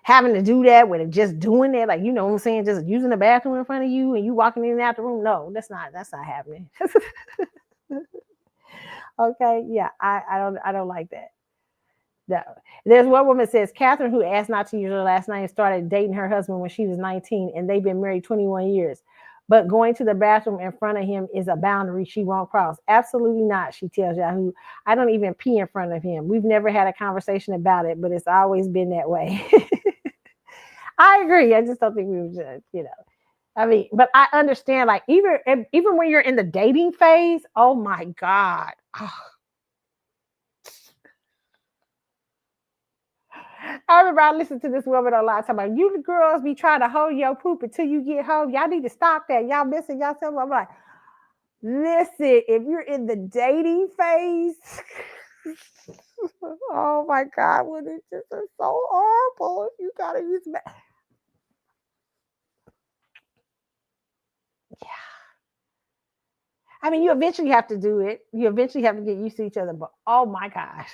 having to do that with it, just doing that, like, you know what I'm saying, just using the bathroom in front of you and you walking in and out the room. No, that's not happening. Okay, yeah, I don't like that. No. There's one woman that says, Catherine, who asked not to use her last name, started dating her husband when she was 19, and they've been married 21 years. But going to the bathroom in front of him is a boundary she won't cross. Absolutely not, she tells Yahoo. I don't even pee in front of him. We've never had a conversation about it, but it's always been that way. I agree. I just don't think we would just, I mean, but I understand, like, even when you're in the dating phase, oh my God. I remember I listened to this woman a lot of time about you girls be trying to hold your poop until you get home. Y'all need to stop that. Y'all missing yourself. I'm like, listen, if you're in the dating phase, oh my God, when it just is so horrible. You gotta use yeah. I mean, you eventually have to do it. You eventually have to get used to each other, but oh my gosh.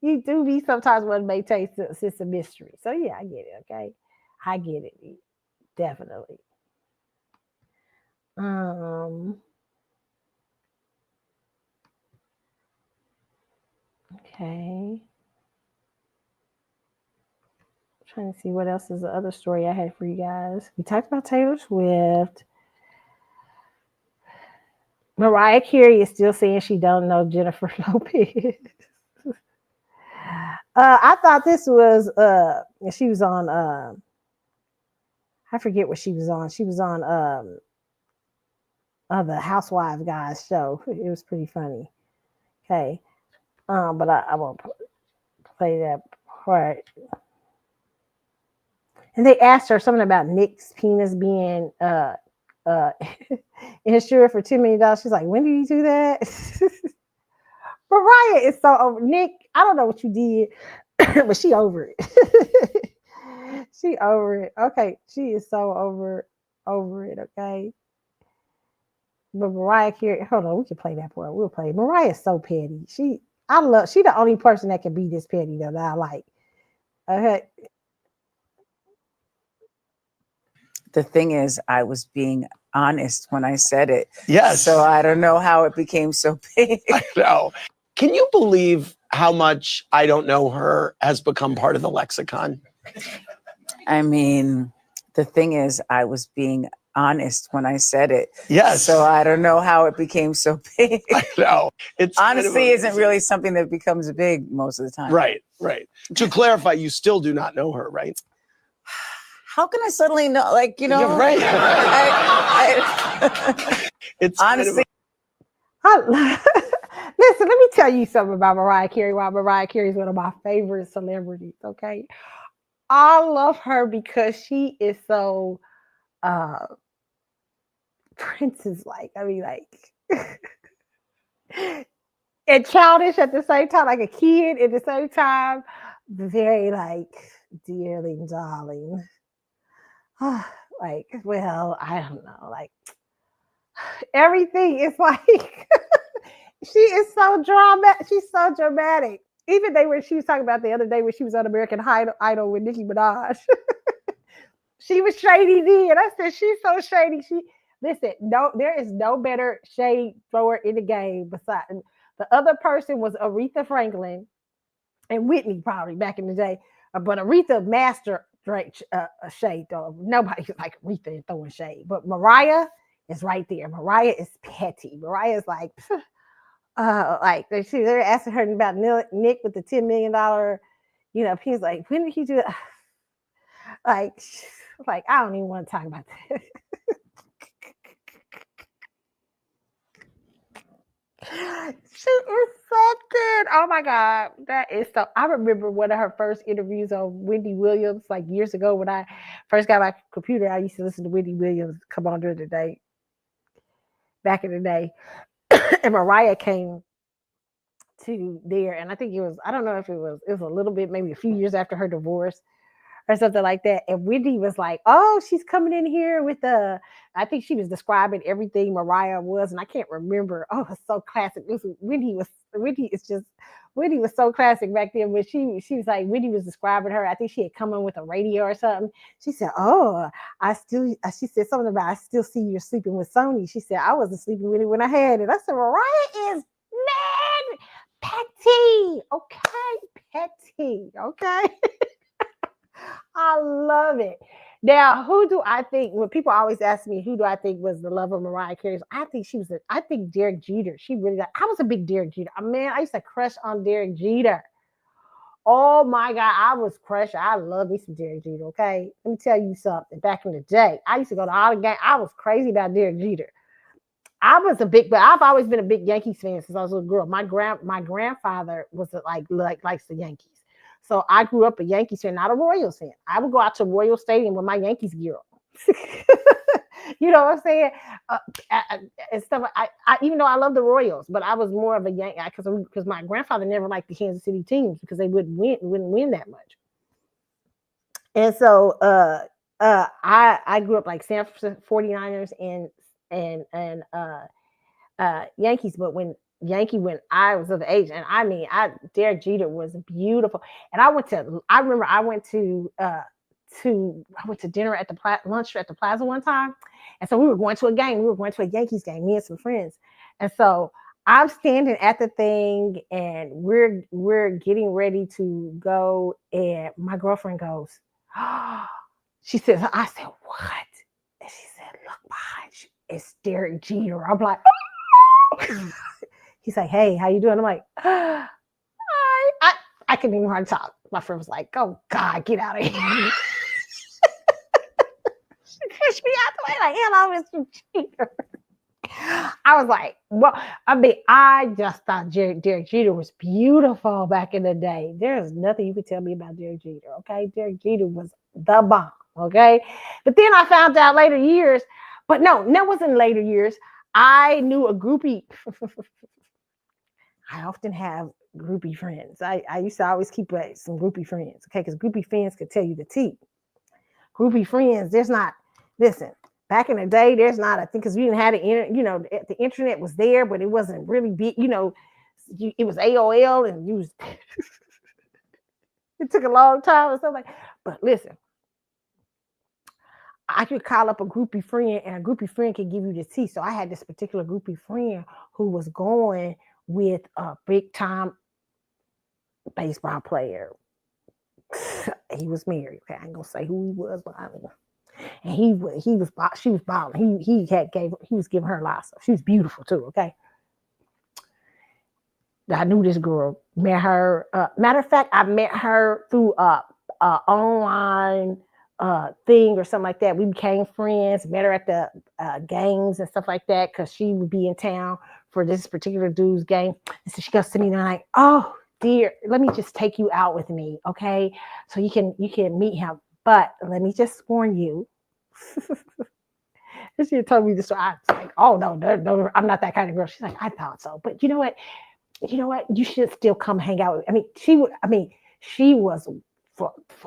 You do be sometimes one may taste a sense of mystery. So yeah, I get it. Okay, I get it. Definitely. Okay. Trying to see what else is the other story I had for you guys. We talked about Taylor Swift. Mariah Carey is still saying she don't know Jennifer Lopez. I thought this was she was on I forget what she was on. She was on the Housewives guys show. It was pretty funny. Okay. But I won't play that part. And they asked her something about Nick's penis being insured for $10 million. She's like, when did you do that? Mariah is so over. Nick, I don't know what you did, but she over it. She over it. Okay, she is so over it. Okay. But Mariah Carey, hold on, we can play that part. We'll play. Mariah is so petty. She the only person that can be this petty that I like. Okay. The thing is, I was being honest when I said it. Yes. So I don't know how it became so big. I know. Can you believe how much I don't know her has become part of the lexicon? I mean, the thing is, I was being honest when I said it. Yes. So I don't know how it became so big. I know. It's honesty isn't really something that becomes big most of the time. Right. To clarify, you still do not know her, right? How can I suddenly know? Like, You're right. It's honestly. Listen, let me tell you something about Mariah Carey. Why Mariah Carey is one of my favorite celebrities. Okay, I love her because she is so princess-like. I mean, like, and childish at the same time, like a kid at the same time. Very like, dearly, darling. Like, well, I don't know. Like, everything is like. She is so dramatic. She's so dramatic. Even she was talking about the other day when she was on American Idol with Nicki Minaj. She was shady then. I said, she's so shady. Listen, there is no better shade thrower in the game besides the other person was Aretha Franklin and Whitney probably back in the day. But Aretha master shade though. Nobody's like Aretha throwing shade. But Mariah is right there. Mariah is petty. Mariah is like. Like they're asking her about Nick with the $10 million, he's like, when did he do it? Like I don't even want to talk about that. She is so good. Oh my God. That is so. I remember one of her first interviews on Wendy Williams, like years ago when I first got my computer. I used to listen to Wendy Williams come on during the day. Back in the day. And Mariah came to there, and I think it was, I don't know if it was a little bit, maybe a few years after her divorce or something like that. And Wendy was like, oh, she's coming in here with I think she was describing everything Mariah was, and I can't remember. Oh, it's so classic. Wendy was so classic back then. When she was like, Wendy was describing her. I think she had come in with a radio or something. She said, oh, she said something about, I still see you're sleeping with Sony. She said, I wasn't sleeping with it when I had it. I said, Mariah is mad petty. Okay. I love it. Now, who do I think, when people always ask me, who do I think was the love of Mariah Carey? I think Derek Jeter. I was a big Derek Jeter. Man, I used to crush on Derek Jeter. Oh my God, I was crushed. I love me some Derek Jeter. Okay, let me tell you something. Back in the day, I used to go to all the games. I was crazy about Derek Jeter. But I've always been a big Yankees fan since I was a little girl. My grandfather was likes the Yankees, so I grew up a Yankees fan, not a Royals fan. I would go out to Royal Stadium with my Yankees gear on. You know what I'm saying? And stuff. Even though I love the Royals, but I was more of a Yankee because my grandfather never liked the Kansas City teams because they wouldn't win that much. And so I grew up like San Francisco 49ers and Yankees, but when I was of age, and I mean, Derek Jeter was beautiful, and I remember I went to dinner at the lunch at the Plaza one time, and so we were going to a game. We were going to a Yankees game, me and some friends, and so I'm standing at the thing, and we're getting ready to go, and my girlfriend goes, oh, I said, what? And she said, look behind you, it's Derek Jeter. I'm like, oh. He's like, hey, how you doing? I'm like, hi. I couldn't even hardly talk. My friend was like, oh God, get out of here. She pushed me out the way like, hello, Mr. Jeter. I was like, well, I mean, I just thought Derek Jeter was beautiful back in the day. There's nothing you could tell me about Derek Jeter, okay? Derek Jeter was the bomb, okay? But then I found out later years, but no, that wasn't later years. I knew a groupie. I often have groupie friends. I used to always keep some groupie friends, okay? Because groupie friends could tell you the tea. Groupie friends, listen, back in the day, there's not, I think, because we didn't have the internet was there, but it wasn't really big, it was AOL and it took a long time or something. But listen, I could call up a groupie friend and a groupie friend could give you the tea. So I had this particular groupie friend who was going with a big time baseball player. He was married. Okay, I ain't gonna say who he was, but I don't know. And she was balling. He was giving her a lot of stuff. She was beautiful too. Okay. I knew this girl. Met her. Matter of fact, I met her through a online thing or something like that. We became friends. Met her at the games and stuff like that because she would be in town for this particular dude's game. And so she goes to me and I'm like, oh dear, let me just take you out with me, okay? So you can meet him. But let me just warn you. She told me this. I was like, oh no, I'm not that kind of girl. She's like, I thought so. But you know what? You should still come hang out with. She was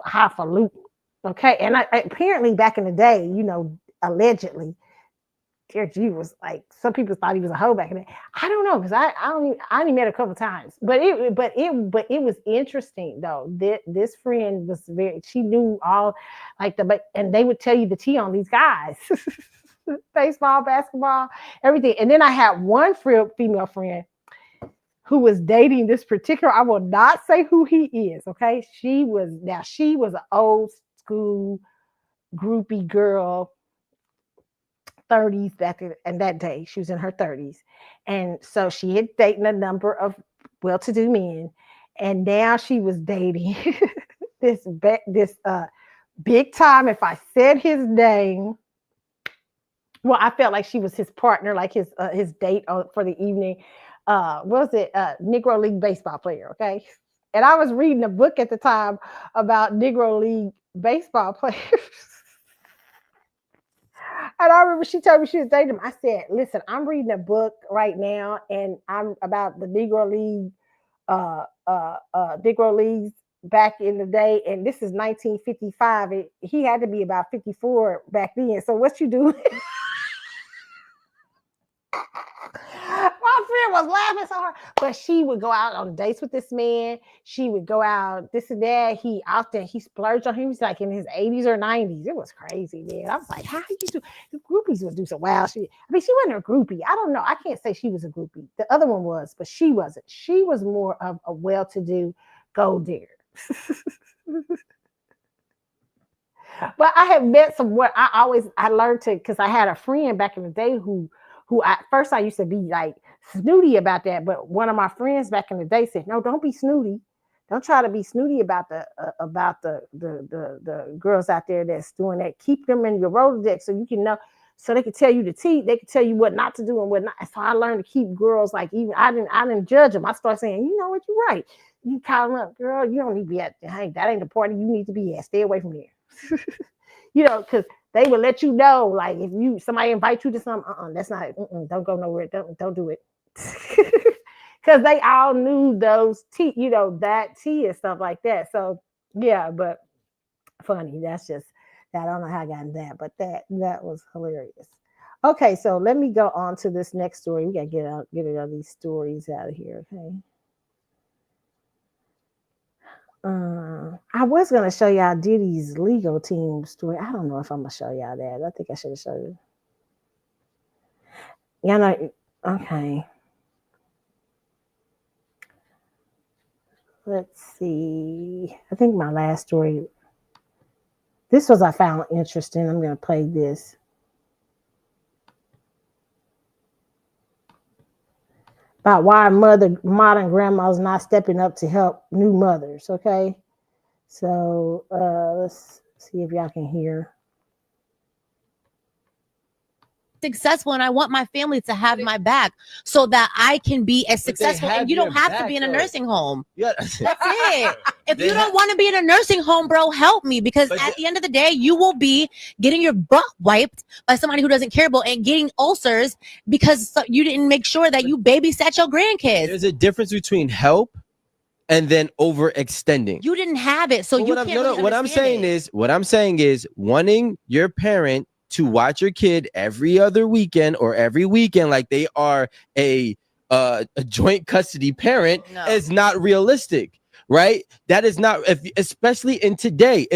highfalutin. Okay. And apparently back in the day, allegedly, Derek Jeter was like, some people thought he was a hoe back in the day. I don't know, because I only met a couple times. But it was interesting though. This friend was she knew all and they would tell you the tea on these guys. Baseball, basketball, everything. And then I had one female friend who was dating this particular, I will not say who he is, okay? She was an old school groupie girl, 30s back in that day. She was in her 30s. And so she had dated a number of well-to-do men. And now she was dating this big time, if I said his name, well, I felt like she was his partner, like his date for the evening. What was it? Negro League baseball player, okay? And I was reading a book at the time about Negro League baseball players. And I remember she told me she was dating him. I said, listen, I'm reading a book right now, and I'm about the Negro League, Negro Leagues back in the day, and this is 1955. He had to be about 54 back then. So what you do? My friend was laughing so hard, but she would go out on dates with this man. She would go out this and that. He splurged on him. He was like in his 80s or 90s. It was crazy, man. I was like, how you do? The groupies would do so well. She wasn't a groupie. I don't know. I can't say she was a groupie. The other one was, but she wasn't. She was more of a well-to-do gold digger. But I have met I learned to, because I had a friend back in the day who at first I used to be like snooty about that, but one of my friends back in the day said, no, don't be snooty. Don't try to be snooty about the girls out there that's doing that. Keep them in your Rolodex so you can know, so they can tell you the tea. They can tell you what not to do and what not. So I learned to keep girls like, even I didn't judge them. I started saying, you know what, you're right. You call them up, girl. You don't need to be at. Hey, that ain't the party you need to be at. Stay away from there. You know, because they will let you know, like if somebody invite you to something, that's not. Don't go nowhere. Don't do it. Because they all knew those tea, you know, that tea and stuff like that. So yeah, but funny. That's just that. I don't know how I got in that, but that was hilarious. Okay, so let me go on to this next story. We gotta get all these stories out of here. Okay. I was gonna show y'all Diddy's legal team story. I don't know if I'm gonna show y'all that. I think I should have showed you. Y'all know, okay. Let's see. I think my last story. This was I found interesting. I'm gonna play this. About why modern grandmas not stepping up to help new mothers. Okay. So let's see if y'all can hear. Successful, and I want my family to have my back so that I can be as successful. And you don't have to be in a nursing home. Yeah. That's it. If you don't want to be in a nursing home, bro, help me, because at the end of the day, you will be getting your butt wiped by somebody who doesn't care about and getting ulcers because you didn't make sure that you babysat your grandkids. There's a difference between help and then overextending. You didn't have it, so you can't. What I'm saying is wanting your parent to watch your kid every other weekend or every weekend like they are a joint custody parent is not realistic, right? That is not, especially in today.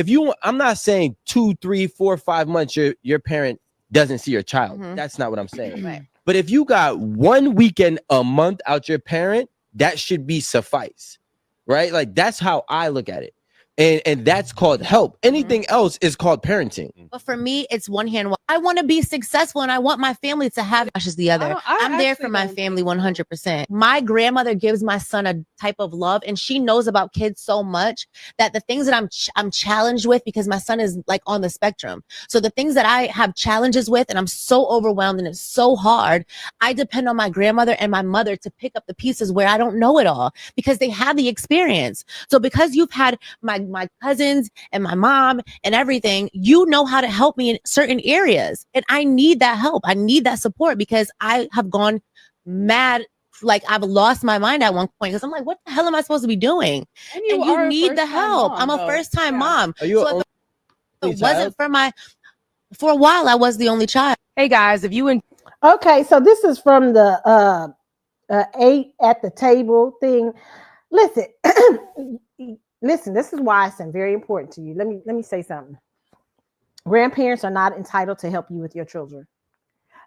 I'm not saying 2, 3, 4, 5 months your parent doesn't see your child. That's not what I'm saying. Right. But if you got 1 weekend a month out your parent, that should be suffice, right? Like that's how I look at it. And that's called help. Anything else is called parenting. But for me, it's one hand. I want to be successful and I want my family to have just the other. I'm there for my family 100%. My grandmother gives my son a type of love, and she knows about kids so much that the things that I'm challenged with, because my son is like on the spectrum. So the things that I have challenges with and I'm so overwhelmed and it's so hard, I depend on my grandmother and my mother to pick up the pieces where I don't know it all because they have the experience. So because you've had my cousins and my mom and everything, you know how to help me in certain areas. And I need that help. I need that support because I have gone mad. Like I've lost my mind at one point because I'm like, what the hell am I supposed to be doing? And you need the help. I'm a first-time mom. Are you so it wasn't for a while, I was the only child. Hey guys, if you Okay, so this is from the 8 at the table thing. Listen, listen, this is why it's very important to you. Let me say something. Grandparents are not entitled to help you with your children.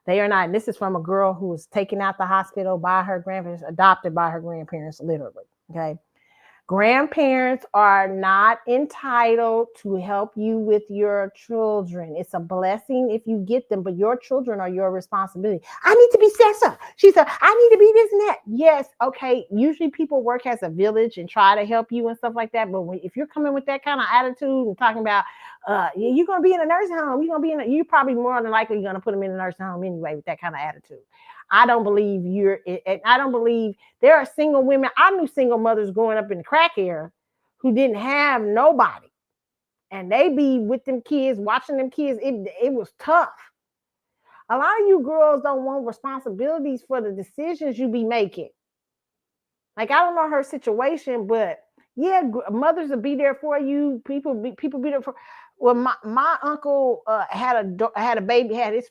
They are not. And this is from a girl who was taken out the hospital by her grandparents, adopted by her grandparents, literally. Okay. Grandparents are not entitled to help you with your children. It's a blessing if you get them, but your children are your responsibility. I need to be Cessa. She said, I need to be this and that. Yes, okay. Usually people work as a village and try to help you and stuff like that. But if you're coming with that kind of attitude and talking about, you're going to be in a nursing home, you're probably more than likely going to put them in a nursing home anyway with that kind of attitude. I don't believe I don't believe there are single women. I knew single mothers growing up in the crack era who didn't have nobody. And they be with them kids, watching them kids. It was tough. A lot of you girls don't want responsibilities for the decisions you be making. Like, I don't know her situation, but yeah, mothers will be there for you. People be there for. Well, my uncle had a baby, had his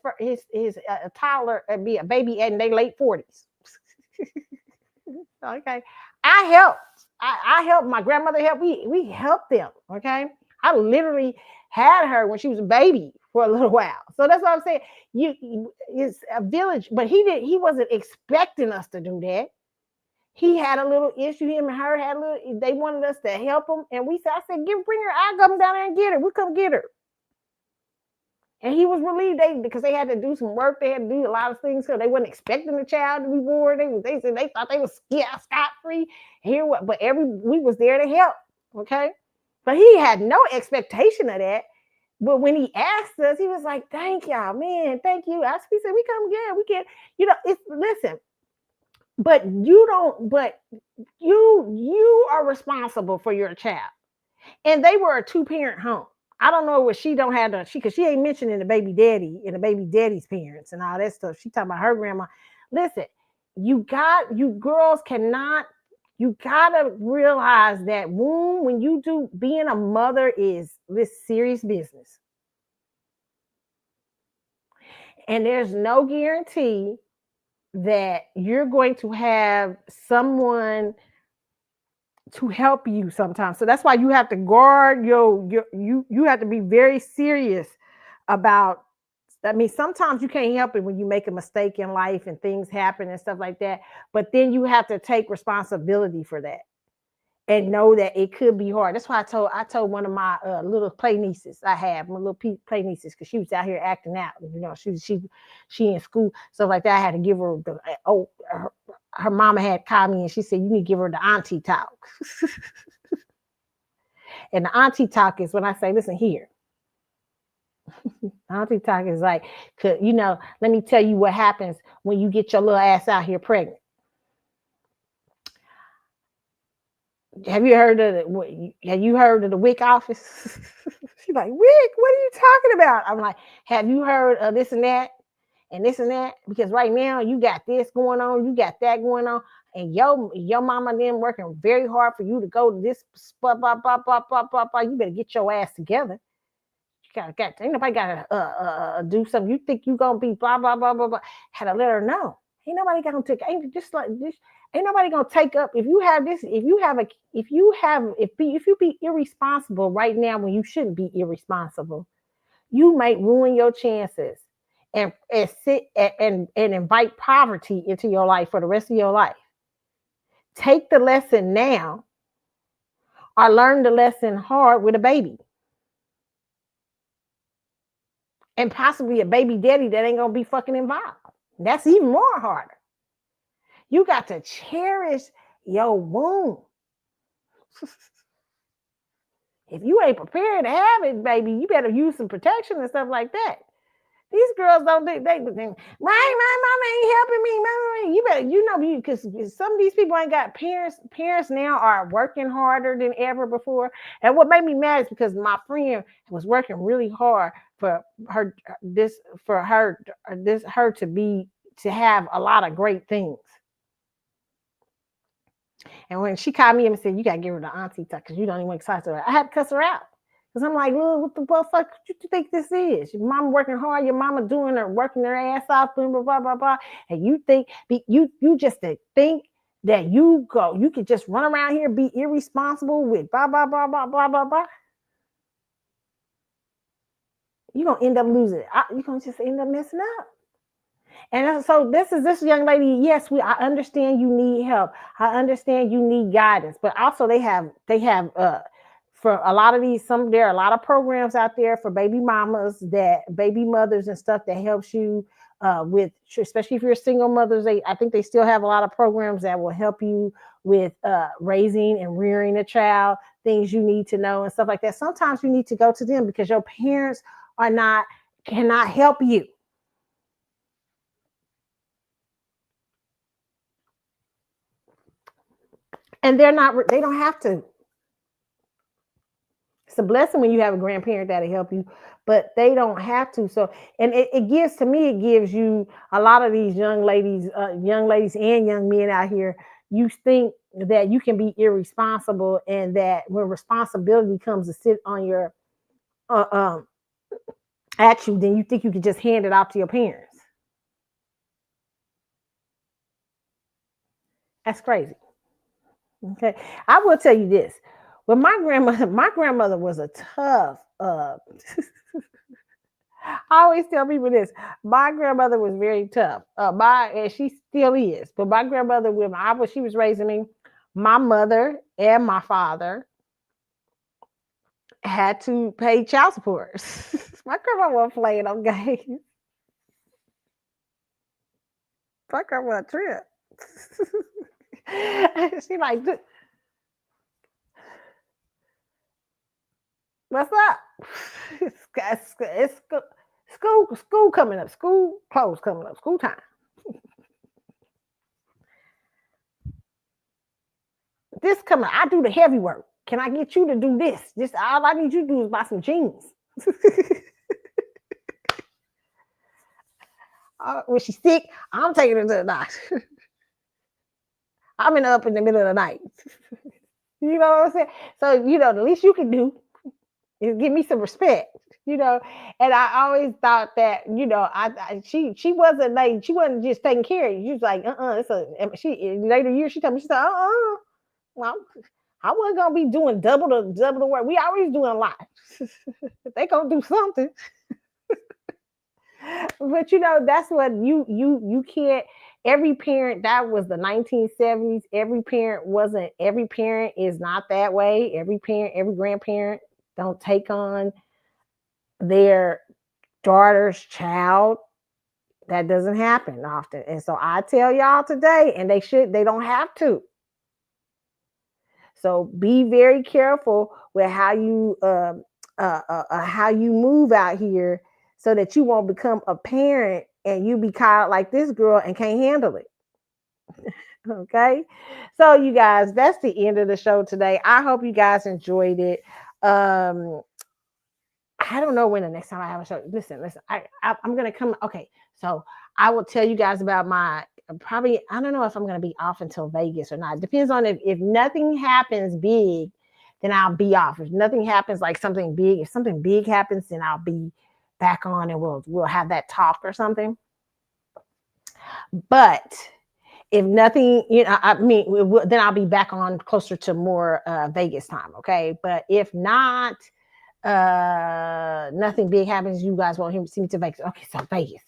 toddler, be a baby in their late 40s. Okay, I helped. I helped. My grandmother helped. We helped them. Okay, I literally had her when she was a baby for a little while. So that's what I'm saying. It's a village, but he wasn't expecting us to do that. He had a little issue. Him and her had a little. They wanted us to help him, and I said, bring her. I'll come down there and get her. We'll come get her. And he was relieved because they had to do some work. They had to do a lot of things because they wasn't expecting the child to be born. They said they thought they was scot free. But we was there to help. Okay, but he had no expectation of that. But when he asked us, he was like, "Thank y'all, man. Thank you." We said, "We come again. We can." It's listen. But you don't. But you are responsible for your child, and they were a 2-parent home. I don't know what she don't have because she ain't mentioning the baby daddy and the baby daddy's parents and all that stuff. She talking about her grandma. Listen, you girls cannot. You gotta realize that when you do being a mother is this serious business, and there's no guarantee that you're going to have someone to help you sometimes. So that's why you have to guard you have to be very serious about. I mean, sometimes you can't help it when you make a mistake in life and things happen and stuff like that. But then you have to take responsibility for that and know that it could be hard. That's why I told one of my little play nieces I have, my little play nieces, because she was out here acting out. She in school, stuff like that. I had to give her her mama had called me and she said, "You need to give her the auntie talk." And the auntie talk is when I say, "Listen here." Auntie talk is like, let me tell you what happens when you get your little ass out here pregnant. Have you heard of the WIC office? She's like, "WIC, what are you talking about?" I'm like, "Have you heard of this and that and this and that? Because right now you got this going on, you got that going on, and your mama then working very hard for you to go to this spot, blah, blah, blah, blah, blah, blah. You better get your ass together. Ain't nobody gotta do something. You think you gonna be blah blah blah blah blah." Had to let her know. Ain't nobody gonna take. Ain't nobody gonna take up if you have this. If you be irresponsible right now when you shouldn't be irresponsible, you might ruin your chances and invite poverty into your life for the rest of your life. Take the lesson now, or learn the lesson hard with a baby. And possibly a baby daddy that ain't gonna be fucking involved. That's even more harder. You got to cherish your womb. If you ain't prepared to have it, baby, you better use some protection and stuff like that. These girls don't think my mama ain't helping me. You better, because some of these people ain't got parents. Parents now are working harder than ever before. And what made me mad is because my friend was working really hard for her to have a lot of great things. And when she called me and said, "You gotta give her the auntie talk because you don't even excite her," I had to cuss her out. Because I'm like, "Look, what the fuck you think this is? Your mama working hard, your mama working her ass off, blah, blah, blah, blah, blah. And you think you just think that you could just run around here and be irresponsible with blah, blah, blah, blah, blah, blah, blah. You're gonna end up losing it. You're gonna just end up messing up." And so this young lady, yes, I understand you need help. I understand you need guidance, but also they have for a lot of there are a lot of programs out there for baby mothers and stuff that helps you with, especially if you're single mothers. I think they still have a lot of programs that will help you with raising and rearing a child, things you need to know and stuff like that. Sometimes you need to go to them because your parents cannot help you. And they don't have to. It's a blessing when you have a grandparent that'll help you, but they don't have to. So, and it gives you a lot of these young ladies and young men out here, you think that you can be irresponsible and that when responsibility comes to sit on your, at you, then you think you can just hand it off to your parents. That's crazy. Okay, I will tell you this. When my grandmother was a tough. I always tell people this. My grandmother was very tough. And she still is. But my grandmother, she was raising me, my mother and my father had to pay child support My grandma wasn't playing on games. My grandma a trip. She like, what's up? It's school coming up. School clothes coming up. School time. This coming. I do the heavy work. Can I get you to do this? Just all I need you to do is buy some jeans. When she's sick, I'm taking her to the doctor. I'm up in the middle of the night. You know what I'm saying? So, the least you can do is give me some respect, And I always thought that, she wasn't like, she wasn't just taking care of you. She was like, later years, she told me, she said, well, I wasn't going to be doing double the work. We always doing a lot. They going to do something. But that's what you can't. Every parent, that was the 1970s. Every parent is not that way. Every grandparent don't take on their daughter's child. That doesn't happen often. And so I tell y'all today, and they don't have to. So be very careful with how you move out here, so that you won't become a parent and you be caught like this girl and can't handle it. Okay. So you guys, that's the end of the show today. I hope you guys enjoyed it. I don't know when the next time I have a show. Listen, I'm going to come. Okay. So I will tell you guys about I don't know if I'm going to be off until Vegas or not. It depends on if nothing happens big, then I'll be off. If nothing happens, like something big, if something big happens, then I'll be back on and we'll have that talk or something. But if nothing, then I'll be back on closer to more Vegas time. Okay. But if not, nothing big happens, you guys won't see me to Vegas. Okay. So Vegas.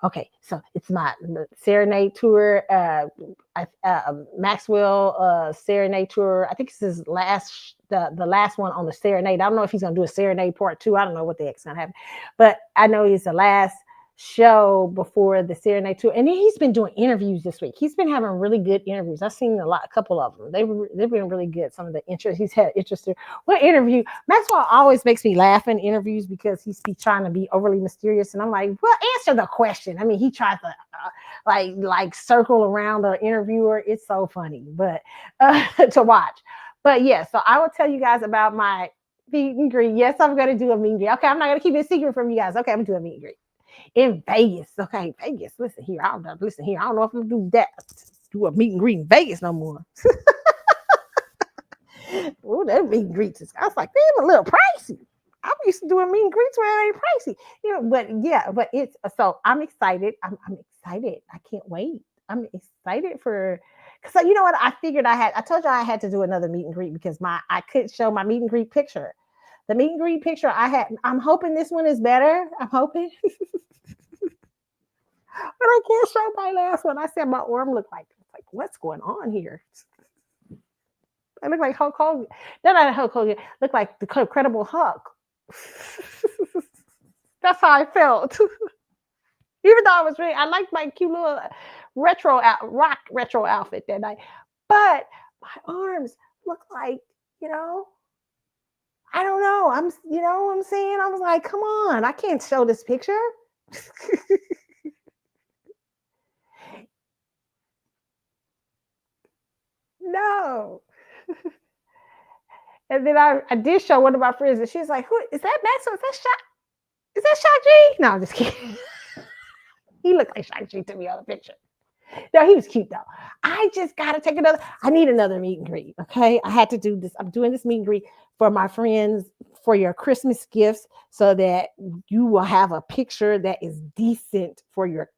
Okay. So it's my Serenade tour, Maxwell Serenade tour. I think this is the last one on the Serenade. I don't know if he's going to do a Serenade part 2. I don't know what the heck's going to happen, but I know it's the last show before the Serenade tour. And then he's been doing interviews this week. He's been having really good interviews. I've seen a couple of them. They've been really good. Some of the interest he's had interested. What interview? Maxwell always makes me laugh in interviews because he's trying to be overly mysterious. And I'm like, well, answer the question. I mean, he tries to like circle around the interviewer. It's so funny, but to watch. But yeah, so I will tell you guys about my meet and greet. Yes, I'm going to do a meet and greet. Okay, I'm not going to keep it a secret from you guys. Okay, I'm going to do a meet and greet in Vegas. Okay, Vegas. Listen here. I don't know if I'm going to do a meet and greet in Vegas no more. Oh, that meet and greets. I was like, they're a little pricey. I'm used to doing meet and greets where they pricey, but it's so I'm excited. I'm excited. I can't wait. I'm excited because you know what? I figured I told you I had to do another meet and greet because I couldn't show my meet and greet picture. The meet and greet picture I had, I'm hoping this one is better. I'm hoping. But I can't show my last one. I said my arm looked like what's going on here? I look like Hulk Hogan. Then I Hulk Hogan looked like the Incredible Hulk. That's how I felt. Even though I liked my cute little rock retro outfit that night, but my arms look like, I don't know. You know what I'm saying? I was like, come on, I can't show this picture. No. And then I did show one of my friends, and she's like, "Who is that? Maxwell? Is that Shaq-G?" No, I'm just kidding. He looked like Shaq-G to me on the picture. No, he was cute though. I just gotta take I need another meet and greet. Okay. I had to do this. I'm doing this meet and greet for my friends for your Christmas gifts so that you will have a picture that is decent for your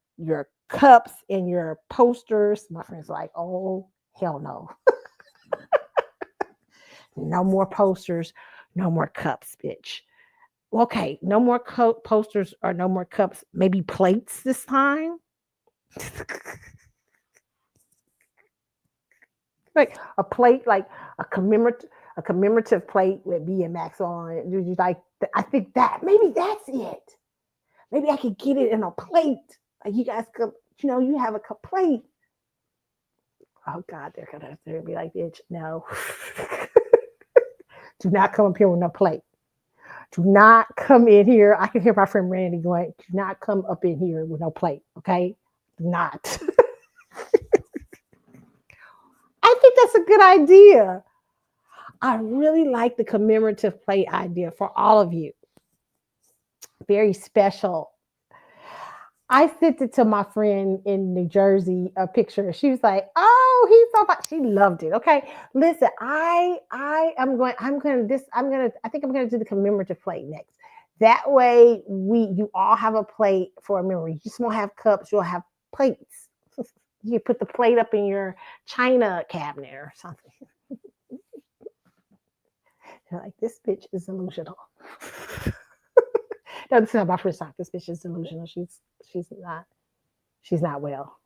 cups and your posters. My friends are like, oh, hell no. No more posters, no more cups, bitch. Okay, no more posters or no more cups. Maybe plates this time. Like a plate, like a commemorative plate with B and Max on it. You like I think that maybe that's it. Maybe I could get it in a plate. Like you guys could, you have a plate. Oh God, they're be like, bitch, no. Do not come up here with no plate. Do not come in here. I can hear my friend Randy going, do not come up in here with no plate. Okay? Do not. I think that's a good idea. I really like the commemorative plate idea for all of you. Very special. I sent it to my friend in New Jersey, a picture. She was like, "Oh, he's so fun." She loved it. Okay, listen, I think I'm gonna do the commemorative plate next. That way, you all have a plate for a memory. You just won't have cups. You'll have plates. You put the plate up in your china cabinet or something. You're like, this bitch is delusional. No, this is not my first time. This bitch is delusional. She's not well.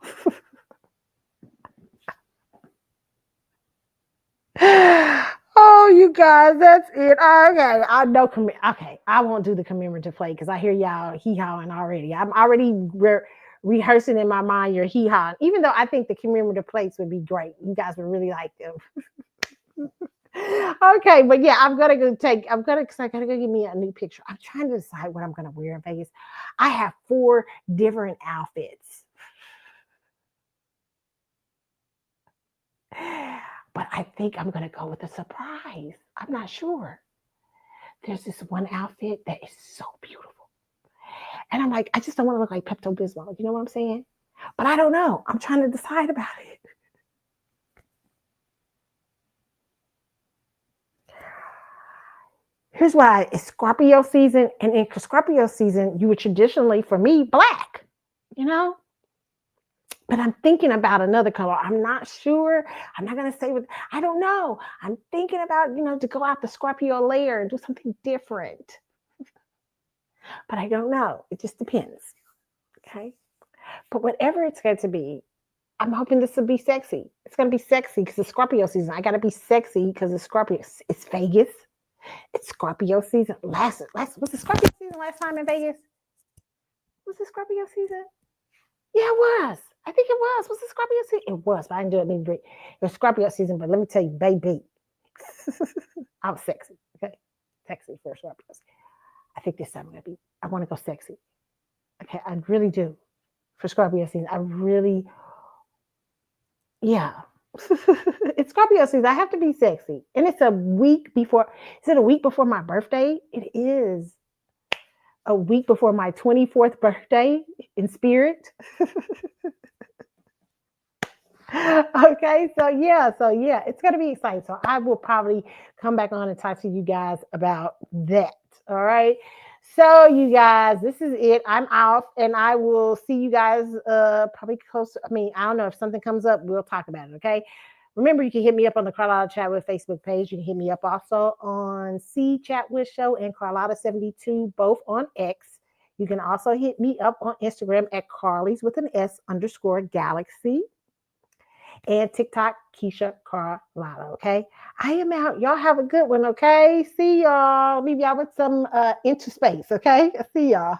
Oh, you guys, that's it. Okay, I know. Okay, I won't do the commemorative plate because I hear y'all hee-hawing already. I'm already rehearsing in my mind your hee-haw. Even though I think the commemorative plates would be great. You guys would really like them. Okay, but yeah, I gotta go get me a new picture. I'm trying to decide what I'm gonna wear in Vegas. I have 4 different outfits. But I think I'm gonna go with a surprise. I'm not sure. There's this one outfit that is so beautiful. And I'm like, I just don't want to look like Pepto-Bismol. You know what I'm saying? But I don't know. I'm trying to decide about it. Here's why. It's Scorpio season. And in Scorpio season, you would traditionally, for me, black. But I'm thinking about another color. I'm not sure. I'm not going to say what, I don't know. I'm thinking about, to go out the Scorpio layer and do something different. But I don't know. It just depends. Okay. But whatever it's going to be, I'm hoping this will be sexy. It's going to be sexy because it's Scorpio season. I got to be sexy because it's Scorpio. It's Vegas. It's Scorpio season. Was it Scorpio season last time in Vegas? Was it Scorpio season? Yeah, it was. I think it was. Was it Scorpio season? It was, but I didn't do it. It was Scorpio season, but let me tell you, baby, I'm sexy. Okay, sexy for Scorpio. I think this time I want to go sexy. Okay, I really do. For Scorpio season, it's Scorpio season. I have to be sexy. And it's a week before. Is it a week before my birthday? It is a week before my 24th birthday in spirit. Okay, so yeah, it's going to be exciting. So I will probably come back on and talk to you guys about that. All right. So you guys, this is it. I'm off and I will see you guys probably closer. I don't know if something comes up, we'll talk about it. Okay. Remember, you can hit me up on the Carlotta Chat With Facebook page. You can hit me up also on C Chat With Show and Carlotta72, both on X. You can also hit me up on Instagram at Carly's with an S _Galaxy. And TikTok, Keisha Carlotta. Okay. I am out. Y'all have a good one. Okay. See y'all. Leave y'all with some into space. Okay. See y'all.